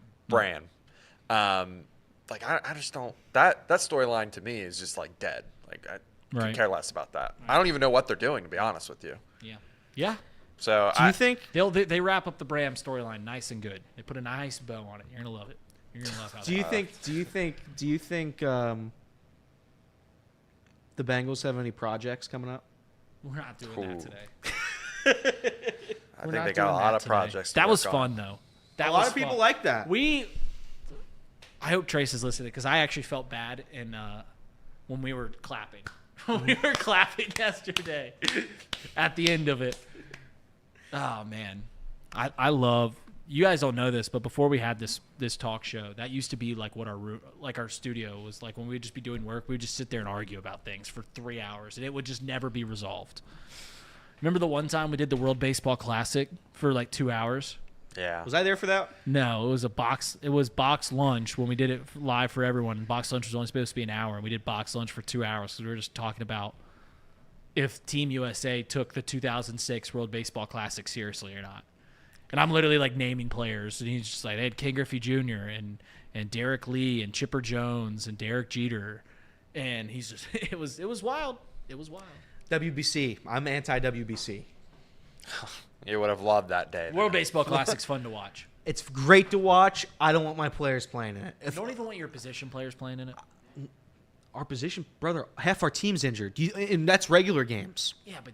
Bran. Like I just don't that storyline to me is just like dead. Like I Right. could care less about that. I don't even know what they're doing, to be honest with you. Yeah. Yeah. So Do you think? They wrap up the Bram storyline nice and good. They put a nice bow on it. You're going to love it. You're going to love how Do you think? The Bengals have any projects coming up? We're not doing that Ooh. today. I We're think not they got a doing lot that of today. projects. to That was work on. fun, though. That A lot was of people fun. like that. I hope Trace is listening because I actually felt bad when we were clapping. When we were clapping yesterday at the end of it. Oh, man. I love – you guys don't know this, but before we had this talk show, that used to be like what our studio was like. When we would just be doing work, we would just sit there and argue about things for 3 hours, and it would just never be resolved. Remember the one time we did the World Baseball Classic for like 2 hours? Yeah. Was I there for that? No, it was box lunch when we did it live for everyone. Box lunch was only supposed to be an hour, and we did box lunch for 2 hours. So we were just talking about if Team USA took the 2006 World Baseball Classic seriously or not. And I'm literally like naming players, and he's just like, they had Ken Griffey Jr. and Derek Lee and Chipper Jones and Derek Jeter, and he's just it was wild. It was wild. WBC. I'm anti-WBC. You would have loved that day. World Baseball Classic's fun to watch. It's great to watch. I don't want my players playing in it. You don't even want your position players playing in it. Our position, brother, half our team's injured. And that's regular games. Yeah, but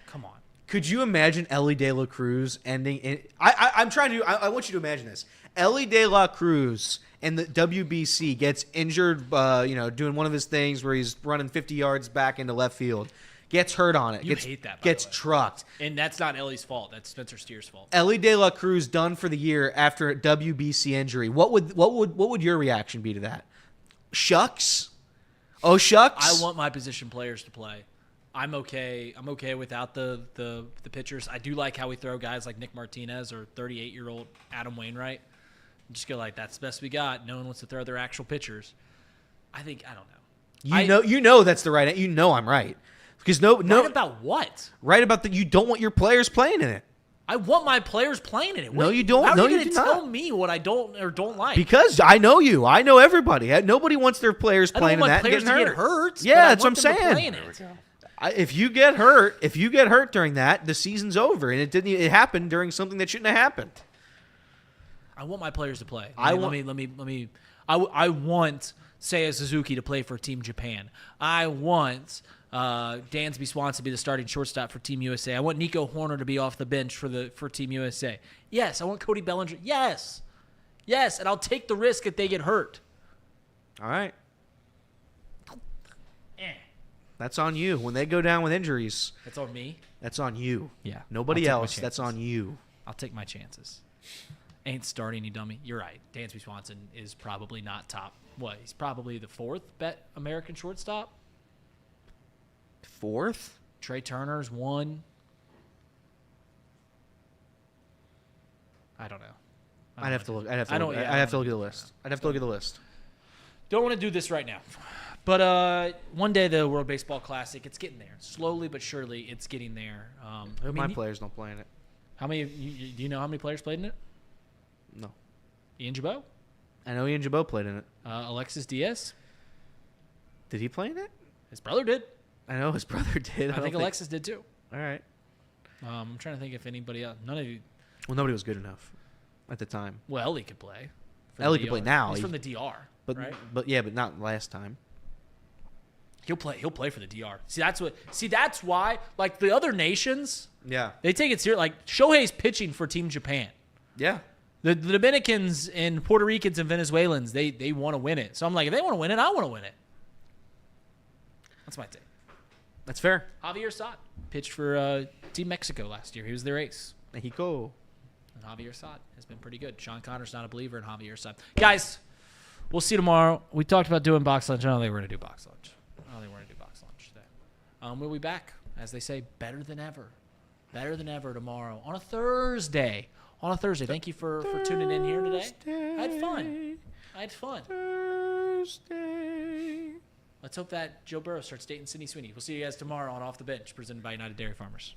come on. Could you imagine Ellie De La Cruz ending in I'm trying to I want you to imagine this. Ellie De La Cruz and the WBC gets injured doing one of his things where he's running 50 yards back into left field. Gets hurt on it. You hate that, by Gets the way. trucked. And that's not Ellie's fault. That's Spencer Steer's fault. Ellie De La Cruz done for the year after a WBC injury. What would your reaction be to that? Shucks? Oh shucks? I want my position players to play. I'm okay. I'm okay without the pitchers. I do like how we throw guys like Nick Martinez or 38-year-old Adam Wainwright. Just go like, that's the best we got. No one wants to throw their actual pitchers. I don't know. You know that's the right. You know I'm right. Because no. Right about what? Right about that. You don't want your players playing in it. I want my players playing in it. No, you don't. How No, are you you going do to tell not. me what I don't or don't like? Because I know you. I know everybody. Nobody wants their players I playing don't in want that my and players getting to get hurt. Yeah, but I that's what I'm want them to play saying. in it. If you get hurt during that, the season's over, and it happened during something that shouldn't have happened. I want my players to play. I want Seiya Suzuki to play for Team Japan. I want Dansby Swanson to be the starting shortstop for Team USA. I want Nico Horner to be off the bench for Team USA. Yes, I want Cody Bellinger. Yes, and I'll take the risk if they get hurt. All right. That's on you. When they go down with injuries, That's on me. that's on you. Yeah, Nobody I'll take my else. That's chances. on you. I'll take my chances. Ain't starting, you dummy. You're right. Dansby Swanson is probably not top. What? He's probably the 4th American shortstop. 4th? Trey Turner's 1. I don't know. I'd have to look. I'd have to I look. don't- yeah, I'd I have to don't look at the know. list. I'd have to look at the list. Don't want to do this right now. But one day the World Baseball Classic, it's getting there. Slowly but surely, it's getting there. I hope my players don't play in it. How many? Do you know how many players played in it? No. Ian Jabot? I know Ian Jabot played in it. Alexis Diaz. Did he play in it? His brother did. I know his brother did. I think Alexis did too. All right. I'm trying to think if anybody else. None of you. Well, nobody was good enough at the time. Well, Ellie could play. for the Ellie can DR. play now. He's from the DR, But right? but yeah, but not last time. He'll play for the DR. See, that's why, like the other nations, Yeah. they take it serious. Like Shohei's pitching for Team Japan. Yeah. The Dominicans and Puerto Ricans and Venezuelans, they want to win it. So I'm like, if they want to win it, I want to win it. That's my take. That's fair. Javier Sad pitched for Team Mexico last year. He was their ace. Mexico. And Javier Sad has been pretty good. Sean Connor's not a believer in Javier Sad. Guys, we'll see you tomorrow. We talked about doing box lunch. I don't think we're going to do box lunch. Today. We'll be back, as they say, better than ever. Better than ever tomorrow on a Thursday. Thank you for tuning in here today. I had fun. Thursday. Let's hope that Joe Burrow starts dating Sydney Sweeney. We'll see you guys tomorrow on Off the Bench, presented by United Dairy Farmers.